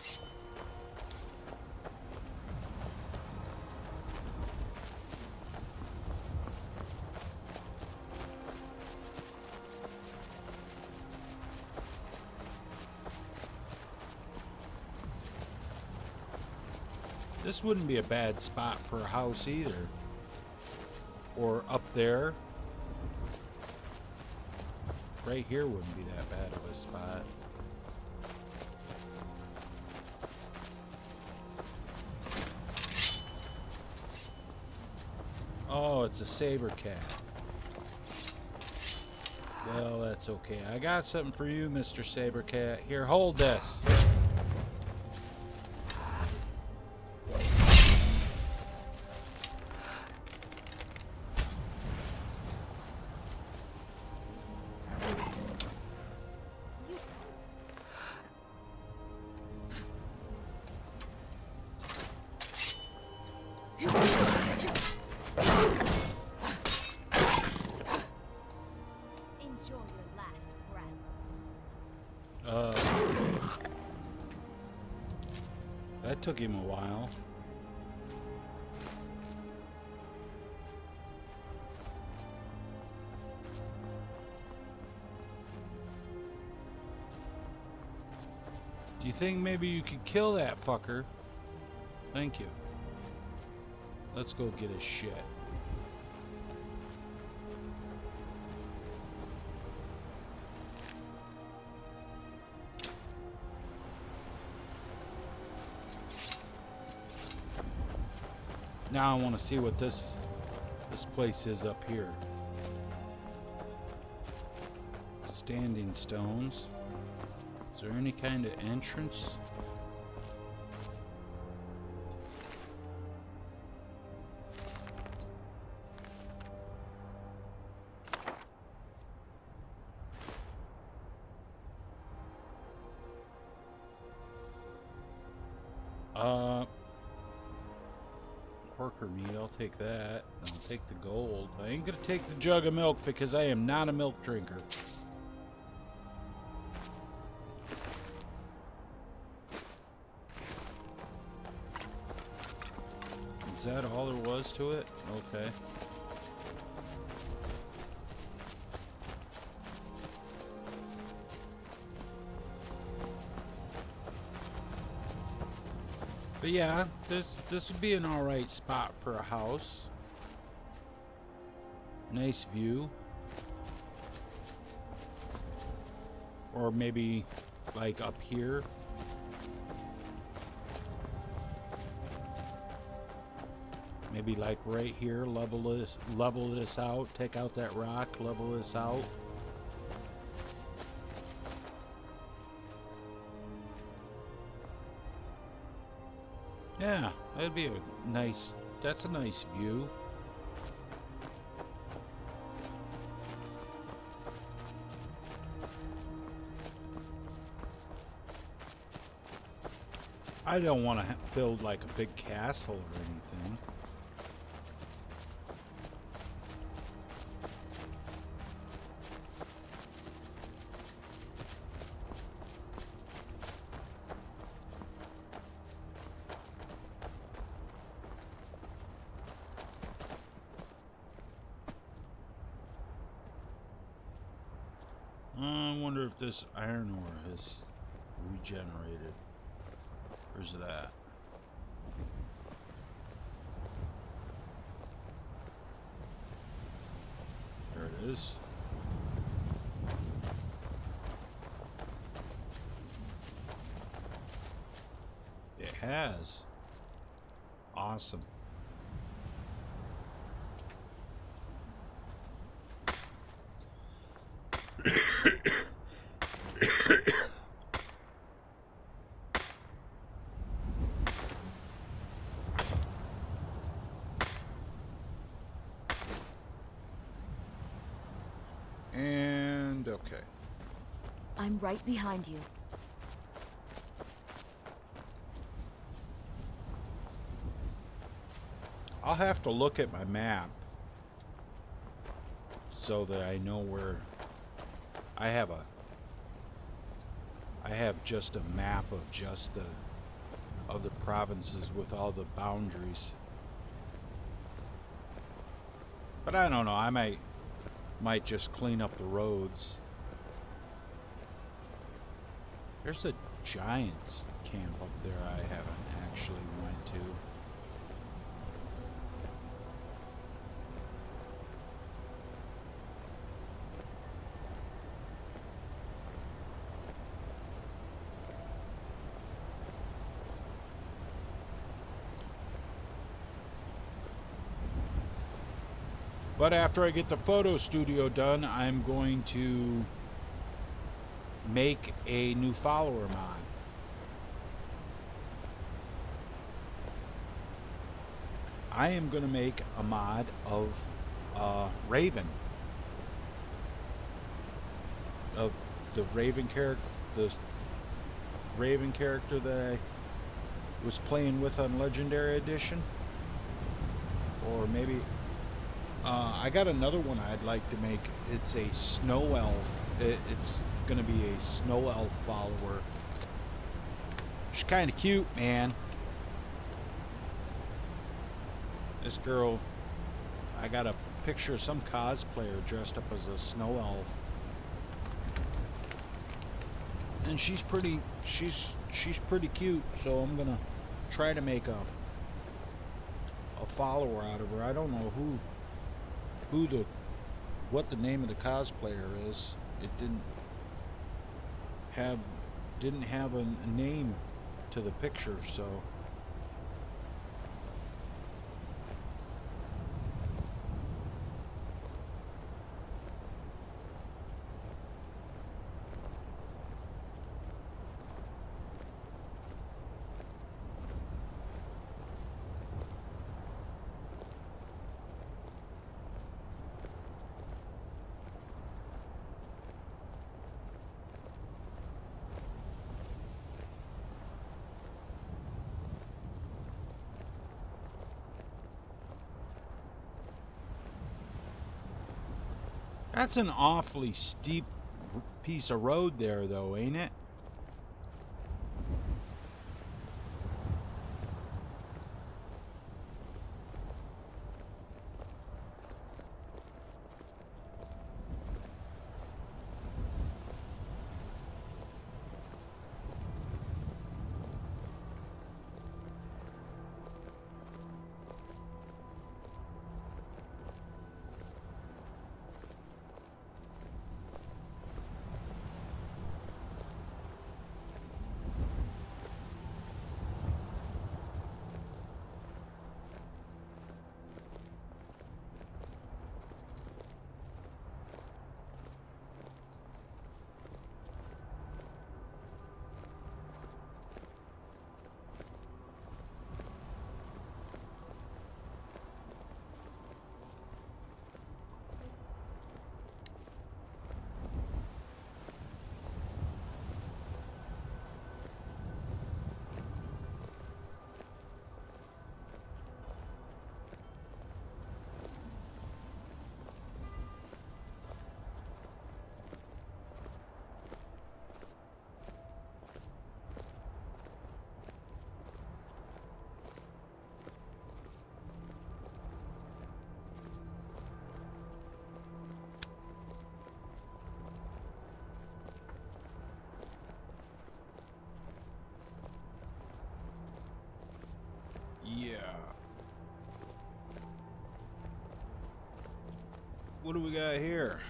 This wouldn't be a bad spot for a house either. Or up there. Right here wouldn't be that bad of a spot. Oh, it's a saber cat. Well, that's okay. I got something for you, Mr. Saber Cat. Here, hold this. That took him a while. Do you think maybe you could kill that fucker? Thank you. Let's go get his shit. Now I want to see what this place is up here. Standing stones. Is there any kind of entrance? pork or meat. I'll take that. I'll take the gold. I ain't gonna take the jug of milk because I am not a milk drinker. Is that all there was to it? Okay. But yeah, this would be an alright spot for a house. Nice view. Or maybe like up here. Maybe like right here, level this out, take out that rock, level this out. Yeah, that'd be a nice, that's a nice view. I don't want to build like a big castle or anything. I wonder if this iron ore has regenerated. Where's it at? There it is. It has. Awesome. And okay. I'm right behind you. I'll have to look at my map so that I know where I have just a map of just the provinces with all the boundaries. But I don't know, I might just clean up the roads. There's a Giants camp up there I haven't actually went to. But after I get the photo studio done, I'm going to make a new follower mod. I am going to make a mod of Raven. Of the Raven character, that I was playing with on Legendary Edition. Or maybe I got another one I'd like to make. It's a snow elf. It's gonna be a snow elf follower. She's kind of cute, man. This girl, I got a picture of some cosplayer dressed up as a snow elf, and she's pretty cute. So I'm gonna try to make a follower out of her. I don't know what the name of the cosplayer is. It didn't have a name to the picture, so That's an awfully steep piece of road there, though, ain't it? Yeah. What do we got here?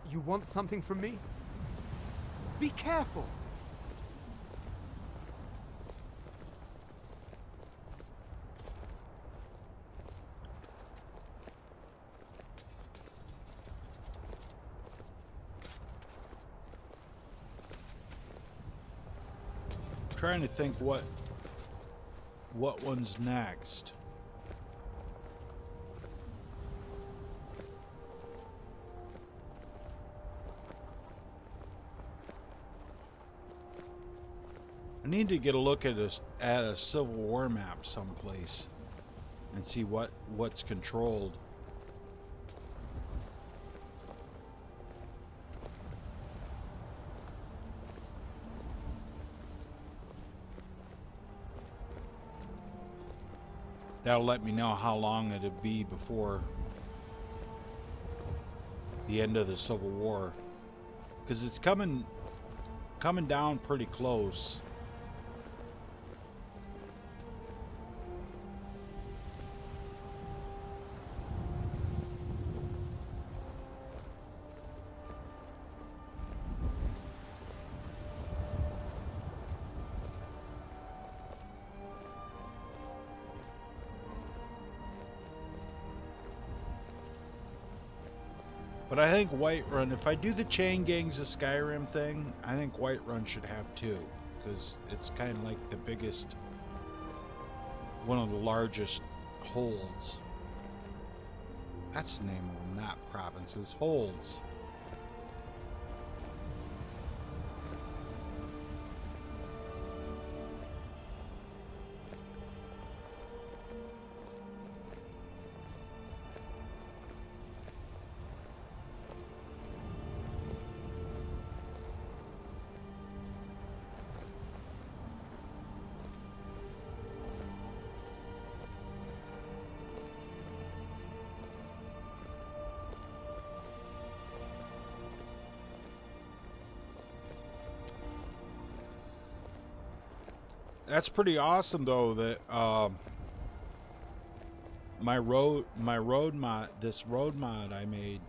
You want something from me? Be careful! Trying to think what one's next. I need to get a look at a Civil War map someplace and see what's controlled. That'll let me know how long it'll be before the end of the Civil War, because it's coming down pretty close. But I think Whiterun, if I do the chain gangs of Skyrim thing, I think Whiterun should have two, because it's kind of like the biggest, one of the largest holds. That's the name of them, not provinces, holds. That's pretty awesome, though, that my road mod, this road mod I made,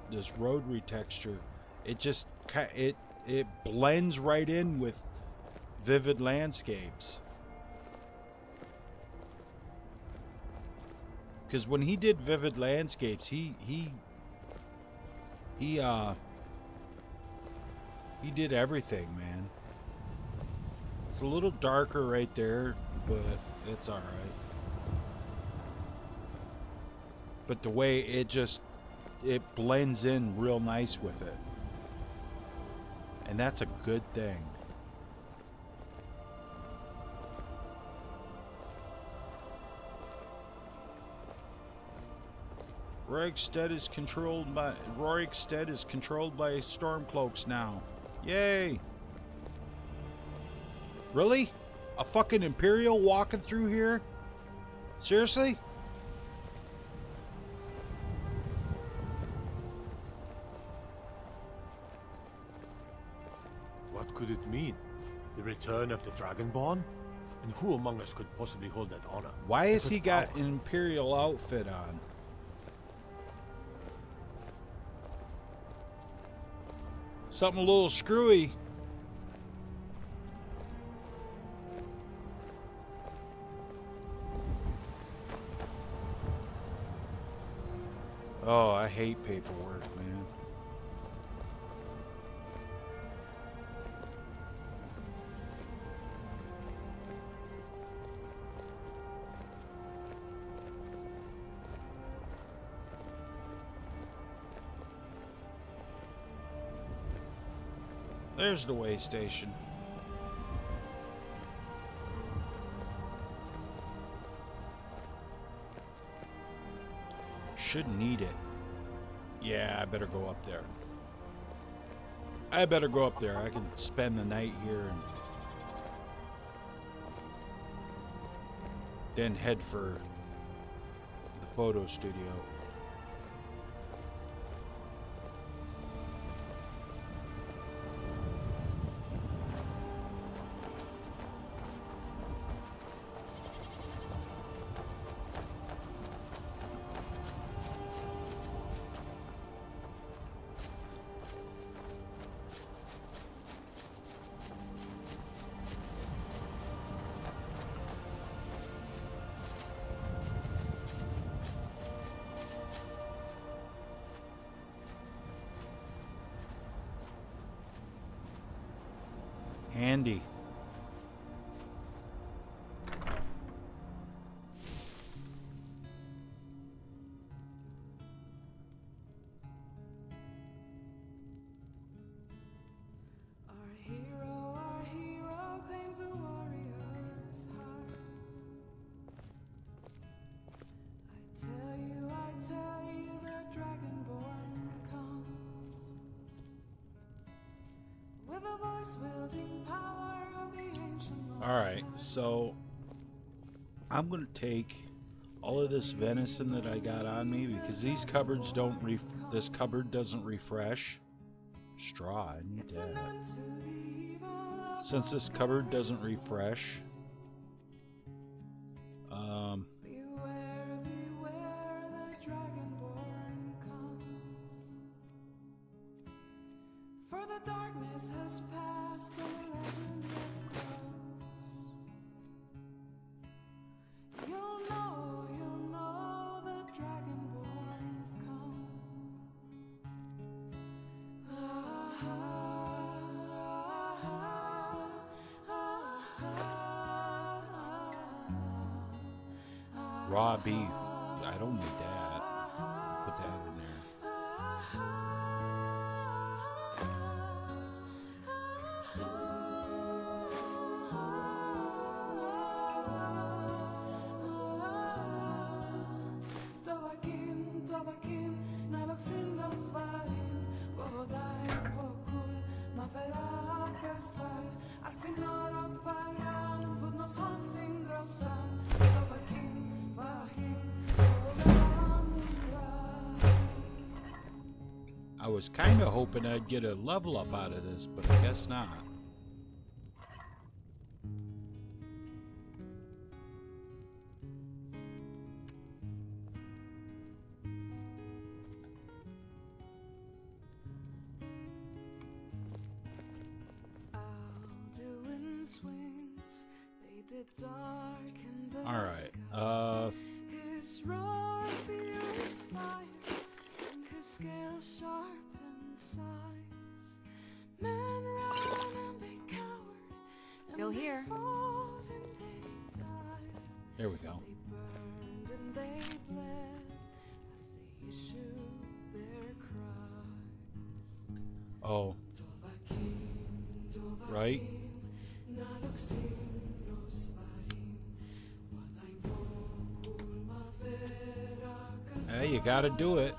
this road retexture, it just it blends right in with vivid landscapes. Because when he did vivid landscapes, he did everything, man. It's a little darker right there, but it's alright. But the way it blends in real nice with it. And that's a good thing. Rorikstead is controlled by Stormcloaks now. Yay! Really? A fucking Imperial walking through here? Seriously? What could it mean? The return of the Dragonborn? And who among us could possibly hold that honor? Why has he got an Imperial outfit on? Something a little screwy. Oh, I hate paperwork, man. There's the way station. Should need it. Yeah, I better go up there. I better go up there. I can spend the night here and then head for the photo studio. Handy. Our hero claims a warrior's heart. I tell you, the Dragonborn comes with a voice wielding power of the ancient Lord. Alright, so I'm gonna take all of this venison that I got on me because these cupboards don't this cupboard doesn't refresh. Straw, I need that. Since this cupboard doesn't refresh, Beware, the Dragonborn comes. For the darkness has passed and the legend yet grows. You'll know the Dragonborns come. raw beef. I don't need that. Put that in there. I was kind of hoping I'd get a level up out of this, but I guess not. All right. His roar fierce fire, and his scales sharp and sighs. Men ran and they cowered, and Go they here. fought and they died. There we go. They burned and they bled as they issued their cries. Oh. Right? Hey, you gotta do it.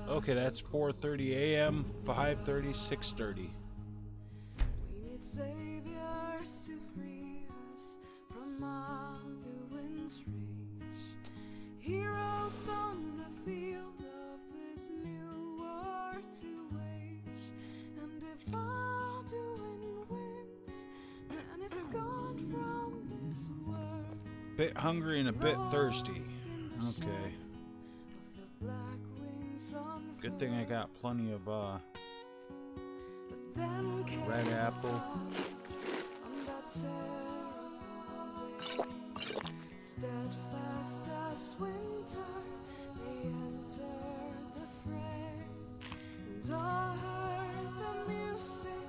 Okay, that's 4:30 a.m., 5:30, 6:30. We need saviors to free us from Alduin's reach. Heroes on the field of this new war to wage. And if Alduin wins, then it's gone from this world. Bit hungry and a bit thirsty. Okay. Good thing I got plenty of red apple. Steadfast as winter, they enter the fray, and all heard the music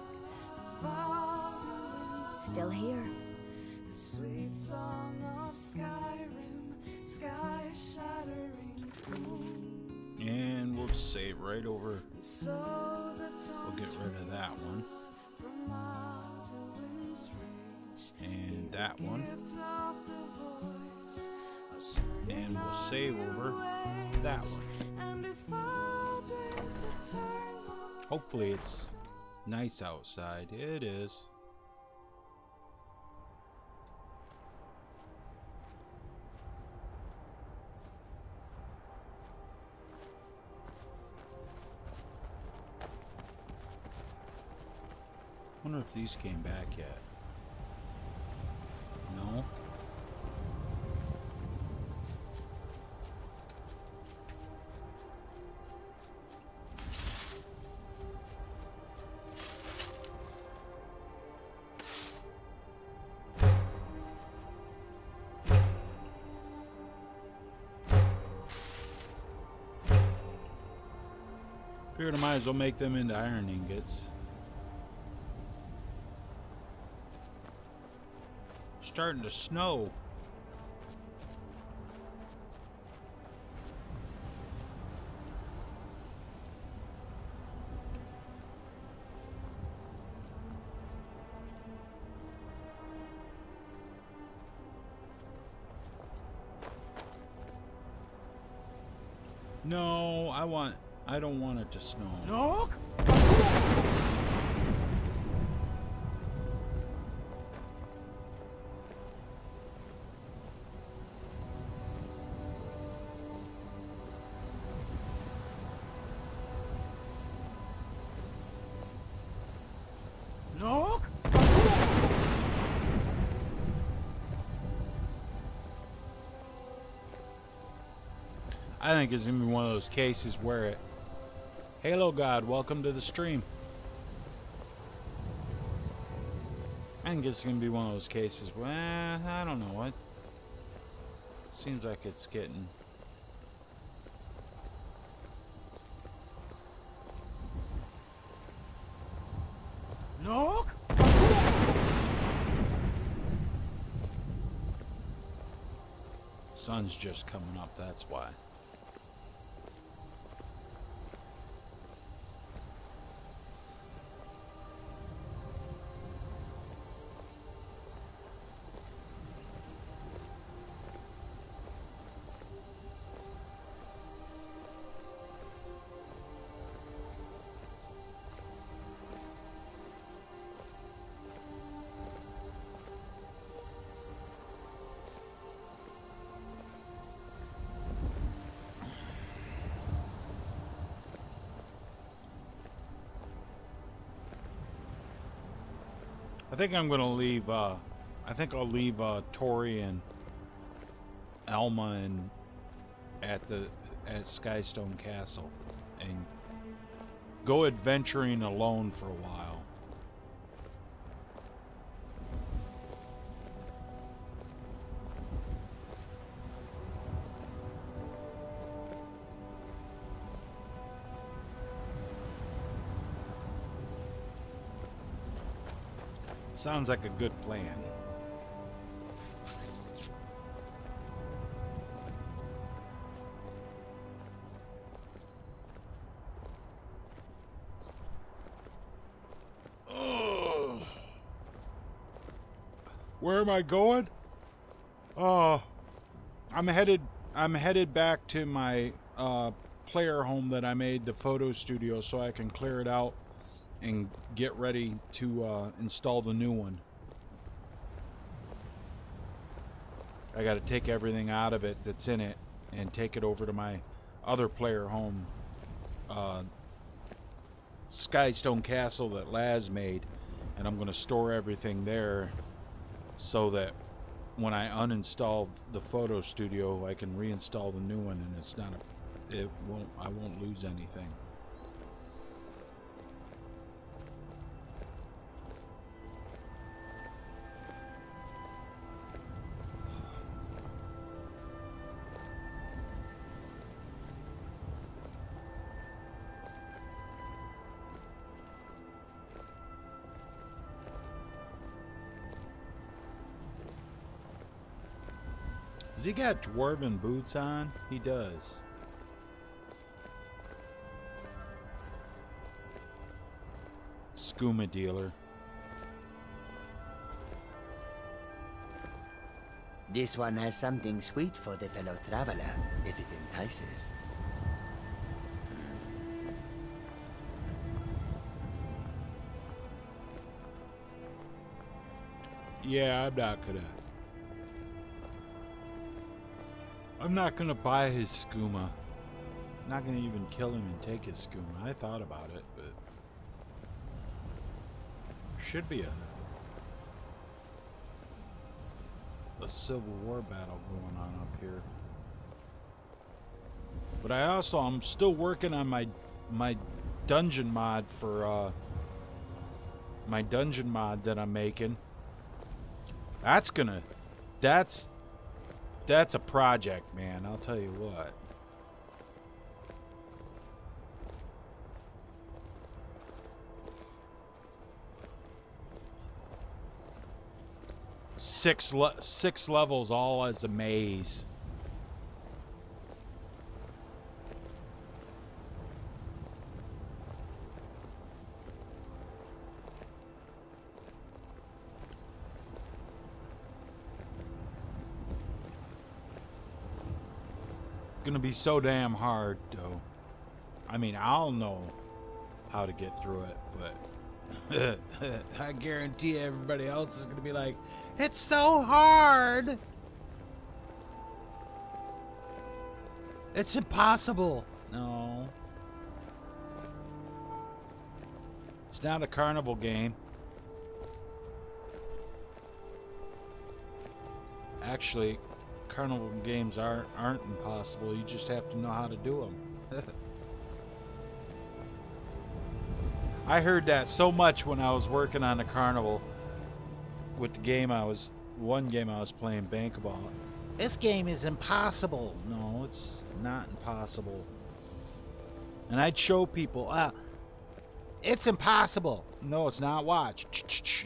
of Alduin's Still here. the sweet song of Skyrim, sky shattering cool. And we'll save right over. So We'll get rid of that one. And that one. And we'll save over that one. Hopefully it's nice outside. It is. Wonder if these came back yet. No. Figured I might as well make them into iron ingots. Starting to snow. No, I don't want it to snow. Look! Look! I think it's gonna be one of those cases where it. Halo God, welcome to the stream. I think it's gonna be one of those cases where I don't know what. Seems like it's getting. Look! Sun's just coming up, that's why. I think I'm gonna leave. I think I'll leave Tori and Alma at Skystone Castle and go adventuring alone for a while. Sounds like a good plan. Ugh. Where am I going? Oh, I'm headed back to my player home that I made, the photo studio, so I can clear it out and get ready to install the new one. I got to take everything out of it that's in it and take it over to my other player home, Skystone Castle that Laz made, and I'm going to store everything there so that when I uninstall the photo studio, I can reinstall the new one, and it's not I won't lose anything. Does he got dwarven boots on? He does. Skooma dealer. This one has something sweet for the fellow traveler, if it entices. Yeah, I'm not gonna buy his skooma. I'm not gonna even kill him and take his skooma. I thought about it, but should be a Civil War battle going on up here. But I'm still working on my dungeon mod for my dungeon mod that I'm making. That's a project, man. I'll tell you what. Six levels, all as a maze. Gonna be so damn hard, though. I mean, I'll know how to get through it, but I guarantee everybody else is gonna be like, it's so hard. It's impossible. No. It's not a carnival game. Actually, carnival games aren't impossible. You just have to know how to do them. I heard that so much when I was working on a carnival with the one game I was playing, Bankable. This game is impossible. No, it's not impossible. And I'd show people, it's impossible. No, it's not. Watch.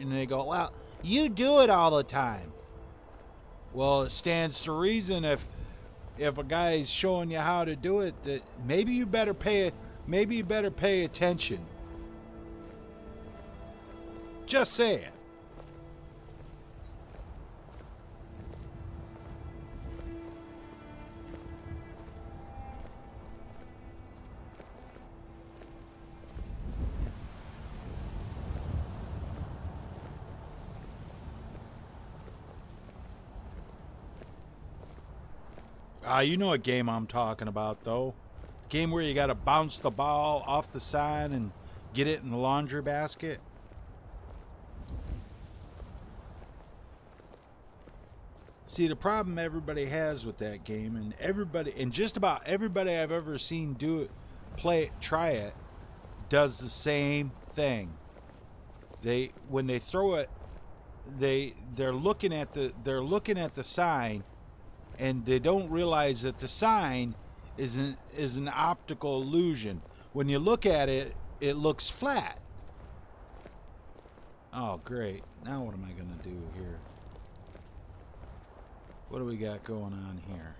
And they go, well, you do it all the time. Well, it stands to reason if a guy's showing you how to do it, that maybe you better pay attention. Just saying. You know what game I'm talking about, though. Game where you gotta bounce the ball off the side and get it in the laundry basket. See, the problem everybody has with that game, and just about everybody I've ever seen try it, does the same thing. When they throw it, they're looking at the sign, and they don't realize that the sign is an optical illusion. When you look at it, it looks flat. Oh, great. Now what am I going to do here? What do we got going on here?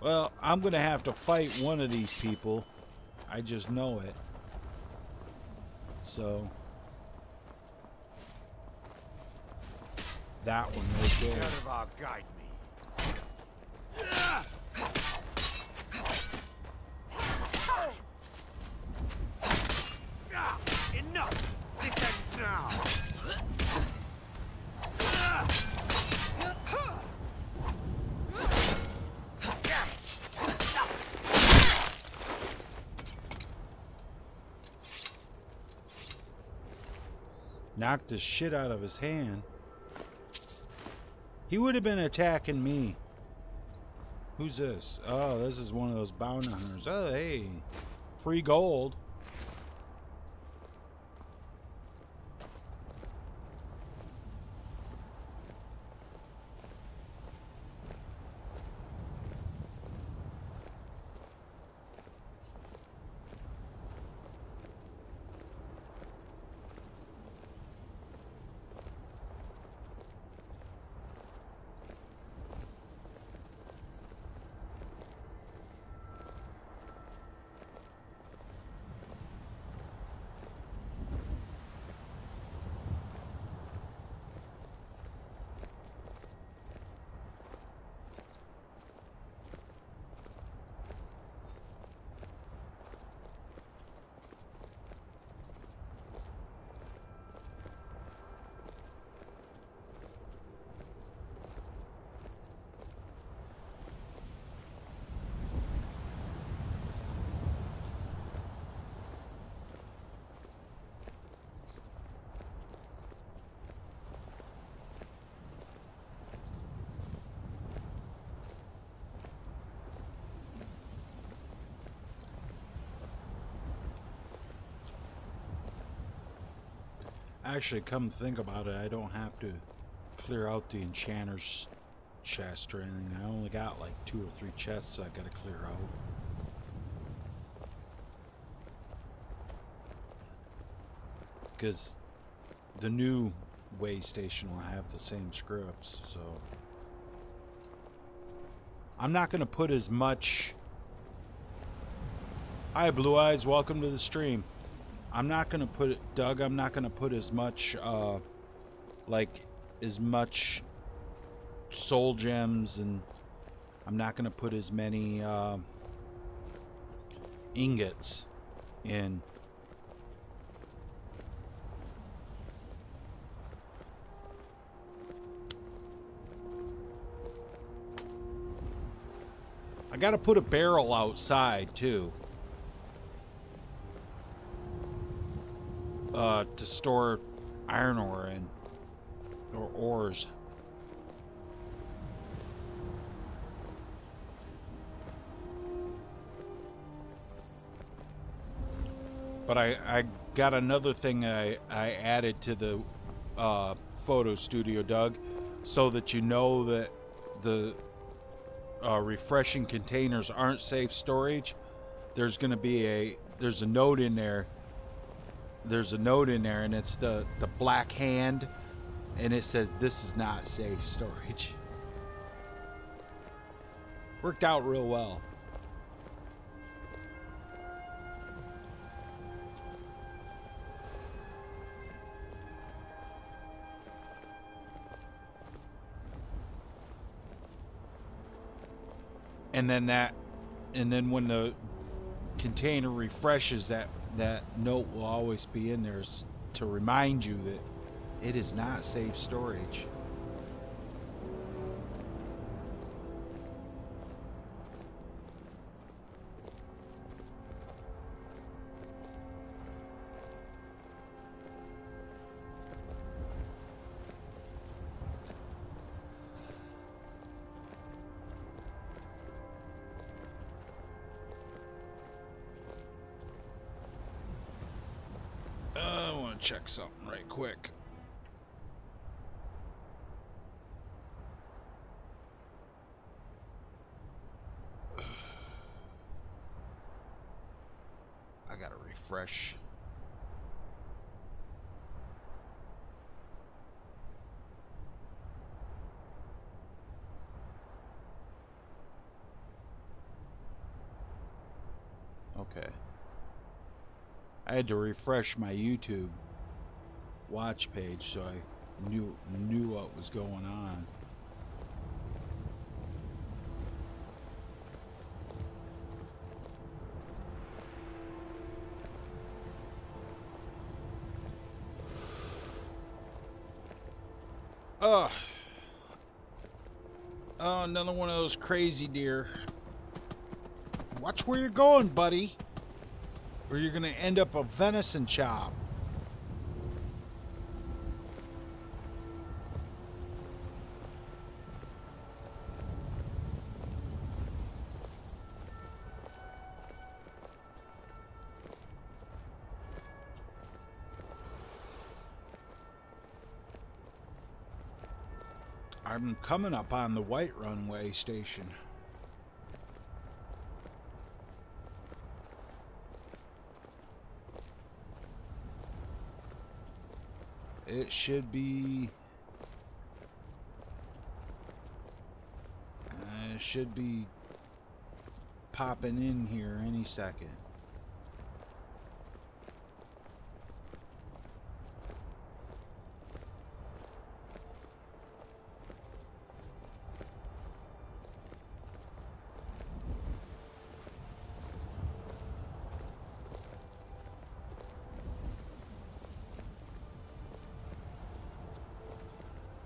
Well, I'm going to have to fight one of these people. I just know it. So That one right there. Yerva, guide me. Enough! This ends now! Knocked the shit out of his hand. He would have been attacking me. Who's this? Oh, this is one of those bounty hunters. Oh, hey. Free gold. Actually, come to think about it, I don't have to clear out the enchanter's chest or anything. I only got like 2 or 3 chests I gotta clear out. Because the new way station will have the same scripts, so I'm not gonna put as much. Hi Blue Eyes, welcome to the stream. I'm not gonna put it, Doug, I'm not gonna put as much like as much soul gems, and I'm not gonna put as many ingots in. I gotta put a barrel outside too. To store iron ore in, or ores. But I got another thing I added to the photo studio, Doug, so that you know that the refreshing containers aren't safe storage. There's gonna be there's a note in there. There's a note in there, and it's the black hand, and it says this is not safe storage. Worked out real well. And then when the container refreshes, that note will always be in there to remind you that it is not safe storage. I want to check something right quick. I gotta refresh. Okay. I had to refresh my YouTube watch page, so knew what was going on. Oh, another one of those crazy deer. Watch where you're going, buddy, or you're gonna end up a venison chop. I'm coming up on the White Runway station. It should be popping in here any second.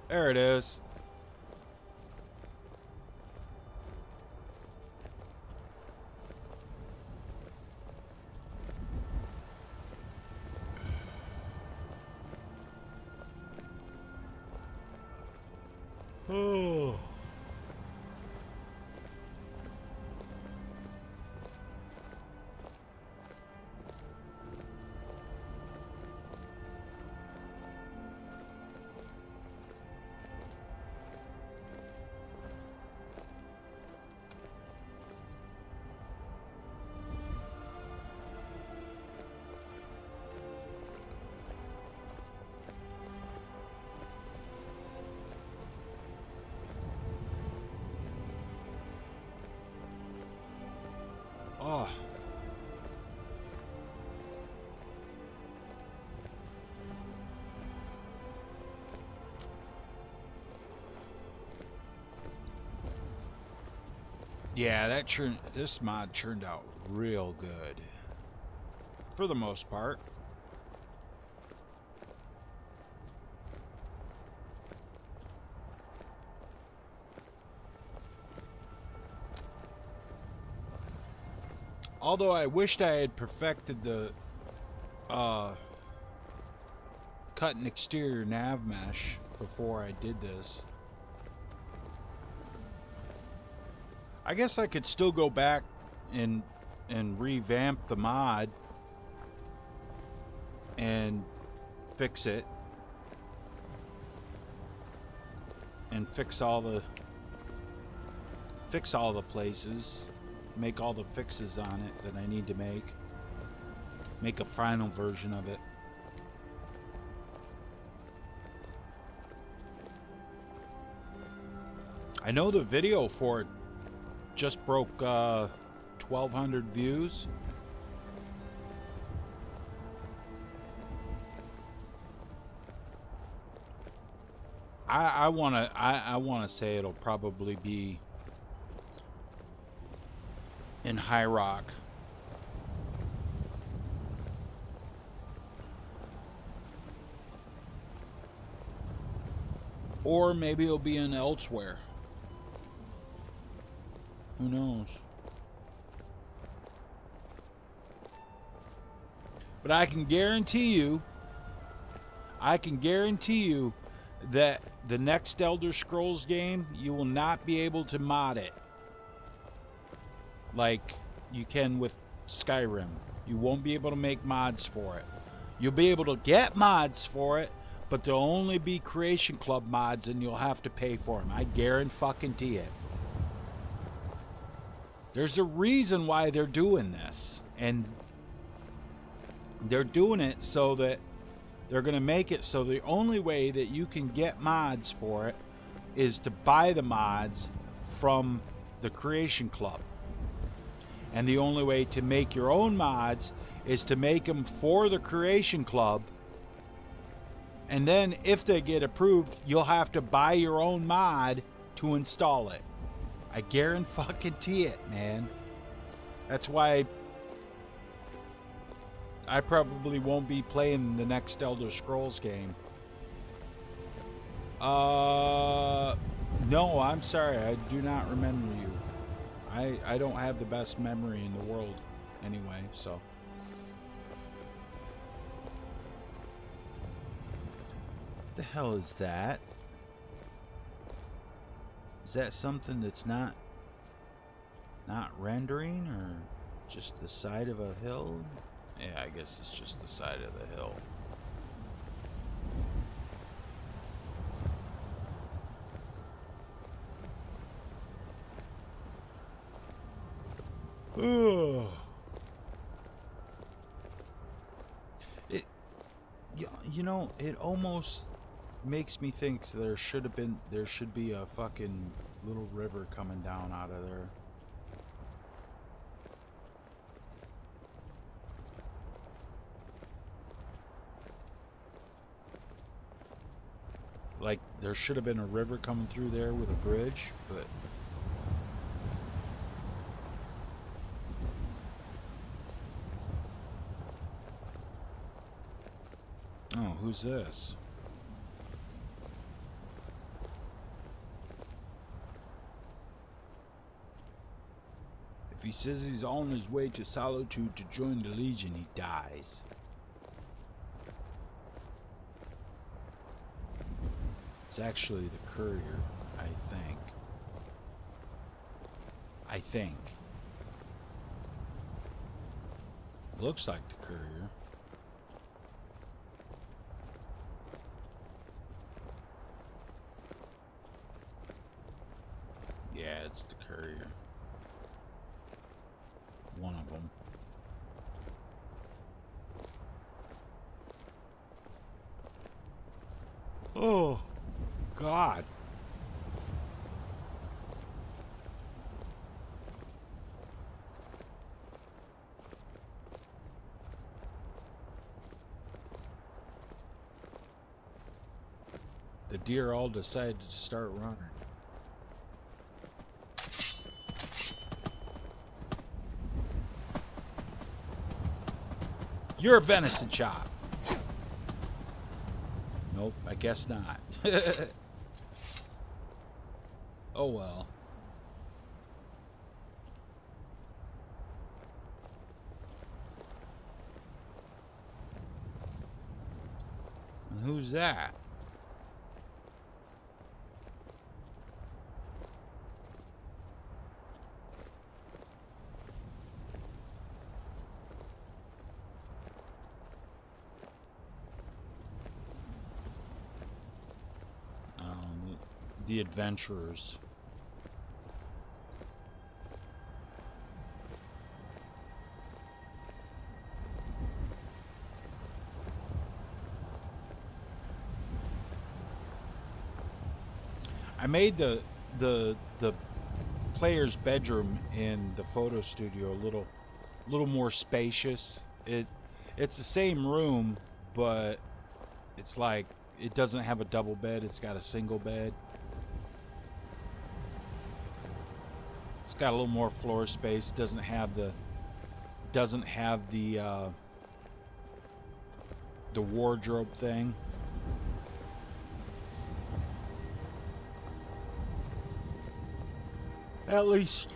There it is. Oh. Oh. Yeah, this mod turned out real good. For the most part. Although I wished I had perfected the cut and exterior nav mesh before I did this. I guess I could still go back and revamp the mod and fix it and fix all the places. Make all the fixes on it that I need to make a final version of it. I know the video for it just broke 1,200 views. I wanna say it'll probably be in High Rock. Or maybe it'll be in elsewhere. Who knows? But I can guarantee you that the next Elder Scrolls game, you will not be able to mod it like you can with Skyrim. You won't be able to make mods for it. You'll be able to get mods for it, but there'll only be Creation Club mods and you'll have to pay for them. I guarantee it. There's a reason why they're doing this, and they're doing it so that they're going to make it so the only way that you can get mods for it is to buy the mods from the Creation Club. And the only way to make your own mods is to make them for the Creation Club And then if they get approved, you'll have to buy your own mod to install it. I guarantee it, man. That's why I probably won't be playing the next Elder Scrolls game. No, I'm sorry. I do not remember you. I don't have the best memory in the world anyway, so. What the hell is that? Is that something that's not rendering, or just the side of a hill? Yeah, I guess it's just the side of the hill. Oh. You know, it almost makes me think there should be a fucking little river coming down out of there. Like, there should have been a river coming through there with a bridge, but... Oh, who's this? If he says he's on his way to Solitude to join the Legion, he dies. It's actually the courier, I think. Looks like the courier. Yeah, it's the courier. One of them. Oh, God. The deer all decided to start running. You're a venison chop. Nope, I guess not. Oh well. And who's that? The adventurers. I made the player's bedroom in the photo studio a little more spacious. It's the same room, but it's like it doesn't have a double bed. It's got a single bed. It's got a little more floor space. Doesn't have the wardrobe thing. At least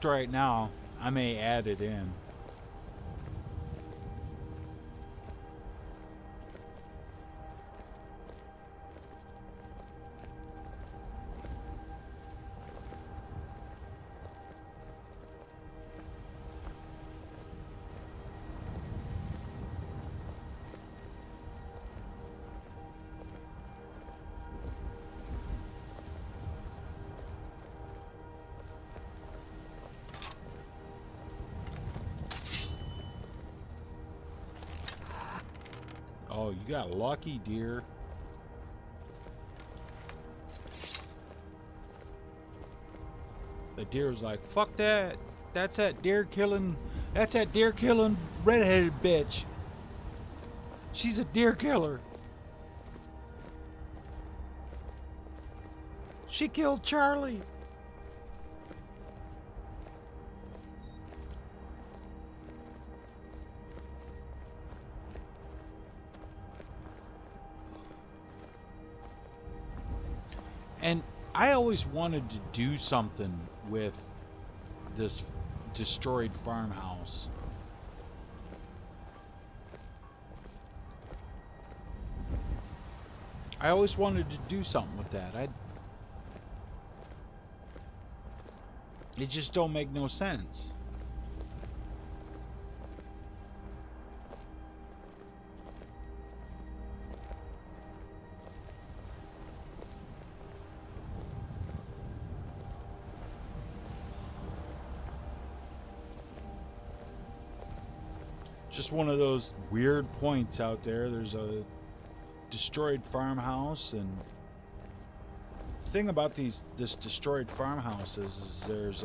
right now, I may add it in. Oh, you got lucky, deer. The deer's like, fuck that. That's that deer killing redheaded bitch. She's a deer killer. She killed Charlie. And I always wanted to do something with this destroyed farmhouse. I always wanted to do something with that. It just don't make no sense. Just one of those weird points out there. There's a destroyed farmhouse, and the thing about this destroyed farmhouse is there's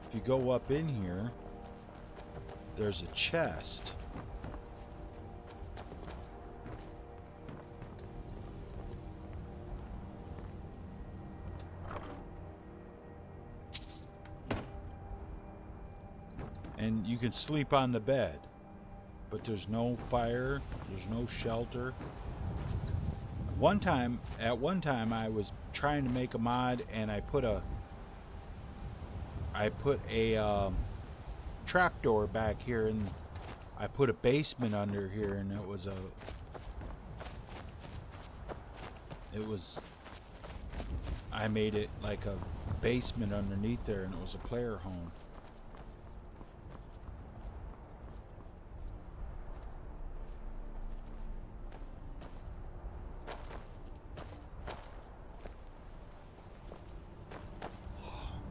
if you go up in here, there's a chest. And you can sleep on the bed, but there's no fire, there's no shelter. At one time I was trying to make a mod, and I put a trapdoor back here, and I put a basement under here, and I made it like a basement underneath there, and it was a player home.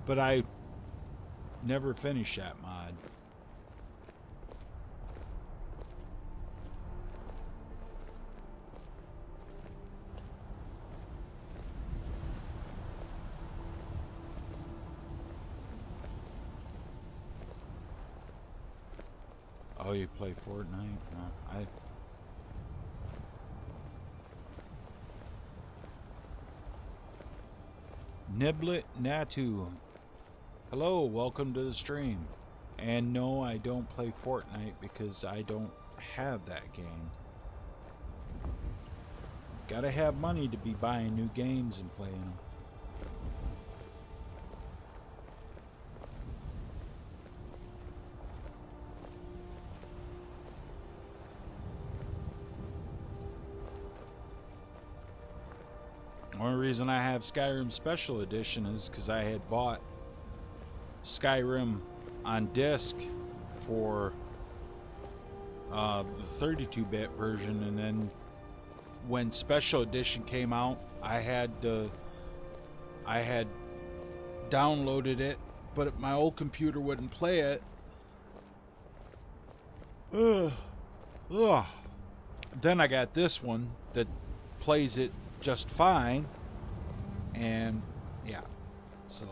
But I never finished that mod. Oh, you play Fortnite? No, Niblet Natu. Hello, welcome to the stream. And no, I don't play Fortnite because I don't have that game. Gotta have money to be buying new games and playing them. The only reason I have Skyrim Special Edition is because I had bought Skyrim on disc for the 32-bit version, and then when Special Edition came out, I had downloaded it, but my old computer wouldn't play it. Then I got this one that plays it just fine, and yeah, so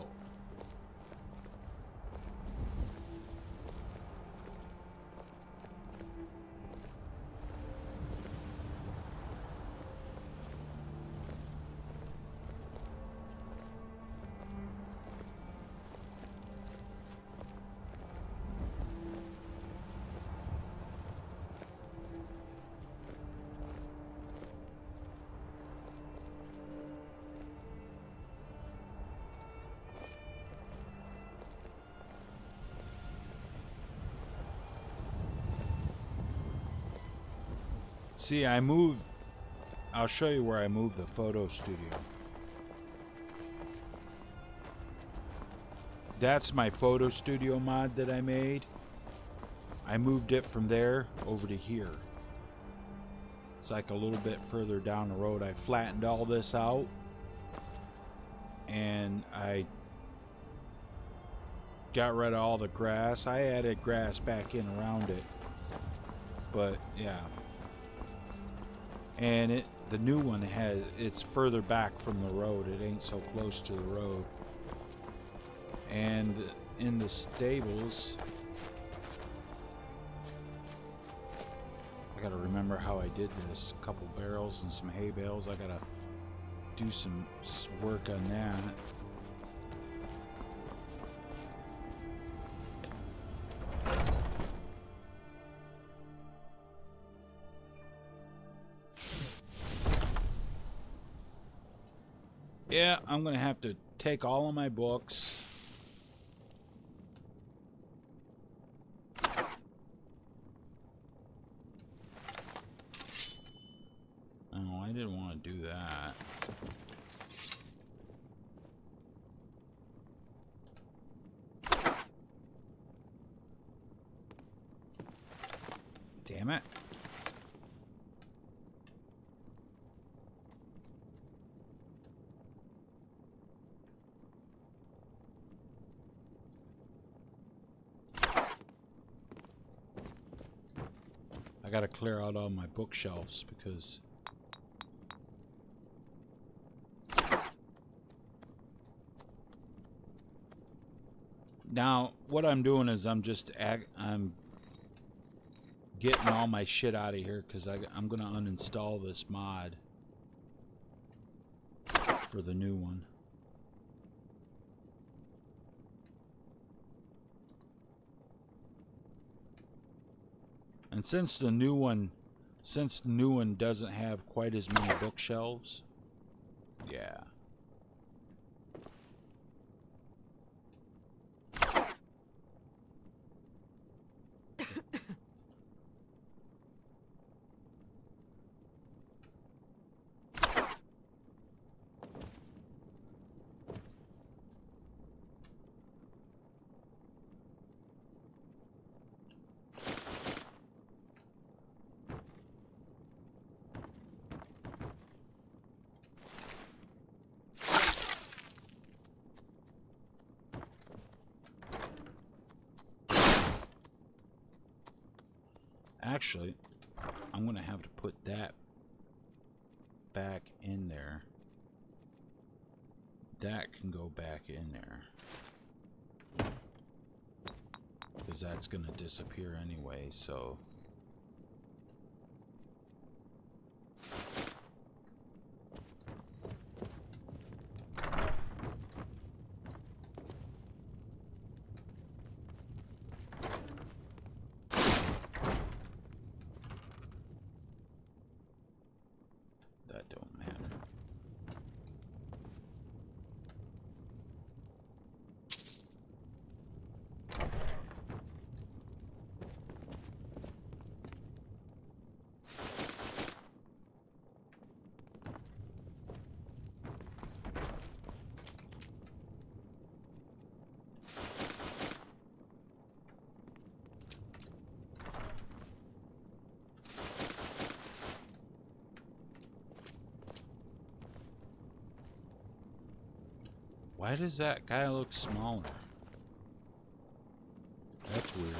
see, I'll show you where I moved the photo studio. That's my photo studio mod that I made. I moved it from there over to here. It's like a little bit further down the road. I flattened all this out, and I got rid of all the grass. I added grass back in around it, but yeah. And the new one it's further back from the road. It ain't so close to the road. And in the stables. I gotta remember how I did this. A couple barrels and some hay bales. I gotta do some work on that. Yeah, I'm gonna have to take all of my books. Oh, I didn't want to do that. Damn it. I gotta clear out all my bookshelves because now what I'm doing is I'm getting all my shit out of here because I'm gonna uninstall this mod for the new one. And since the new one doesn't have quite as many bookshelves, yeah. Actually, I'm gonna have to put that back in there. That can go back in there. Because that's gonna disappear anyway, so. That don't matter. Why does that guy look smaller? That's weird.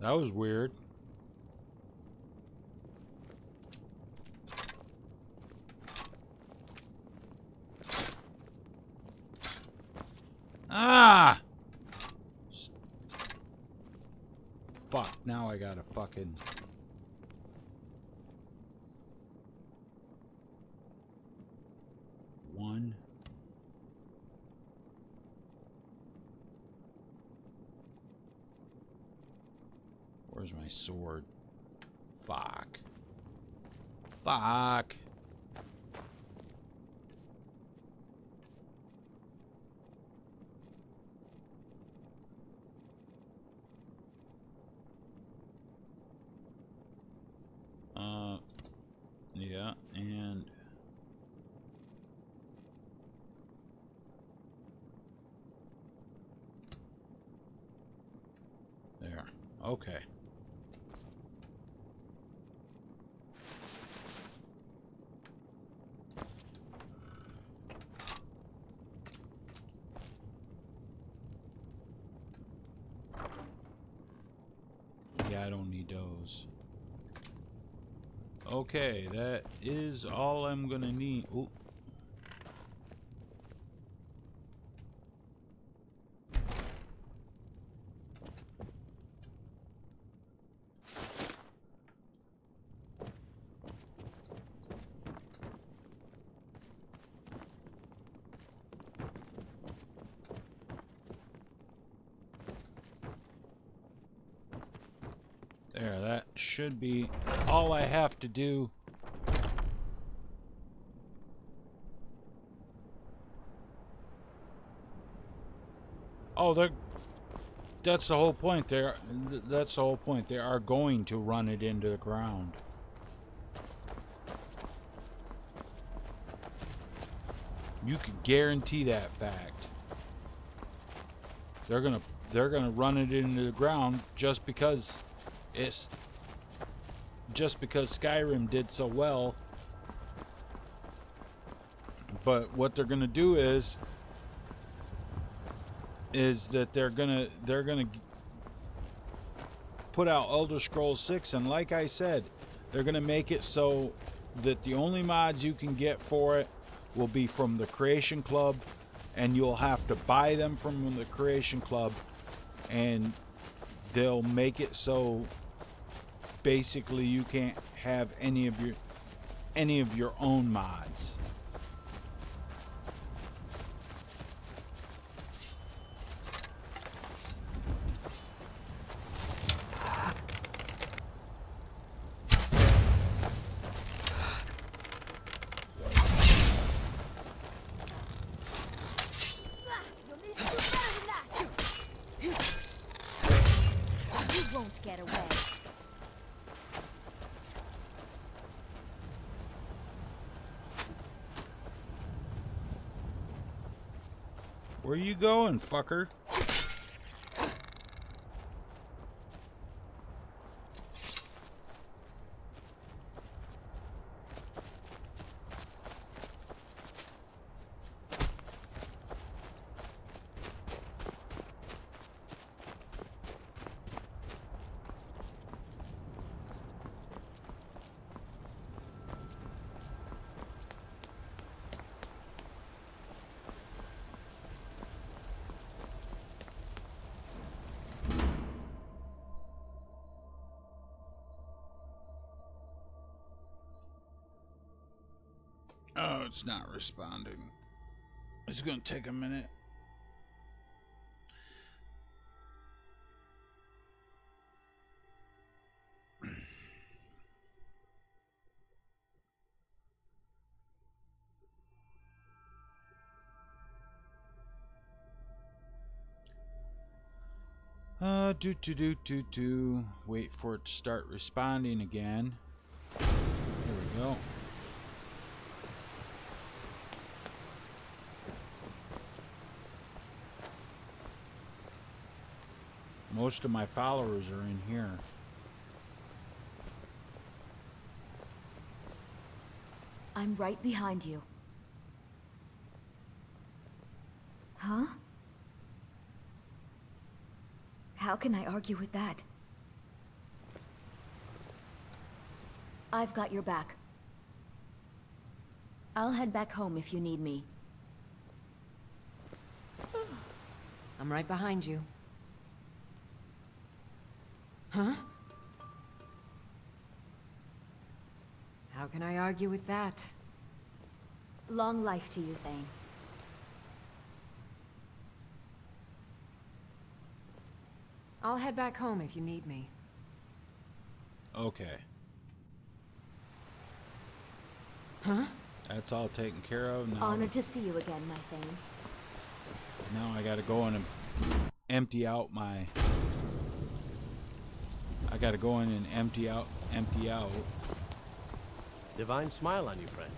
That was weird. Ah! Fuck, now I gotta fucking... One. Where's my sword? Fuck. Fuck. Yeah, and there. Okay. Yeah, I don't need those. Okay, that is all I'm gonna need. Ooh, should be all I have to do. Oh, that's the whole point. That's the whole point. They are going to run it into the ground. You can guarantee that fact. They're gonna run it into the ground just because Skyrim did so well. But what they're gonna do is that they're gonna put out Elder Scrolls 6, and like I said, they're gonna make it so that the only mods you can get for it will be from the Creation Club, and you'll have to buy them from the Creation Club, and they'll make it so basically you can't have any of your own mods. Where you going, fucker? Oh, it's not responding. It's gonna take a minute. Wait for it to start responding again. There we go. Most of my followers are in here. I'm right behind you. Huh? How can I argue with that? I've got your back. I'll head back home if you need me. I'm right behind you. Huh? How can I argue with that? Long life to you, Thane. I'll head back home if you need me. Okay. Huh? That's all taken care of now. Honored to see you again, my Thane. Now I gotta go in and empty out my... I gotta go in and empty out. Divine smile on you, friend.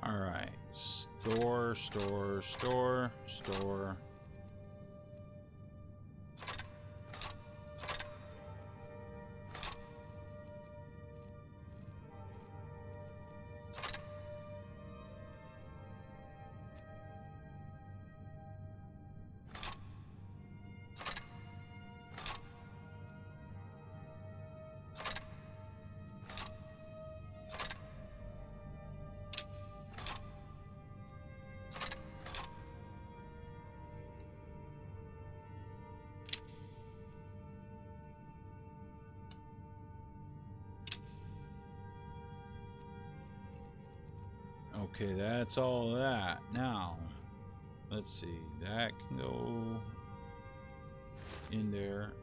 Alright. Store. Okay, that's all that. Now, let's see. That can go in there.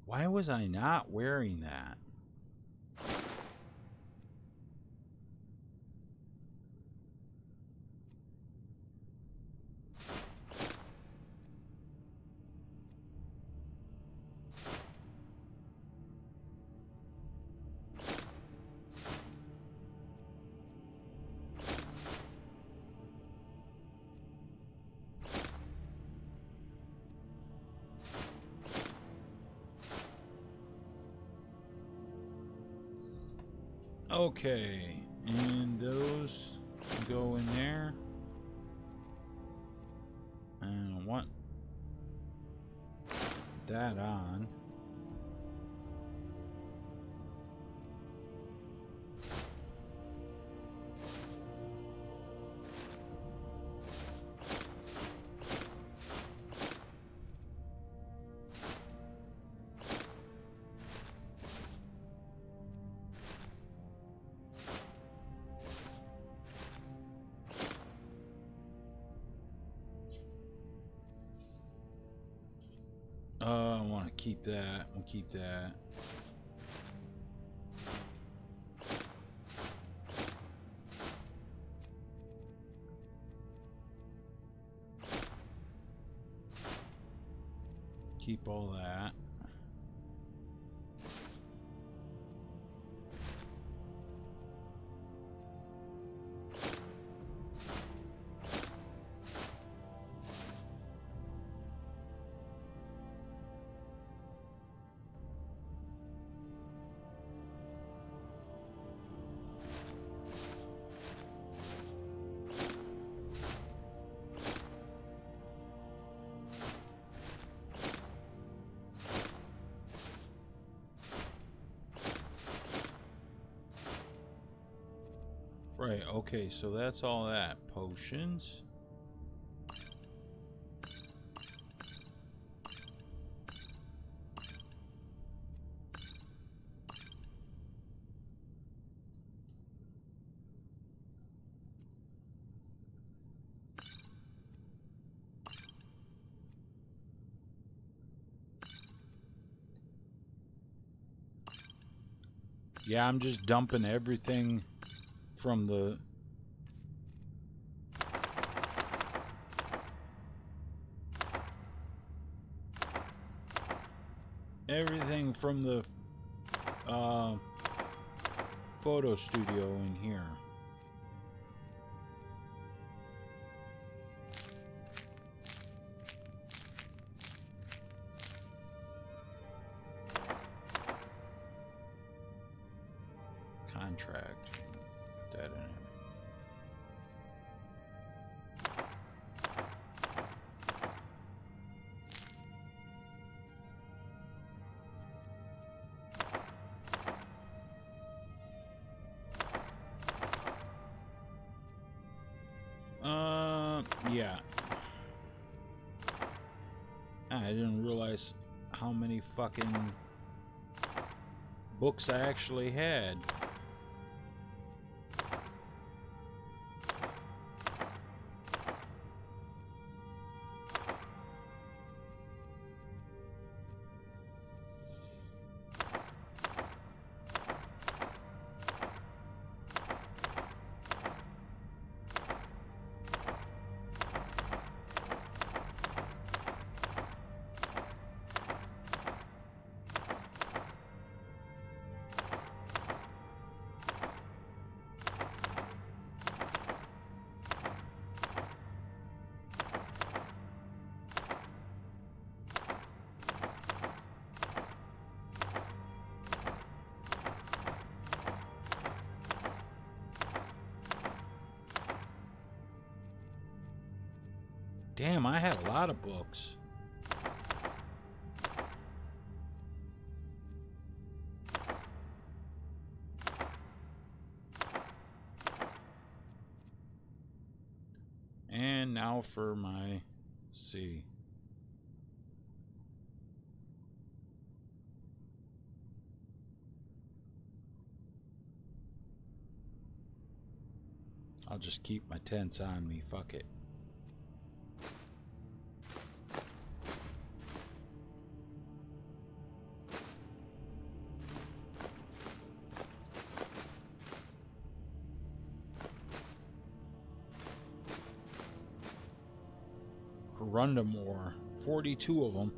Why was I not wearing that? Okay, and those go in there. And I want that on. I want to keep that. We'll keep that. Keep all that. Right, okay, so that's all that. Potions. Yeah, I'm just dumping everything from the photo studio in here. Contract. Put that in it. Yeah. I didn't realize how many fucking books I actually had. Damn, I had a lot of books. And now for my C. I'll just keep my tents on me, fuck it. Grundamore, 42 of them.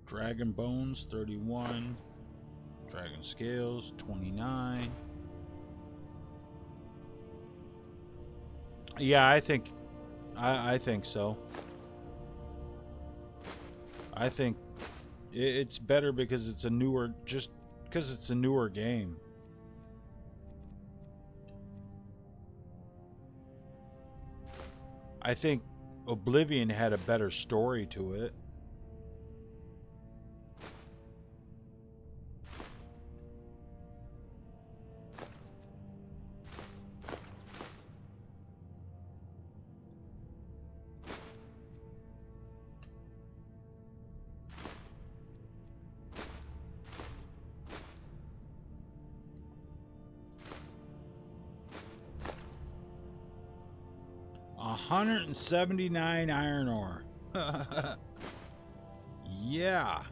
Dragon Bones, 31. Dragon Scales, 29. Yeah, I think so. I think it's better because it's a newer, just because it's a newer game. I think Oblivion had a better story to it. $179 iron ore. Yeah.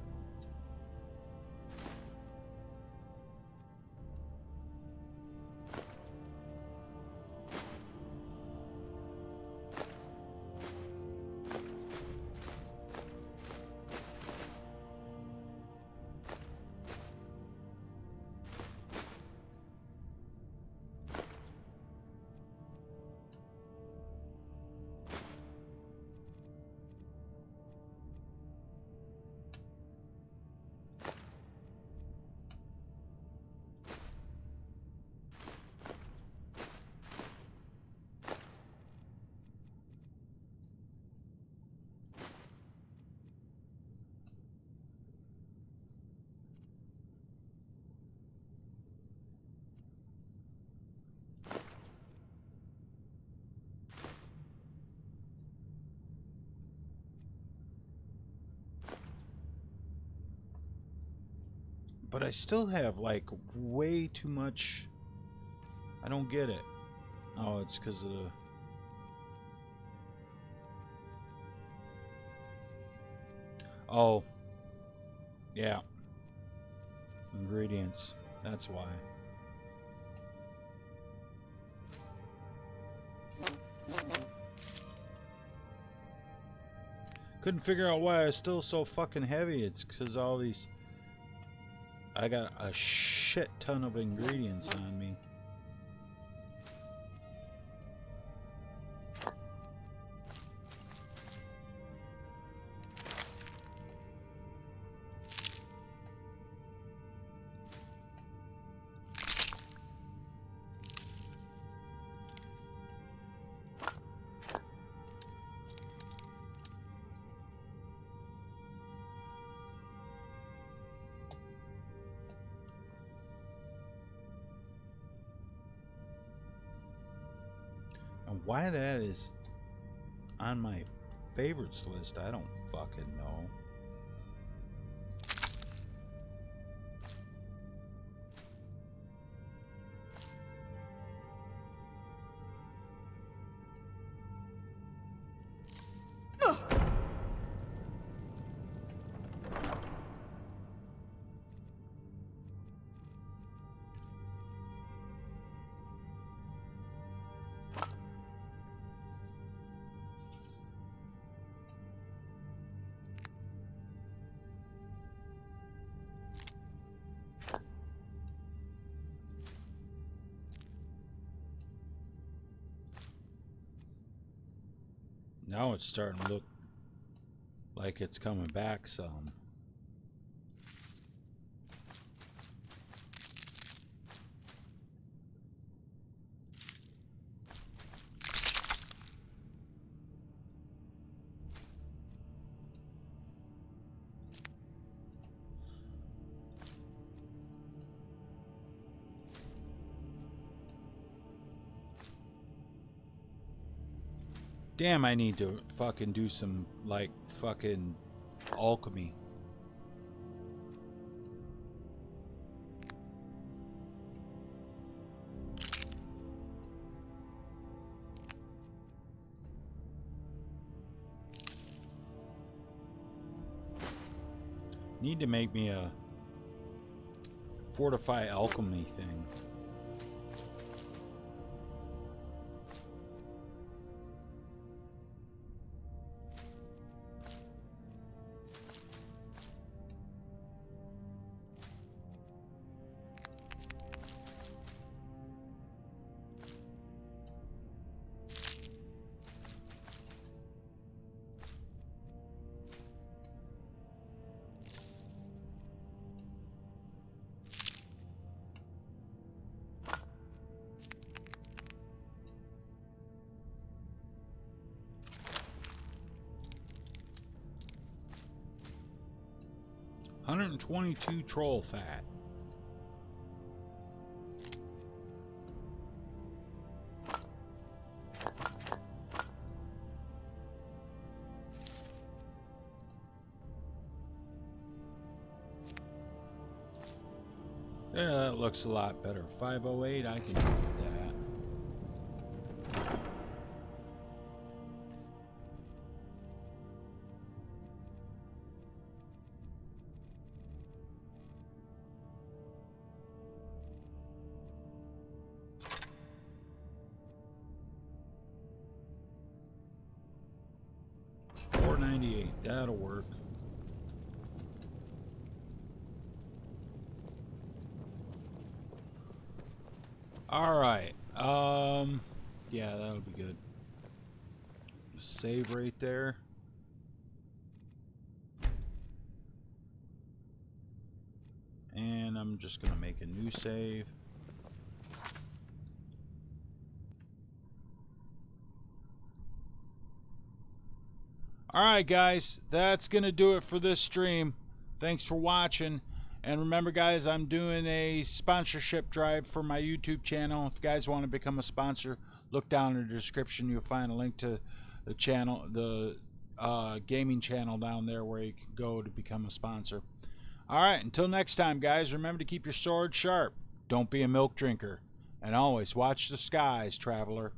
But I still have like way too much. I don't get it. Oh, it's because of the... Oh. Yeah. Ingredients. That's why. Couldn't figure out why I was still so fucking heavy. It's because all these... I got a shit ton of ingredients on me. And why that is on my favorites list, I don't fucking know. Now it's starting to look like it's coming back some. Damn, I need to fucking do some, like, fucking alchemy. Need to make me a fortify alchemy thing. $122 troll fat. Yeah, that looks a lot better. 508, I can do that. $498, that'll work. Alright, yeah, that'll be good. Save right there. And I'm just gonna make a new save. Alright guys, that's gonna do it for this stream. Thanks for watching. And remember guys, I'm doing a sponsorship drive for my YouTube channel. If you guys want to become a sponsor, look down in the description. You'll find a link to the channel, the gaming channel down there where you can go to become a sponsor. Alright, until next time guys, remember to keep your sword sharp. Don't be a milk drinker. And always watch the skies, traveler.